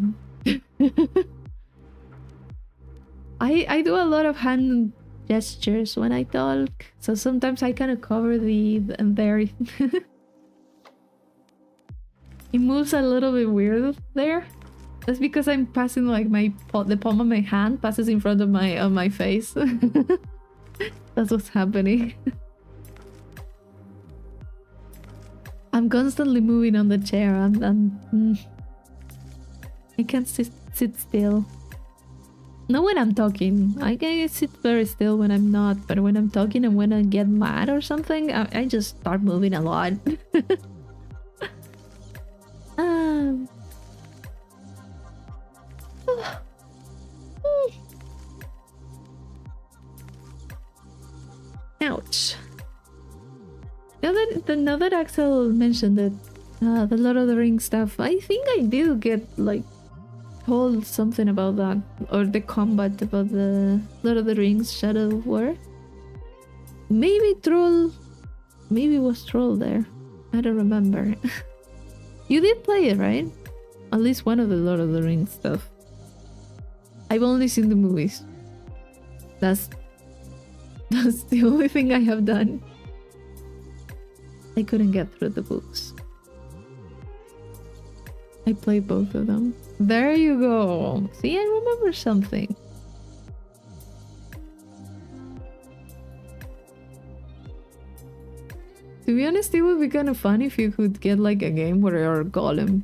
I do a lot of hand gestures when I talk, so sometimes I kind of cover the there. It moves a little bit weird there. That's because I'm passing like the palm of my hand passes in front of my face. That's what's happening. I'm constantly moving on the chair. I can't sit still. Not when I'm talking. I can sit very still when I'm not, but when I'm talking and when I get mad or something, I just start moving a lot. Ouch. Now that Axel mentioned it, the Lord of the Rings stuff, I think I did get like told something about that, or the combat about the Lord of the Rings Shadow of War. Maybe it was Troll there. I don't remember. You did play it, right? At least one of the Lord of the Rings stuff. I've only seen the movies. That's the only thing I have done. I couldn't get through the books. I played both of them. There you go. See, I remember something. To be honest, it would be kind of fun if you could get like a game where you're a golem.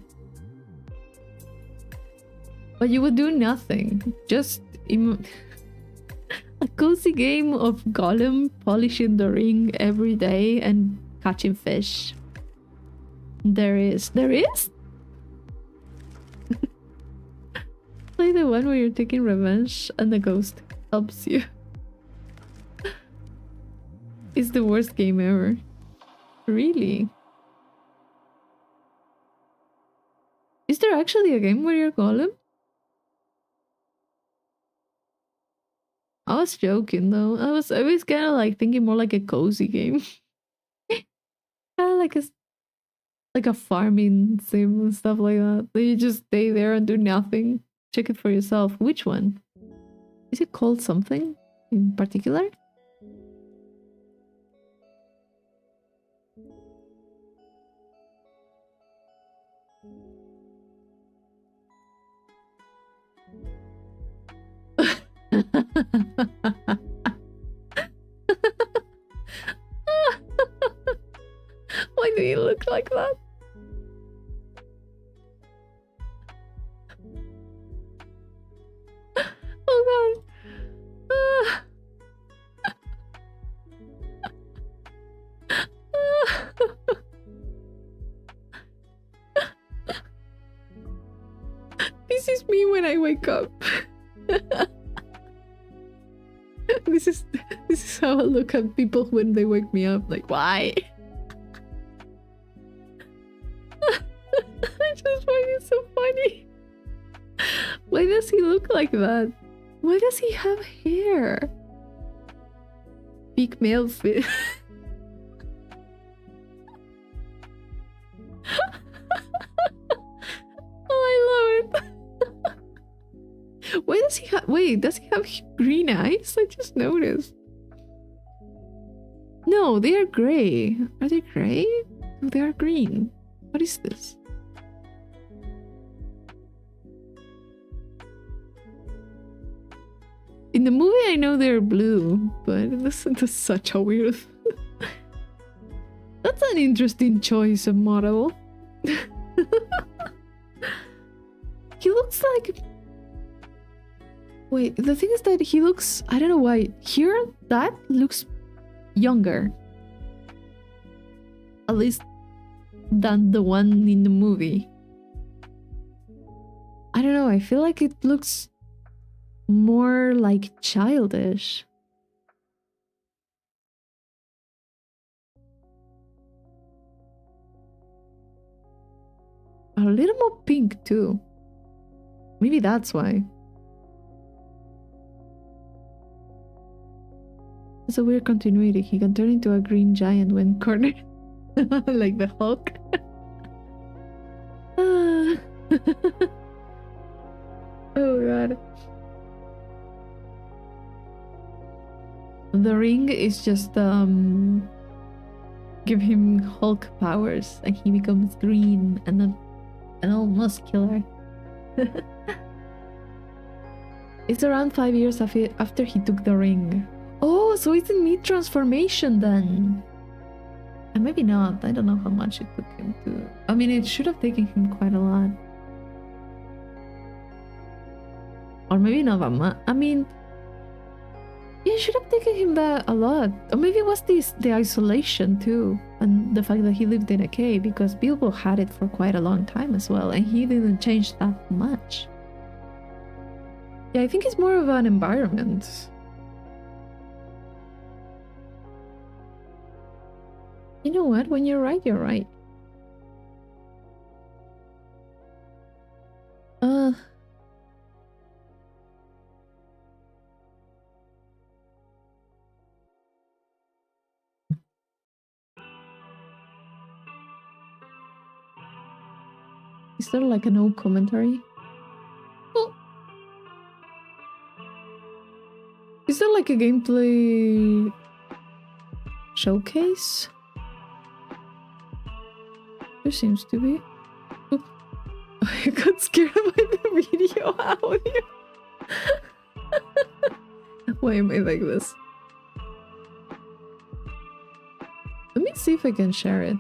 But you would do nothing. Just a cozy game of golem polishing the ring every day and catching fish. There is? Play the one where you're taking revenge and the ghost helps you. It's the worst game ever. Really? Is there actually a game where you're golem? I was joking though. I was kind of like thinking more like a cozy game. Kind of like a farming sim and stuff like that. You just stay there and do nothing. Check it for yourself. Which one? Is it called something in particular? Why do you look like that? Oh god. This is me when I wake up. This is how I look at people when they wake me up. Like, why? I just find it so funny. Why does he look like that? Why does he have hair? Big male fit. Oh, I love it. Why does he have... Wait, does he have green eyes? I just noticed. No, they are gray. Are they gray? No, they are green. What is this? the movie I know they're blue, but this is such a weird... That's an interesting choice of model. He looks like... Wait, the thing is that he looks... I don't know why. Here, that looks younger. At least than the one in the movie. I don't know, I feel like it looks more like childish. A little more pink too. Maybe that's why. It's a weird continuity. He can turn into a green giant when cornered. Like the Hulk. Oh god. The ring is just give him Hulk powers and he becomes green and then an all muscular. It's around 5 years after he took the ring. Oh, so it's a neat transformation then. And maybe not. I don't know how much it took him to... I mean, it should have taken him quite a lot. Or maybe not that much. I mean... Yeah, it should have taken him that a lot. Or maybe it was the isolation too. And the fact that he lived in a cave. Because Bilbo had it for quite a long time as well. And he didn't change that much. Yeah, I think it's more of an environment. You know what? When you're right, you're right. Is there like a no commentary? Oh. Is there like a gameplay showcase? There seems to be. Oh. I got scared by the video audio. Why am I like this? Let me see if I can share it.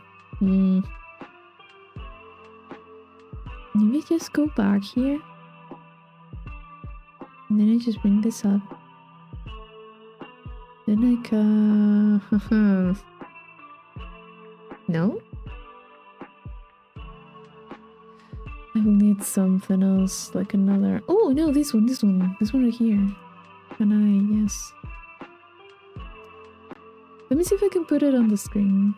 Maybe just go back here. And then I just bring this up. Then I can... No? I will need something else, like another... Oh, no, this one right here. Can I? Yes. Let me see if I can put it on the screen.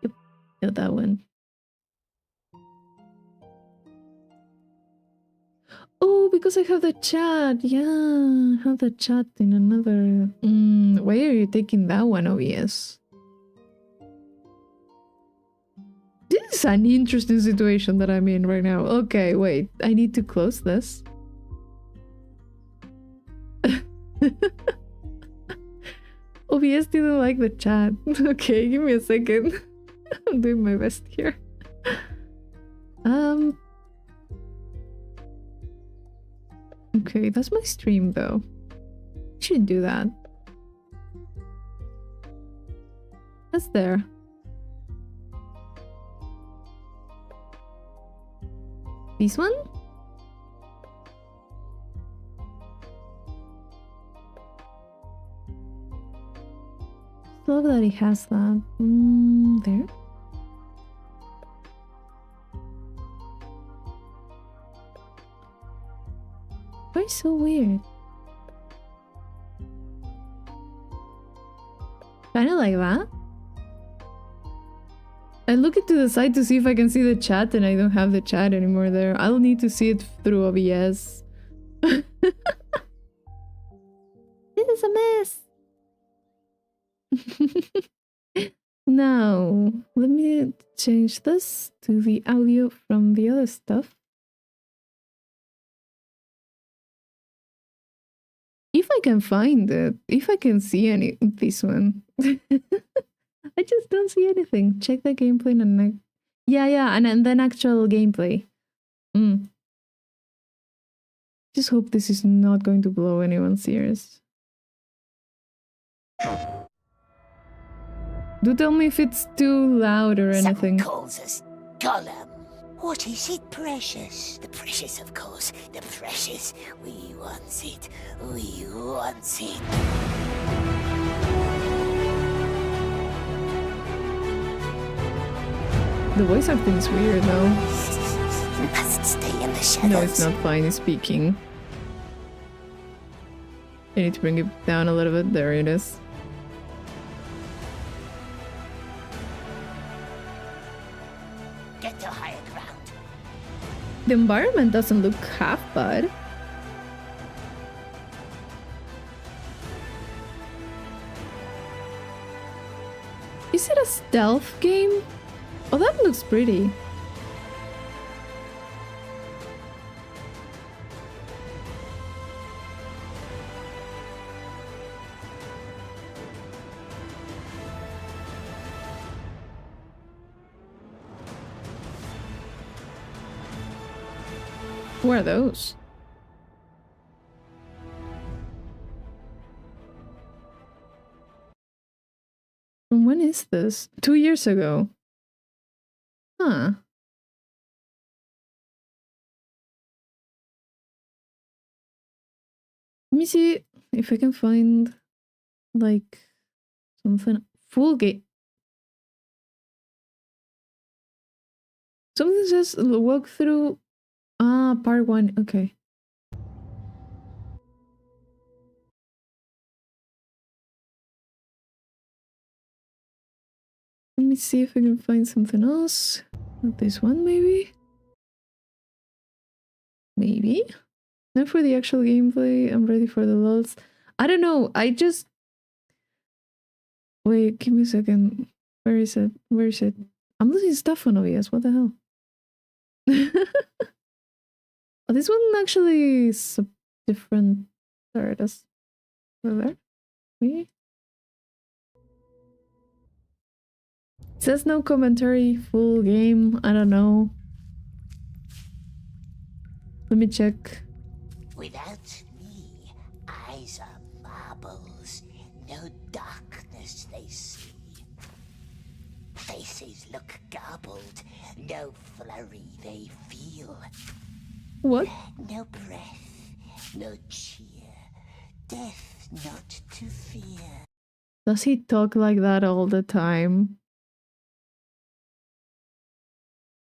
Yep, yeah, that one. Oh, because I have the chat. Yeah, I have the chat in another... why are you taking that one, OBS? This is an interesting situation that I'm in right now. Okay, wait. I need to close this. OBS didn't like the chat. Okay, give me a second. I'm doing my best here. Okay, that's my stream though. I shouldn't do that. That's there. This one? Love that he has that. There. Why so weird? Kinda like that. I look into the side to see if I can see the chat and I don't have the chat anymore there. I'll need to see it through OBS. This is a mess. Now, let me change this to the audio from the other stuff. If I can find it, if I can see this one. I just don't see anything. Check the gameplay and yeah, and then actual gameplay. Just hope this is not going to blow anyone's ears. Do tell me if it's too loud or anything. Some calls us Gollum. What is it, precious? The precious, of course. The precious. We want it. We want it. The voice acting's weird though. We must stay in the shadows. No, it's not fine speaking. I need to bring it down a little bit. There it is. Get to higher ground. The environment doesn't look half bad. Is it a stealth game? Oh, that looks pretty. What are those? From when is this? 2 years ago. Huh. Let me see if I can find like something full game. Something says walk through. Ah, part 1. Okay. Let me see if I can find something else. Not this one, maybe? Maybe? Not for the actual gameplay. I'm ready for the lulz. I don't know. I just... Wait, give me a second. Where is it? Where is it? I'm losing stuff on OBS. What the hell? Oh, this one actually is a different... Sorry, that's... There? Maybe? It says no commentary, full game. I don't know. Let me check. Without me, eyes are marbles. No darkness they see. Faces look garbled. No flurry they feel. What? No breath, no cheer. Death not to fear. Does he talk like that all the time?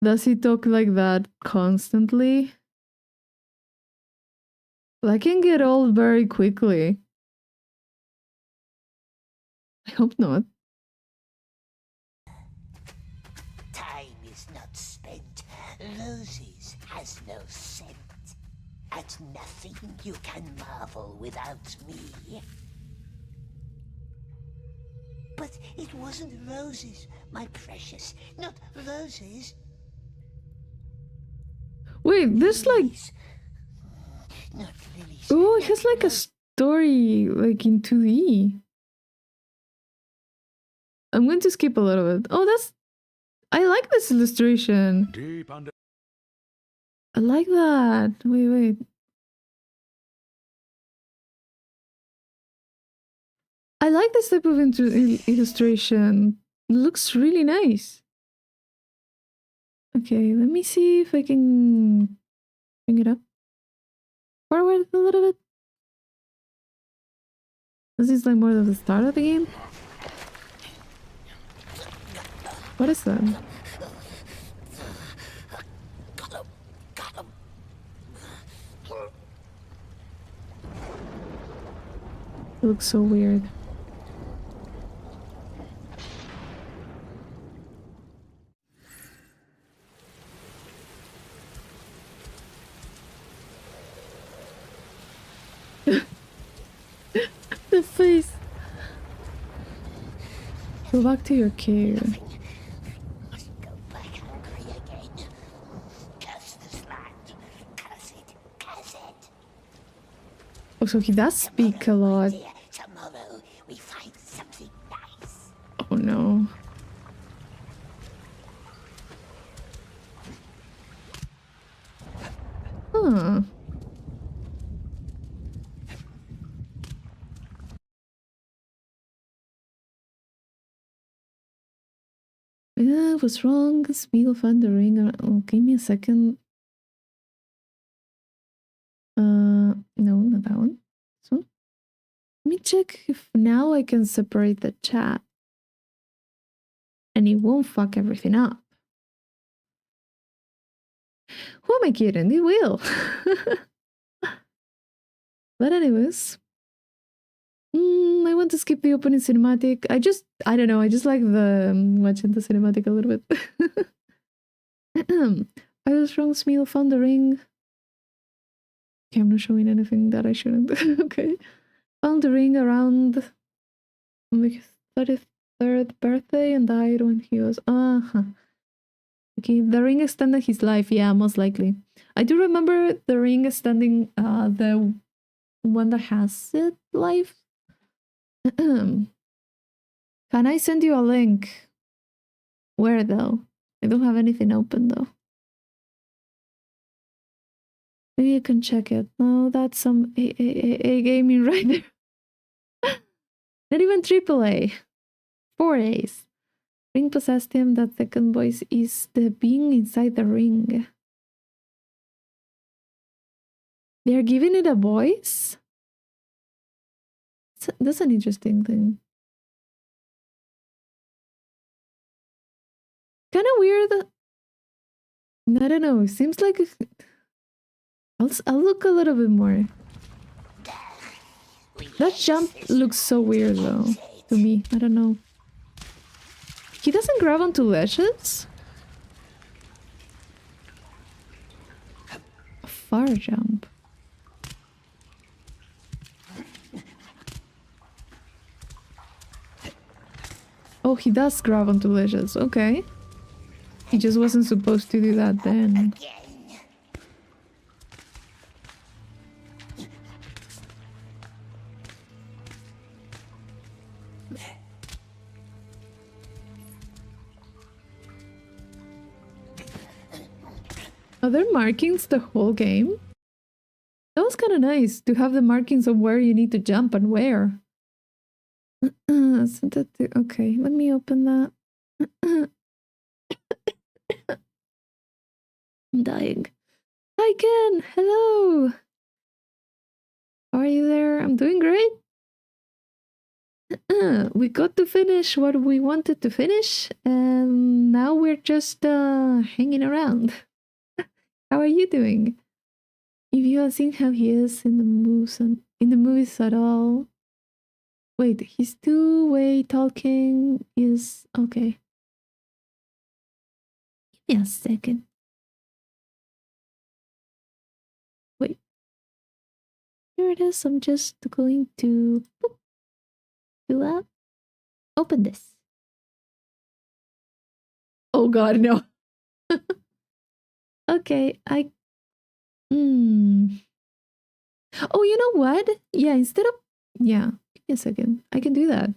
Does he talk like that constantly? I can get old very quickly. I hope not. Time is not spent. Roses has no scent. At nothing you can marvel without me. But it wasn't roses, my precious. Not roses. Wait, there's like... Not lilies. Oh, it has like a story like in 2D. I'm going to skip a little bit. Oh, that's... I like this illustration. Deep under. I like that. Wait. I like this type of illustration. It looks really nice. Okay, let me see if I can bring it up. Forward a little bit. This is like more of the start of the game. What is that? It looks so weird. The face. Go back to your cave. Must go back hungry again. Curse this land. Curse it. Curse it. Oh, so he does speak a lot. Dear, tomorrow we find something nice. Oh no. Huh. What's wrong? Spiegel found the ring. Oh, give me a second. No, not that one. This one. Let me check if now I can separate the chat. And it won't fuck everything up. Who am I kidding? It will. But anyways. I want to skip the opening cinematic. I don't know, I just like the watching the cinematic a little bit. I was wrong, Smeal found the ring. Okay, I'm not showing anything that I shouldn't. Okay. Found the ring around his 33rd birthday and died when he was... Okay, the ring extended his life. Yeah, most likely. I do remember the ring extending the one that has it life. Can I send you a link? Where though? I don't have anything open though. Maybe you can check it. No, that's some A gaming right there. Not even AAA. 4 A's. Ring possessed him. That second voice is the being inside the ring. They're giving it a voice? That's an interesting thing. Kind of weird. I don't know. It seems like... I'll look a little bit more. That jump looks so weird though, to me. I don't know. He doesn't grab onto ledges? A far jump. Oh, he does grab onto ledges. Okay. He just wasn't supposed to do that then. Are there markings the whole game? That was kind of nice to have the markings of where you need to jump and where. Okay, let me open that. I'm dying. Hi Ken! Hello! How are you there? I'm doing great. We got to finish what we wanted to finish, and now we're just hanging around. How are you doing? If you have seen how he is in the movies at all. Wait, his two-way talking is okay. Give me a second. Wait. Here it is. I'm just going to do that. Open this. Oh god, no. Okay, Oh, you know what? Yeah, instead of... Yeah, give me a second. I can do that.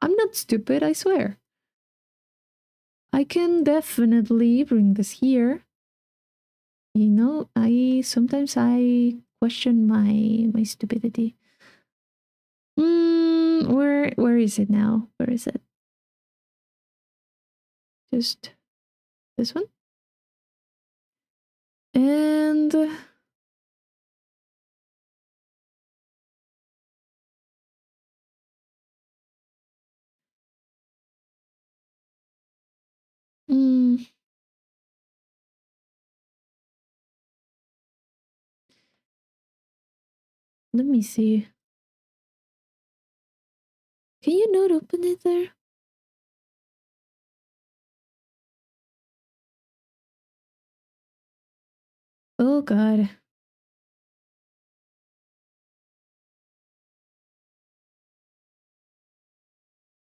I'm not stupid, I swear. I can definitely bring this here. You know, sometimes I question my stupidity. Where is it now? Where is it? Just this one. And let me see. Can you not open it there? Oh god.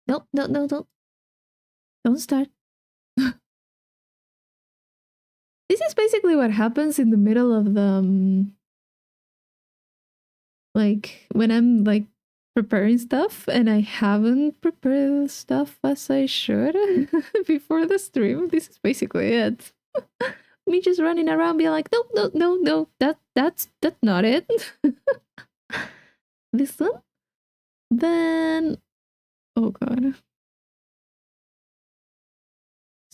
No, no, no, don't. Don't start. This is basically what happens in the middle of the like when I'm like preparing stuff and I haven't prepared stuff as I should before the stream. This is basically it. Me just running around being like, no, no, no, no, that's not it. This one? Then oh god.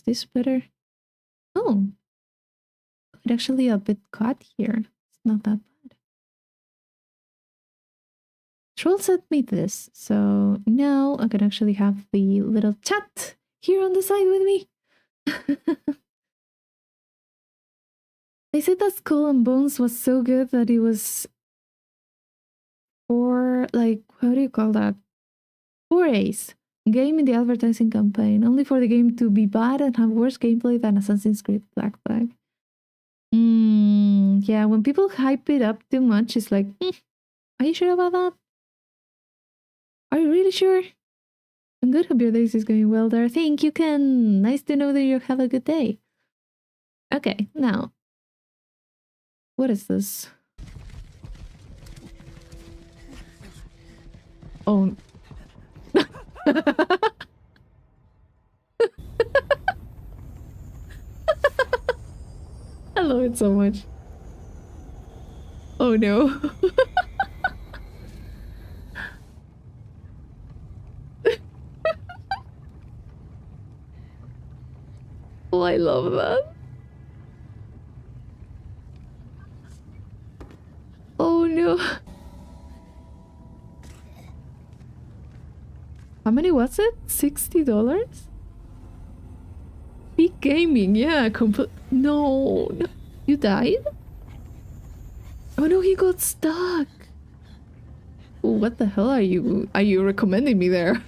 Is this better? Oh, it's actually a bit cut here. It's not that bad. Troll sent me this, so now I can actually have the little chat here on the side with me. They said that Skull and Bones was so good that it was for, like, how do you call that? 4A's game in the advertising campaign, only for the game to be bad and have worse gameplay than Assassin's Creed Black Flag. Yeah, when people hype it up too much, it's like, are you sure about that? Are you really sure? I'm good, hope your day is going well there. Thank you, Ken. Nice to know that you have a good day. Okay, now. What is this? Oh. I love it so much. Oh no. Oh, I love that. Oh no. How many was it? $60? Big gaming, yeah. No. You died? Oh no, he got stuck. What the hell are you recommending me there?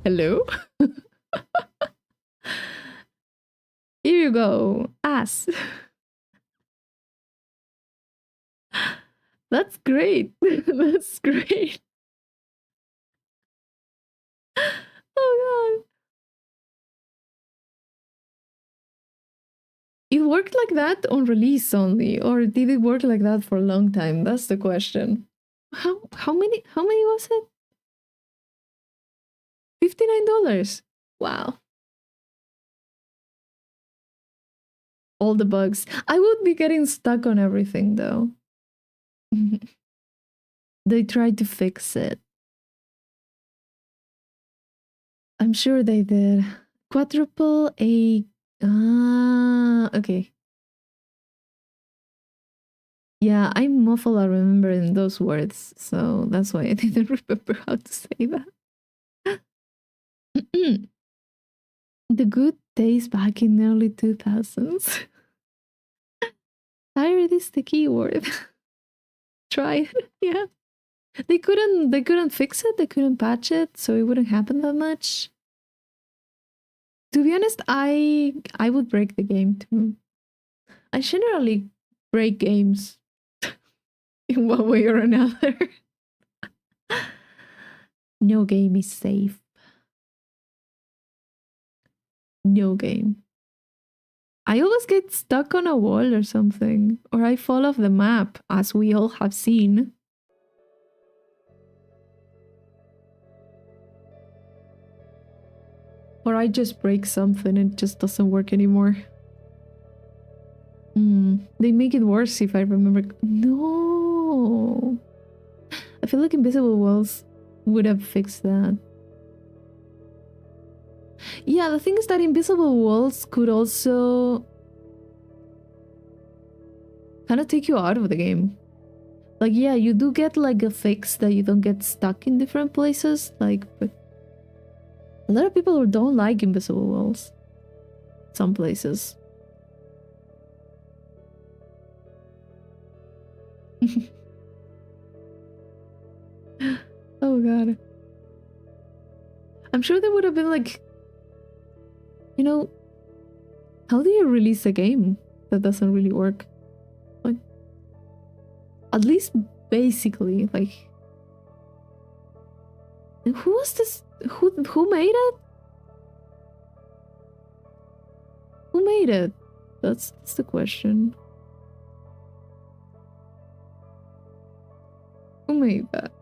Hello? Here you go. Ass. That's great. That's great. Oh god. It worked like that on release only, or did it work like that for a long time? That's the question. How many was it? $59. Wow. All the bugs. I would be getting stuck on everything though. They tried to fix it. I'm sure they did. Quadruple A. Ah, okay. Yeah, I'm muffled at remembering those words, so that's why I didn't remember how to say that. The good days back in the early 2000s. Tired is the key word. Try it, yeah. They couldn't fix it, they couldn't patch it, so it wouldn't happen that much. To be honest, I would break the game too. I generally break games in one way or another. No game is safe. No game. I always get stuck on a wall or something, or I fall off the map, as we all have seen. Or I just break something and it just doesn't work anymore. They make it worse if I remember. No! I feel like Invisible Walls would have fixed that. Yeah, the thing is that Invisible Walls could also kind of take you out of the game. Like, yeah, you do get like a fix that you don't get stuck in different places, like, but a lot of people don't like Invisible Walls. Some places. Oh god. I'm sure there would have been like, you know, how do you release a game that doesn't really work? Like, at least basically, like, who was this? Who made it? Who made it? That's the question. Who made that?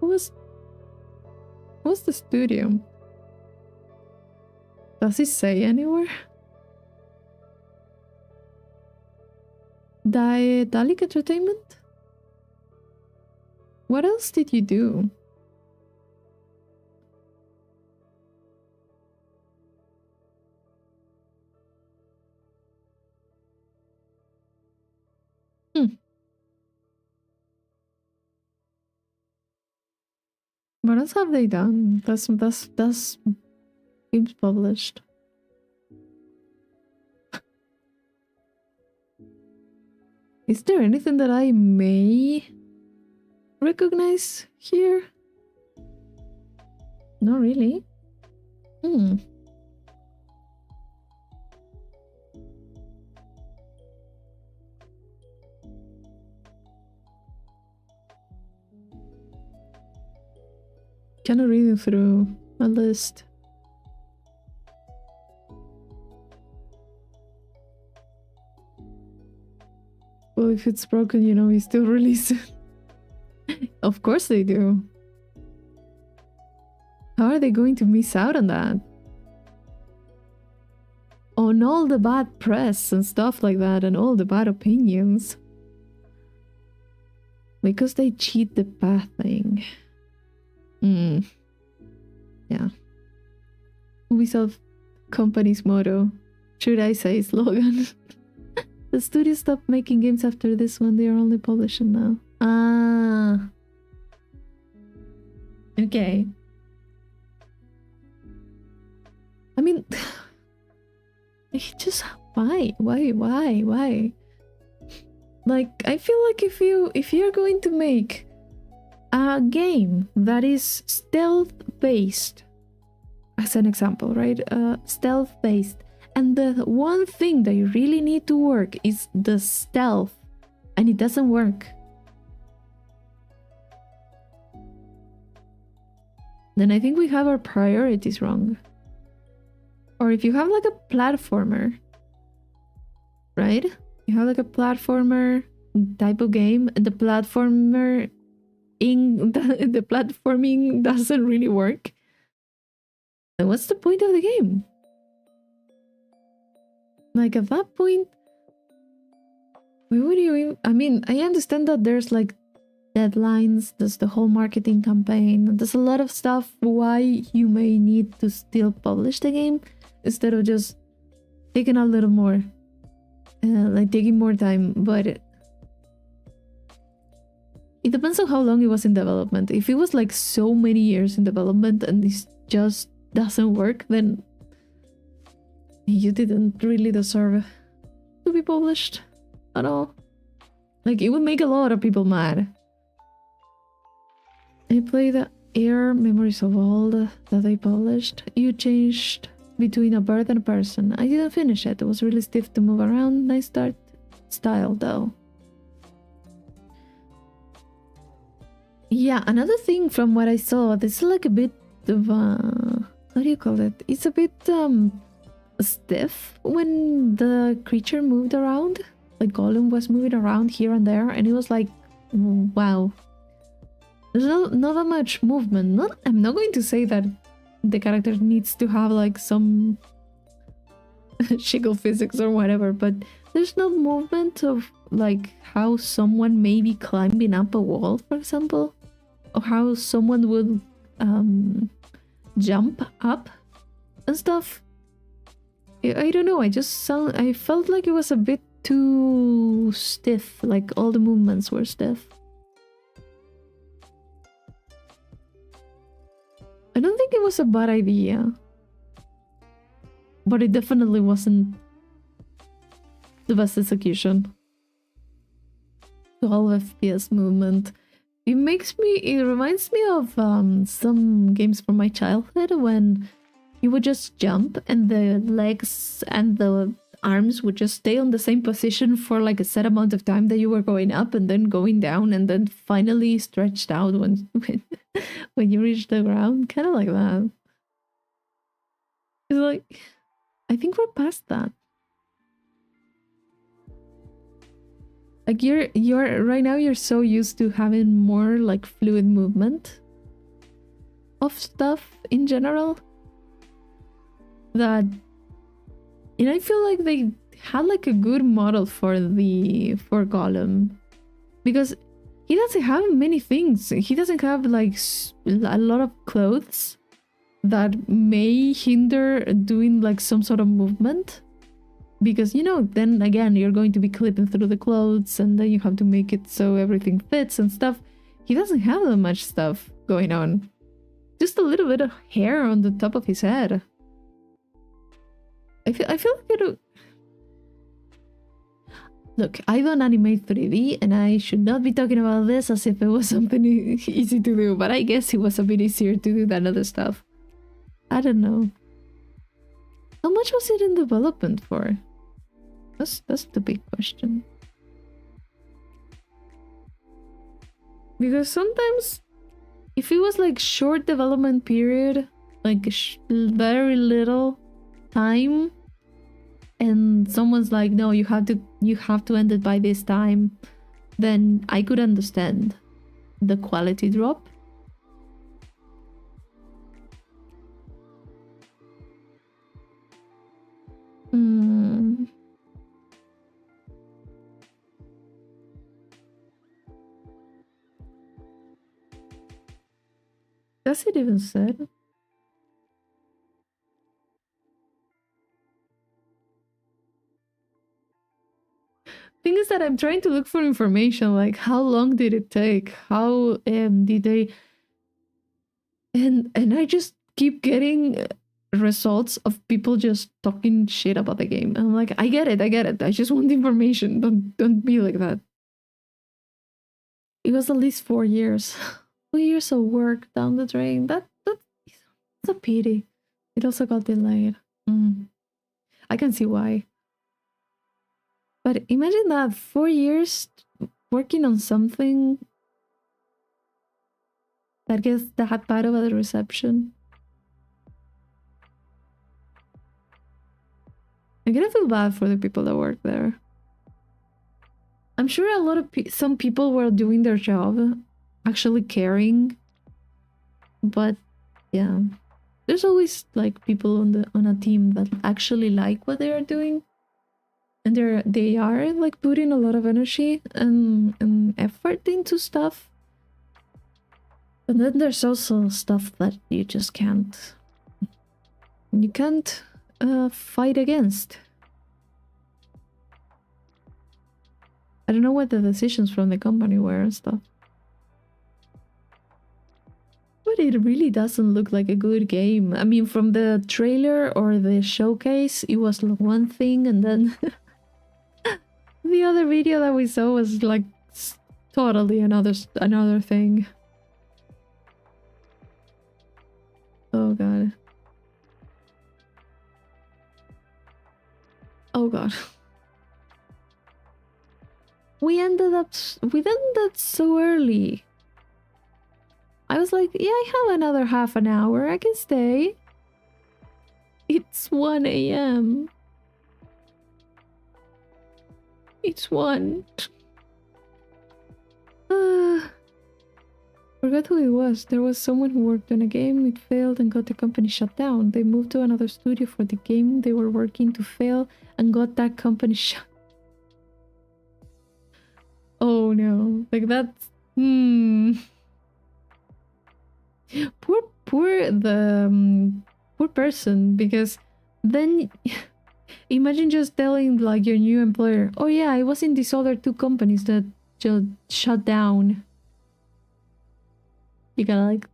Who's the studio? Does it say anywhere? Dalek Entertainment? What else did you do? What else have they done? That's games published. Is there anything that I may recognize here? Not really. Kind of reading through a list. Well, if it's broken, you know, you still release it. Of course they do. How are they going to miss out on that? On all the bad press and stuff like that, and all the bad opinions. Because they cheat the pathing. Yeah. Ubisoft company's motto. Should I say slogan? The studio stopped making games after this one. They are only publishing now. Ah. Okay. I mean, just why? Like, I feel like if you're going to make a game that is stealth based, as an example, right? Stealth based, and the one thing that you really need to work is the stealth, and it doesn't work, then I think we have our priorities wrong. Or if you have like a platformer, right? You have like a platformer type of game, and the platforming doesn't really work, then what's the point of the game? Like, at that point, why would you even... I mean, I understand that there's like deadlines, there's the whole marketing campaign, there's a lot of stuff why you may need to still publish the game instead of just taking a little more, like taking more time. But it depends on how long it was in development. If it was like so many years in development and this just doesn't work, then you didn't really deserve to be published at all. Like, it would make a lot of people mad. I played Air Memories of Old that I published. You changed between a bird and a person. I didn't finish it. It was really stiff to move around. Nice art style though. Yeah, another thing from what I saw, this is like a bit of how do you call it? It's a bit stiff when the creature moved around. Like, Gollum was moving around here and there, and it was like, wow. There's not that much movement. I'm not going to say that the character needs to have like some Shiggle physics or whatever, but there's no movement of like how someone may be climbing up a wall, for example, or how someone would jump up and stuff. I don't know, I felt like it was a bit too stiff, like all the movements were stiff. I don't think it was a bad idea, but it definitely wasn't the best execution. 12 FPS movement. It reminds me of some games from my childhood when you would just jump and the legs and the arms would just stay on the same position for like a set amount of time that you were going up and then going down and then finally stretched out when when you reach the ground. Kind of like that. It's like, I think we're past that. Like, you're right now you're so used to having more like fluid movement of stuff in general that, and I feel like they had like a good model for Gollum, because he doesn't have many things. He doesn't have like a lot of clothes that may hinder doing like some sort of movement. Because, you know, then again, you're going to be clipping through the clothes and then you have to make it so everything fits and stuff. He doesn't have that much stuff going on. Just a little bit of hair on the top of his head. I feel like it. Look, I don't animate 3D and I should not be talking about this as if it was something easy to do, but I guess it was a bit easier to do than other stuff. I don't know. How much was it in development for? That's the big question. Because sometimes, if it was like short development period, like very little time, and someone's like, no, you have to end it by this time, then I could understand the quality drop. Does it even said? Thing is that I'm trying to look for information, like how long did it take? How did they? And I just keep getting results of people just talking shit about the game. And I'm like, I get it. I just want information. Don't be like that. It was at least 4 years. 2 years of work down the drain. That's a pity. It also got delayed. I can see why. But imagine that 4 years working on something that gets that bad of a reception. I'm gonna feel bad for the people that work there. I'm sure a lot of some people were doing their job, actually caring. But yeah, there's always like people on a team that actually like what they are doing, and they are like putting a lot of energy and effort into stuff. And then there's also stuff that you just can't fight against. I don't know what the decisions from the company were and stuff. But it really doesn't look like a good game. I mean, from the trailer or the showcase, it was like one thing, and then the other video that we saw was like totally another thing. Oh god. Oh god. We ended so early. I was like, yeah, I have another half an hour. I can stay. It's 1 a.m. It's 1. Forgot who it was. There was someone who worked on a game. It failed and got the company shut down. They moved to another studio for the game they were working to fail and got that company shut. Oh no. Like that's... Poor person, because then imagine just telling like your new employer, oh yeah, I was in these other 2 companies that just shut down. You gotta like...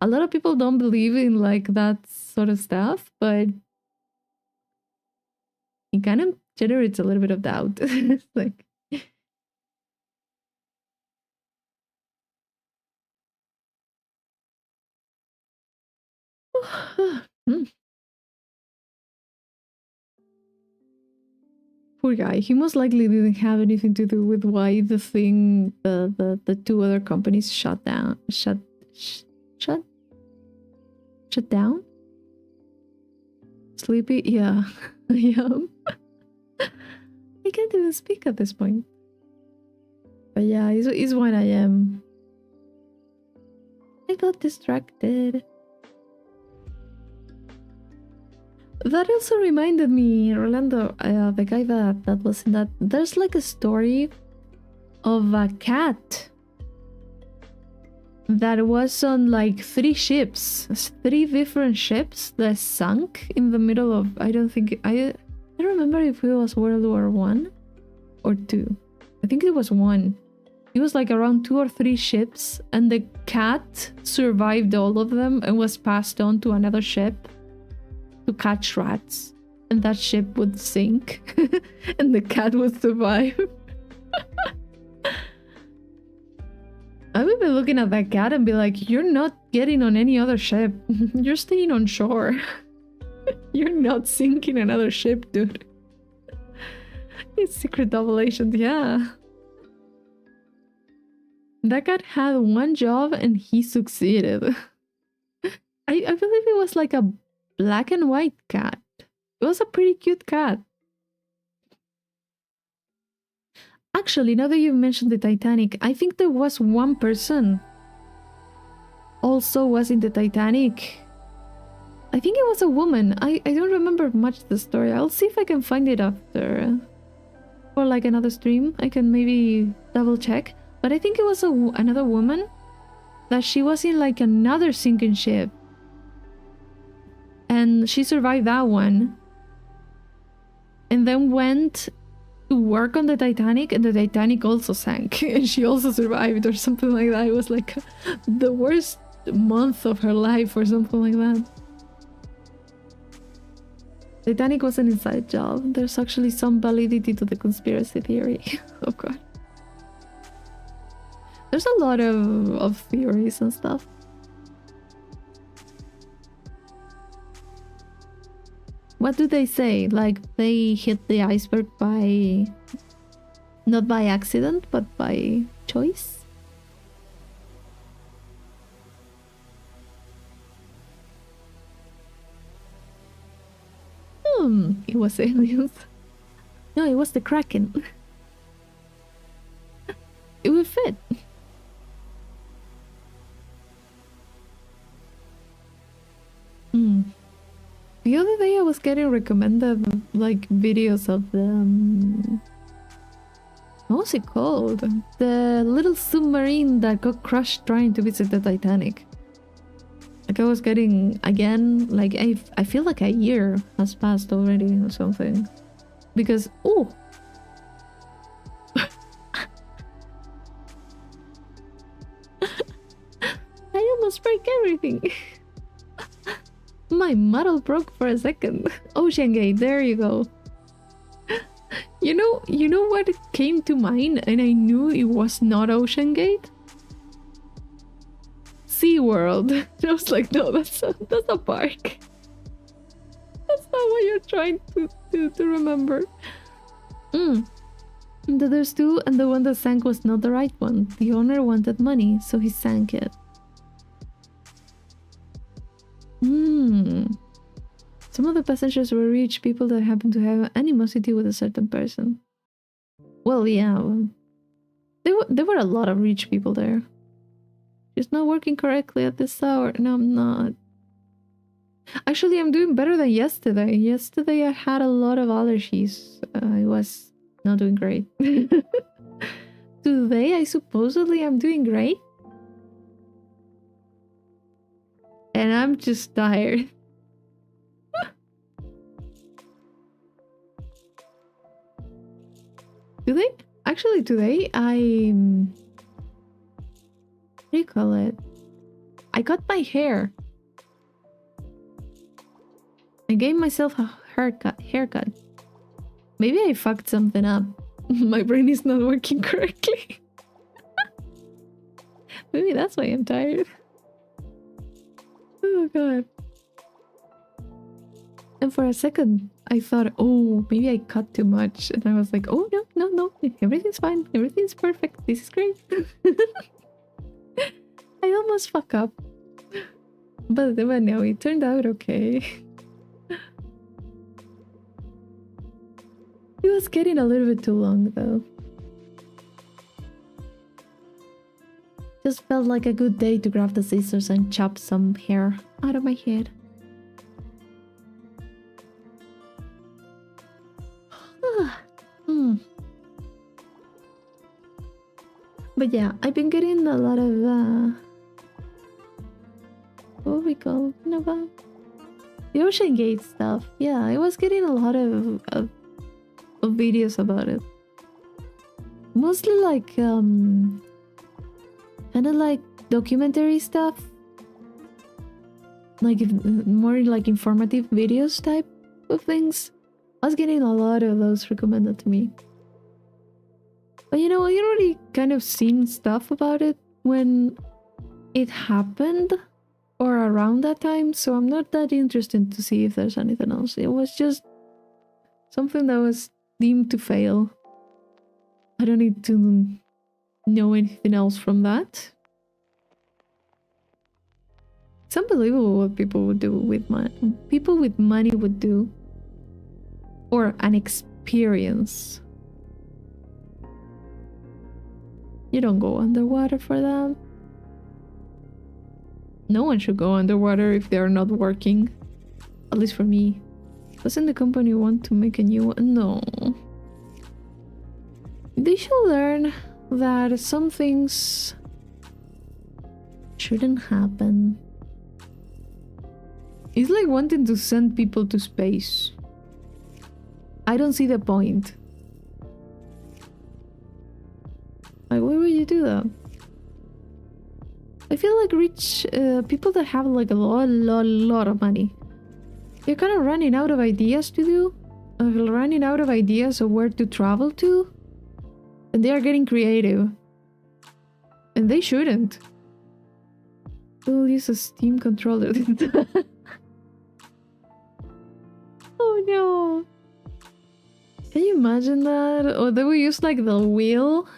A lot of people don't believe in like that sort of stuff, but it kind of generates a little bit of doubt. It's like... Poor guy. He most likely didn't have anything to do with why the 2 other companies shut down. Shut down? Sleepy? Yeah. Yeah. I can't even speak at this point. But yeah, it's 1 a.m. I got distracted. That also reminded me, Rolando, the guy that was in that. There's like a story of a cat that was on like 3 ships, 3 different ships that sunk in the middle of. I don't remember if it was World War One or 2. I think it was 1. It was like around 2 or 3 ships, and the cat survived all of them and was passed on to another ship to catch rats, and that ship would sink and the cat would survive. I would be looking at that cat and be like, you're not getting on any other ship. You're staying on shore. You're not sinking another ship, dude. It's secret double agent, yeah. That cat had one job and he succeeded. I believe it was like a black and white cat. It was a pretty cute cat. Actually, now that you mentioned the Titanic, I think there was one person also was in the Titanic. I think it was a woman. I don't remember much the story. I'll see if I can find it after. Or like another stream. I can maybe double check. But I think it was another woman. That she was in like another sinking ship. And she survived that one. And then went to work on the Titanic, and the Titanic also sank. And she also survived or something like that. It was like the worst month of her life or something like that. Titanic was an inside job. There's actually some validity to the conspiracy theory. Oh god. There's a lot of theories and stuff. What do they say? Like they hit the iceberg by... not by accident, but by choice? It was aliens. No, it was the Kraken. It would fit. The other day I was getting recommended like videos of the what was it called? The little submarine that got crushed trying to visit the Titanic. Like I was getting again, like I feel like a year has passed already or something. Because oh I almost break everything. My model broke for a second. Ocean Gate, there you go. You know what came to mind and I knew it was not Ocean Gate? SeaWorld. I was like, no, that's a park. That's not what you're trying to remember. There's 2 and the one that sank was not the right one. The owner wanted money, so he sank it. Some of the passengers were rich people that happened to have animosity with a certain person. Well, yeah. There were a lot of rich people there. She's not working correctly at this hour. No, I'm not. Actually, I'm doing better than yesterday. Yesterday I had a lot of allergies. I was not doing great. Today I supposedly am doing great. And I'm just tired. Today? Actually, today I... what do you call it? I cut my hair. I gave myself a haircut. Maybe I fucked something up. My brain is not working correctly. Maybe that's why I'm tired. Oh god. And for a second, I thought, oh, maybe I cut too much. And I was like, oh, no. Everything's fine. Everything's perfect. This is great. I almost fuck up. But no, it turned out okay. It was getting a little bit too long, though. Just felt like a good day to grab the scissors and chop some hair out of my head. But yeah, I've been getting a lot of what we call about the Ocean Gate stuff. Yeah, I was getting a lot of videos about it. Mostly like kind of like documentary stuff, like more like informative videos type of things. I was getting a lot of those recommended to me. But you know, I already kind of seen stuff about it when it happened or around that time, so I'm not that interested to see if there's anything else. It was just something that was deemed to fail. I don't need to know anything else from that. It's unbelievable what people would do with money. People with money would do. Or an experience. You don't go underwater for that. No one should go underwater if they're not working. At least for me. Doesn't the company want to make a new one? No. They should learn that some things shouldn't happen. It's like wanting to send people to space. I don't see the point. Like, why would you do that? I feel like rich people that have like a lot of money, they're kind of running out of ideas to do, running out of ideas of where to travel to, and they are getting creative. And they shouldn't. We'll use a Steam controller. Oh no. Can you imagine that? Or they will use like the wheel,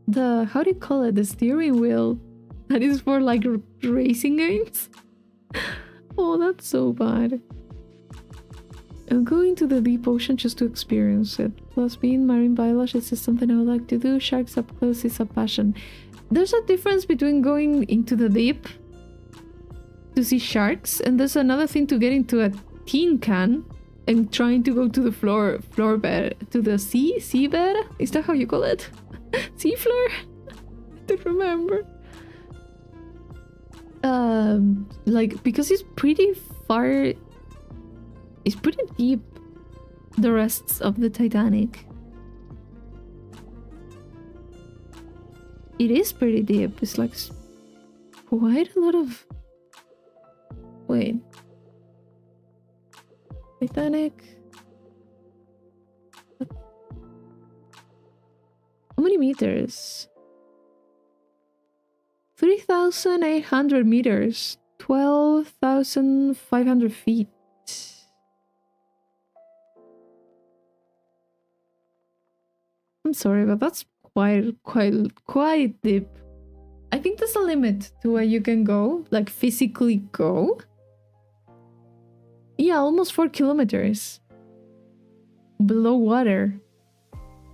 the, how do you call it, the steering wheel that is for like racing games. Oh, that's so bad. I'm going to the deep ocean just to experience it. Plus being marine biologist is just something I would like to do. Sharks up close is a passion. There's a difference between going into the deep to see sharks, and there's another thing to get into a tin can and trying to go to the floor bed, to the sea bed. Is that how you call it? Sea floor? I don't remember. Like, because it's pretty far, it's pretty deep, the rests of the Titanic. It is pretty deep. It's like quite a lot of... Wait. Titanic. How many meters? 3,800 meters. 12,500 feet. I'm sorry, but that's quite deep. I think there's a limit to where you can go, like physically go. Yeah, almost 4 kilometers below water.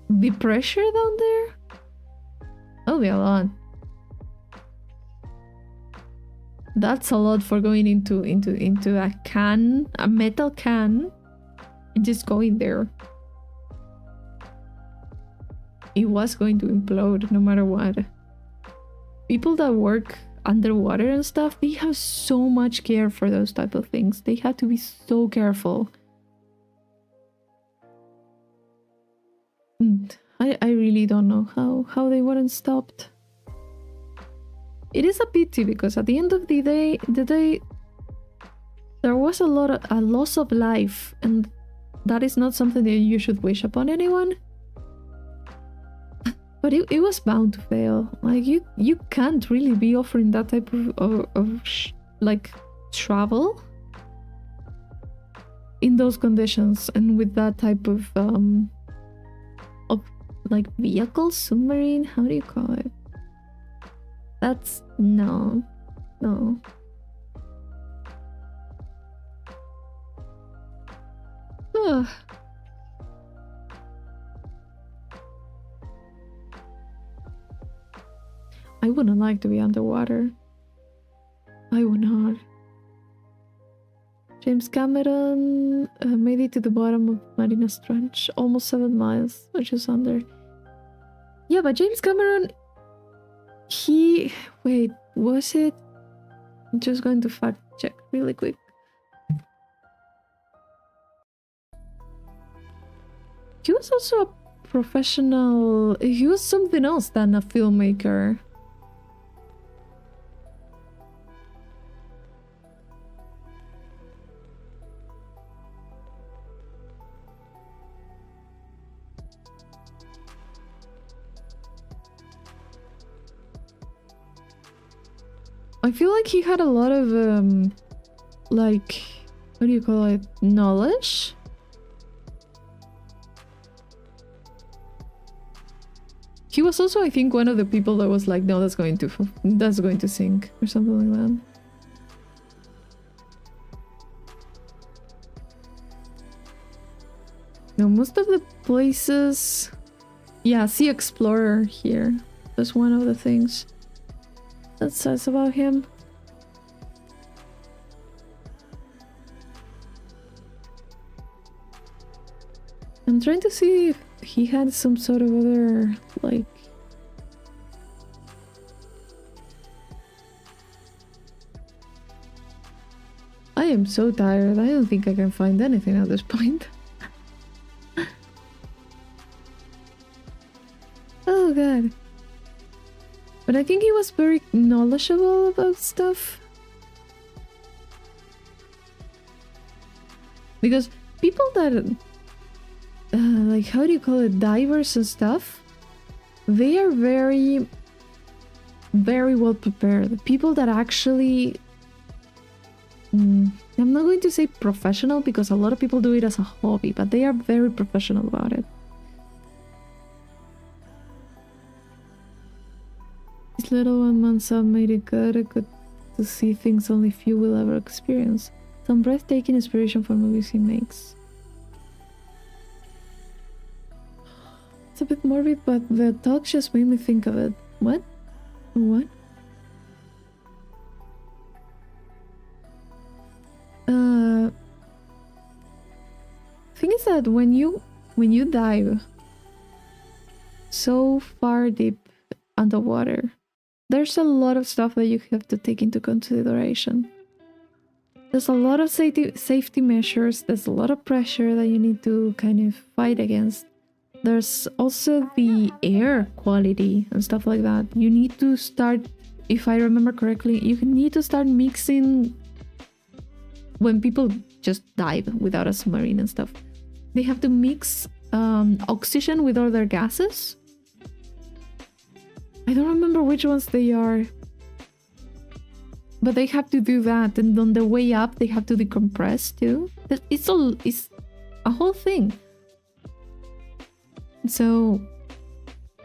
The pressure down there? That'll be a lot. That's a lot for going into a can, a metal can, and just going there. It was going to implode no matter what. People that work underwater and stuff, they have so much care for those type of things. They have to be so careful. And I really don't know how they weren't stopped. It is a pity because at the end of the day there was a loss of life, and that is not something that you should wish upon anyone. But it was bound to fail. Like, you can't really be offering that type of like travel in those conditions and with that type of like vehicle, submarine, how do you call it? That's no. Ugh. I wouldn't like to be underwater. I would not. James Cameron made it to the bottom of Marinas Trench, almost 7 miles, which is under. Yeah, but James Cameron Wait, was it? I'm just going to fact check really quick. He was also a professional. He was something else than a filmmaker. I feel like he had a lot of like, what do you call it, knowledge. He was also, I think, one of the people that was like, no, that's going to sink or something like that. No, most of the places, yeah, Sea Explorer here. That's one of the things that says about him. I'm trying to see if he had some sort of other, like... I am so tired. I don't think I can find anything at this point. Oh god. But I think he was very knowledgeable about stuff. Because people that... like, how do you call it, divers and stuff, they are very well prepared. People that actually, I'm not going to say professional because a lot of people do it as a hobby, but they are very professional about it. This little one man's up made it good to see things only few will ever experience. Some breathtaking inspiration for movies he makes. It's a bit morbid, but the talk just made me think of it. What? What? Thing is that when you dive so far deep underwater, there's a lot of stuff that you have to take into consideration. There's a lot of safety measures, there's a lot of pressure that you need to kind of fight against. There's also the air quality and stuff like that. You need to start, if I remember correctly, you need to start mixing when people just dive without a submarine and stuff. They have to mix oxygen with other gases. I don't remember which ones they are. But they have to do that, and on the way up they have to decompress too. It's a whole thing. So,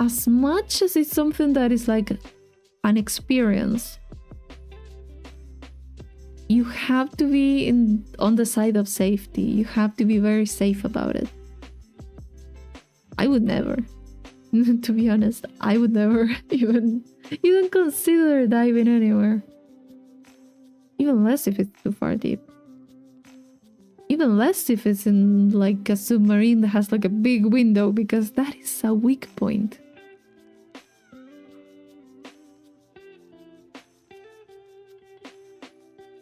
as much as it's something that is like an experience, you have to be on the side of safety. You have to be very safe about it. I would never, to be honest, I would never even consider diving anywhere. Even less if it's too far deep. Even less if it's in like a submarine that has like a big window, because that is a weak point.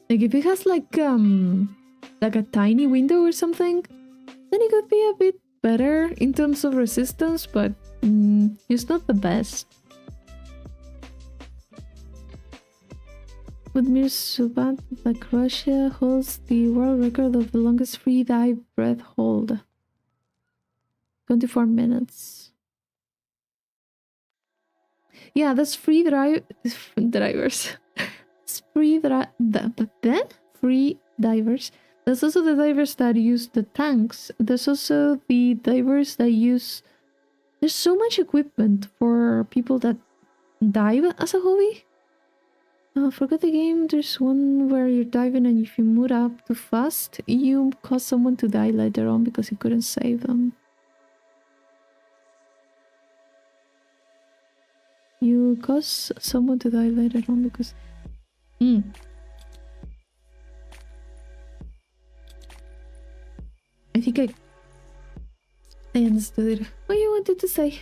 Like if it has like a tiny window or something, then it could be a bit better in terms of resistance, but it's not the best. Vladimir Subat, like Russia, holds the world record of the longest free dive breath hold. 24 minutes. Yeah, that's free divers. It's free divers. There's also the divers that use the tanks. There's also the divers that use... There's so much equipment for people that dive as a hobby. Forgot the game. There's one where you're diving and if you move up too fast, you cause someone to die later on because you couldn't save them. You cause someone to die later on because... I think I understood it. What you wanted to say?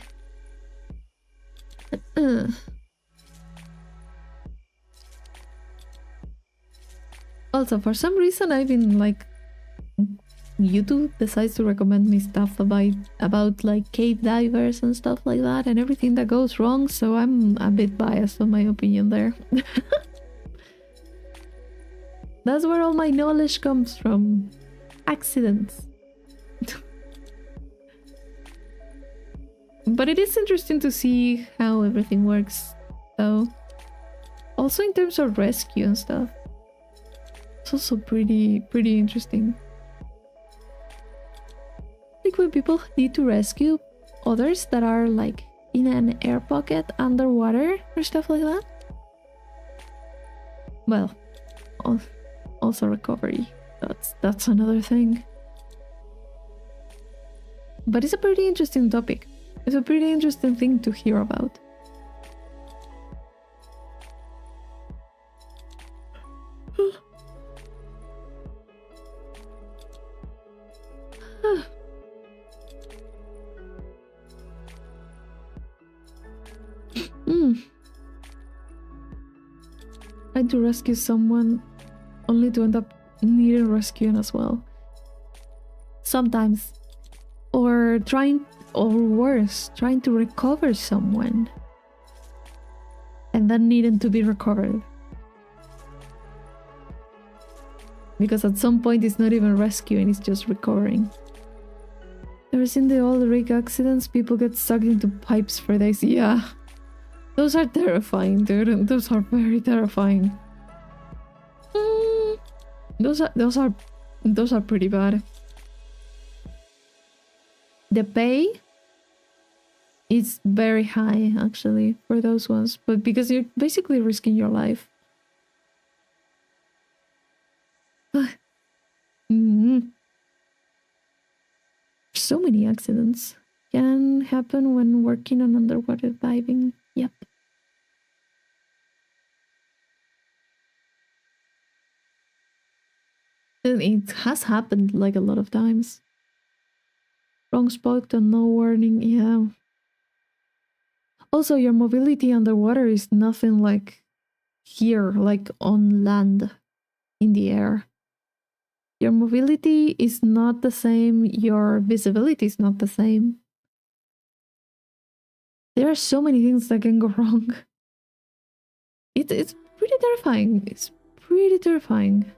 Also, for some reason, I've been like, YouTube decides to recommend me stuff about like cave divers and stuff like that, and everything that goes wrong. So I'm a bit biased on my opinion there. That's where all my knowledge comes from. Accidents. But it is interesting to see how everything works, though. Also in terms of rescue and stuff. It's also pretty interesting. Like when people need to rescue others that are like in an air pocket underwater or stuff like that. Well, also recovery. That's another thing. But it's a pretty interesting topic. It's a pretty interesting thing to hear about. Trying to rescue someone only to end up needing rescuing as well. Sometimes. Or worse, trying to recover someone and then needing to be recovered. Because at some point it's not even rescuing, it's just recovering. Ever seen the old rig accidents? People get sucked into pipes for days. Yeah. Those are terrifying, dude. Those are very terrifying. Those are pretty bad. The pay is very high, actually, for those ones, but because you're basically risking your life. So many accidents can happen when working on underwater diving. Yep. It has happened like a lot of times. Wrong spot and no warning, yeah. Also, your mobility underwater is nothing like here, like on land, in the air. Your mobility is not the same, your visibility is not the same. There are so many things that can go wrong. It's pretty terrifying. It's pretty terrifying.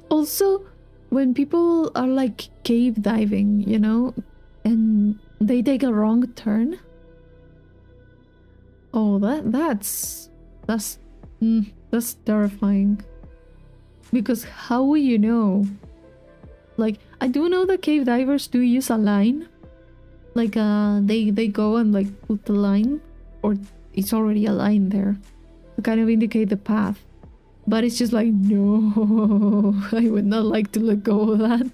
Also, when people are like cave diving, you know, and they take a wrong turn. Oh, that's terrifying. Because how will you know? Like, I do know that cave divers do use a line. Like, they go and like put the line, or it's already a line there to kind of indicate the path. But it's just like, no, I would not like to let go of that.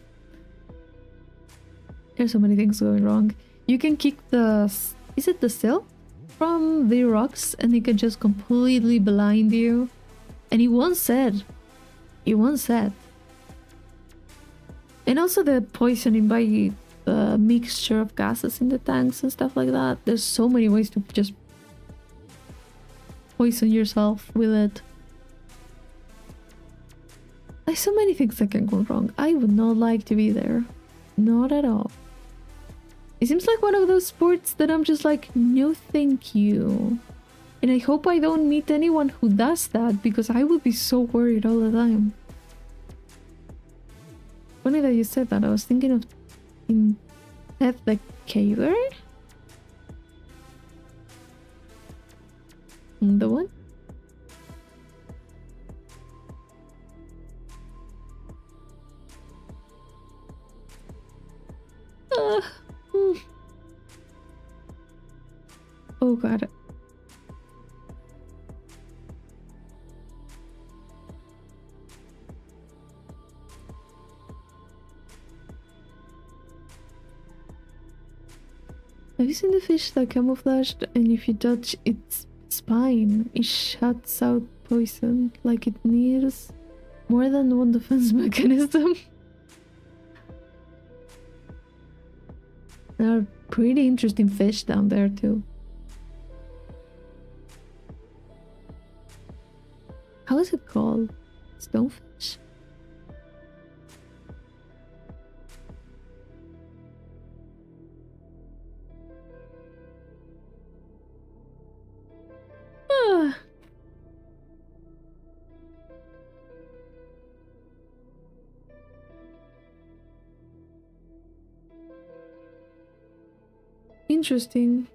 There's so many things going wrong. You can kick the... Is it the sill? From the rocks, and it can just completely blind you. And it won't set. It won't set. And also the poisoning by the mixture of gases in the tanks and stuff like that. There's so many ways to just poison yourself with it. There's so many things that can go wrong. I would not like to be there. Not at all. It seems like one of those sports that I'm just like, no thank you. And I hope I don't meet anyone who does that, because I would be so worried all the time. Funny that you said that. I was thinking of in Ted the Caver. The one? Oh god. Have you seen the fish that camouflaged, and if you touch its spine, it shuts out poison like it needs more than one defense mechanism? There are pretty interesting fish down there too. How is it called? Stonefish? Ah. Interesting.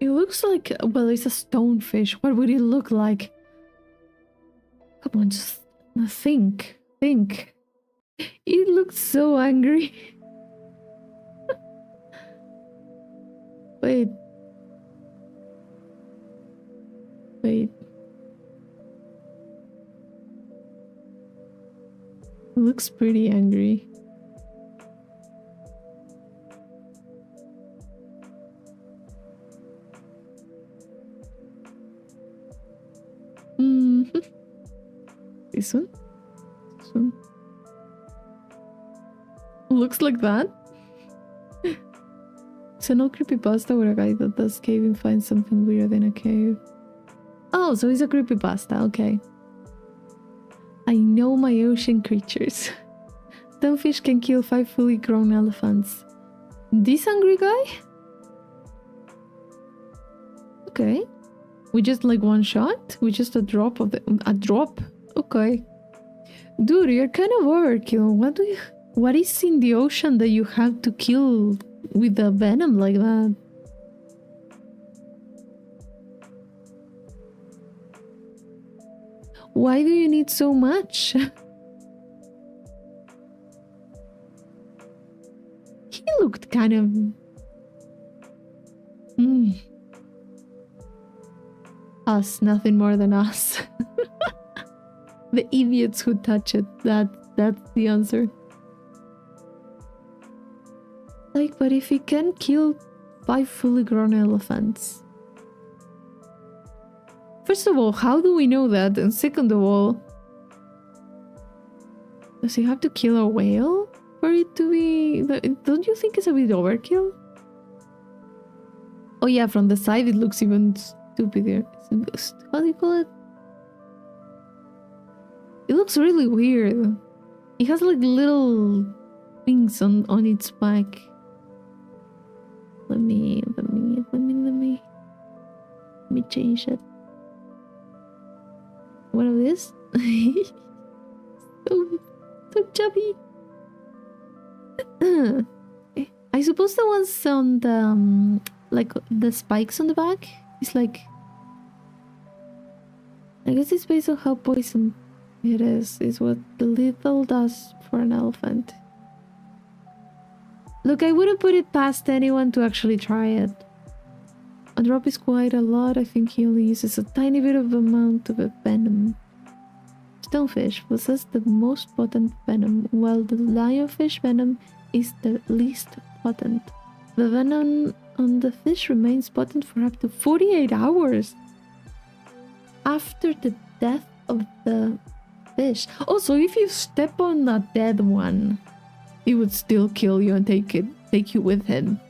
It looks like, well, it's a stonefish. What would it look like? Come on, just think. Think. It looks so angry. Wait. Wait. It looks pretty angry. This one? This one? Looks like that. It's an old creepypasta where a guy that does caving finds something weird in a cave. Oh, so it's a creepypasta, okay. I know my ocean creatures. Stonefish can kill 5 fully grown elephants. This hungry guy? Okay. We just like one shot? We just a drop of the... A drop? Okay. Dude, you're kind of overkill. What is in the ocean that you have to kill with the venom like that? Why do you need so much? He looked kind of... Us, nothing more than us. The idiots who touch it. That's the answer. Like, but if he can kill 5 fully grown elephants. First of all, how do we know that? And second of all, does he have to kill a whale for it to be... Don't you think it's a bit overkill? Oh yeah, from the side it looks even stupider. How do you call it? It looks really weird. It has like little things on its back. Let me change it. What of this? so chubby. I suppose the ones on the like the spikes on the back is like, I guess it's based on how poison it is what the lethal does for an elephant. Look, I wouldn't put it past anyone to actually try it. A drop is quite a lot. I think he only uses a tiny bit of amount of a venom. Stonefish possess the most potent venom, while the lionfish venom is the least potent. The venom on the fish remains potent for up to 48 hours after the death of the fish. Also, if you step on a dead one, he would still kill you and take you with him.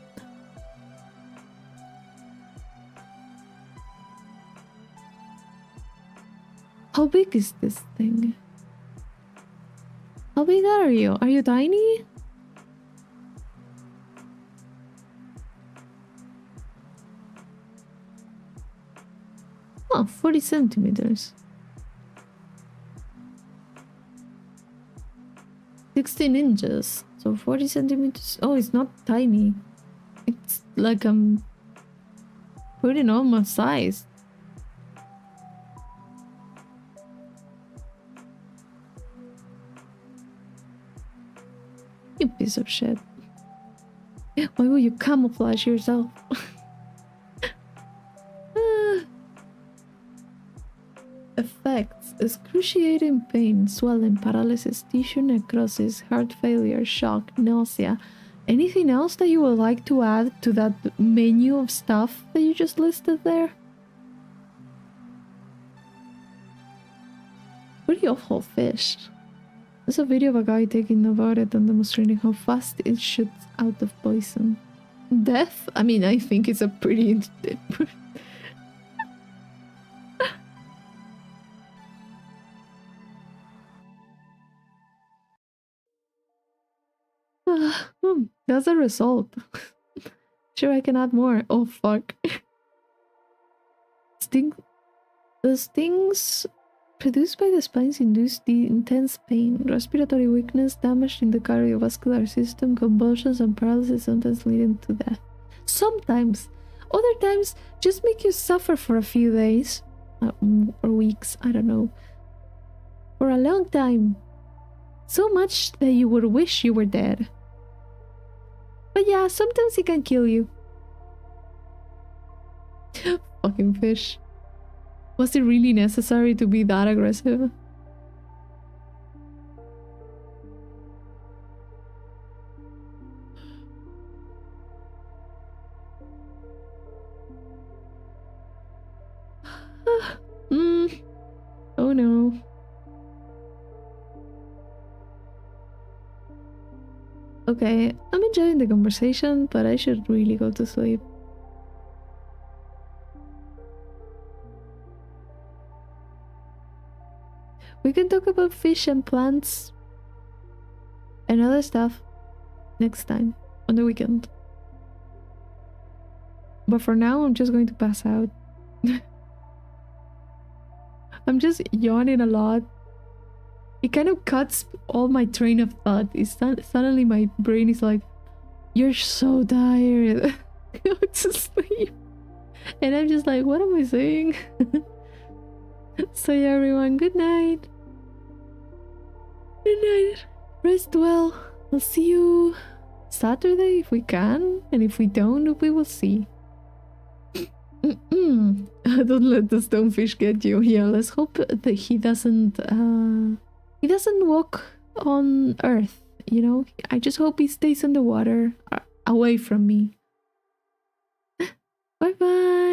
How big is this thing? How big are you? Are you tiny? Oh, 40 centimeters. 16 inches. So 40 centimeters. Oh, it's not tiny. It's like pretty normal size. You piece of shit. Why will you camouflage yourself? Effects: excruciating pain, swelling, paralysis, tissue necrosis, heart failure, shock, nausea. Anything else that you would like to add to that menu of stuff that you just listed there? Pretty awful fish. There's a video of a guy taking about it and demonstrating how fast it shoots out of poison. Death? I mean, I think it's a pretty... That's a result. Sure, I can add more. Oh, fuck. The stings produced by the spines induce the intense pain, respiratory weakness, damage in the cardiovascular system, convulsions, and paralysis, sometimes leading to death. Sometimes. Other times, just make you suffer for a few days. Or weeks, I don't know. For a long time. So much that you would wish you were dead. But yeah, sometimes it can kill you. Fucking fish. Was it really necessary to be that aggressive? Oh no. Okay, I'm enjoying the conversation, but I should really go to sleep. We can talk about fish and plants and other stuff next time on the weekend. But for now, I'm just going to pass out. I'm just yawning a lot. It kind of cuts all my train of thought. Suddenly my brain is like, you're so tired. Go to sleep. And I'm just like, what am I saying? So yeah, everyone, good night. Good night. Rest well. I'll see you Saturday if we can. And if we don't, we will see. Don't let the stonefish get you. Yeah, let's hope that he doesn't walk on Earth, you know? I just hope he stays in the water away from me. Bye bye.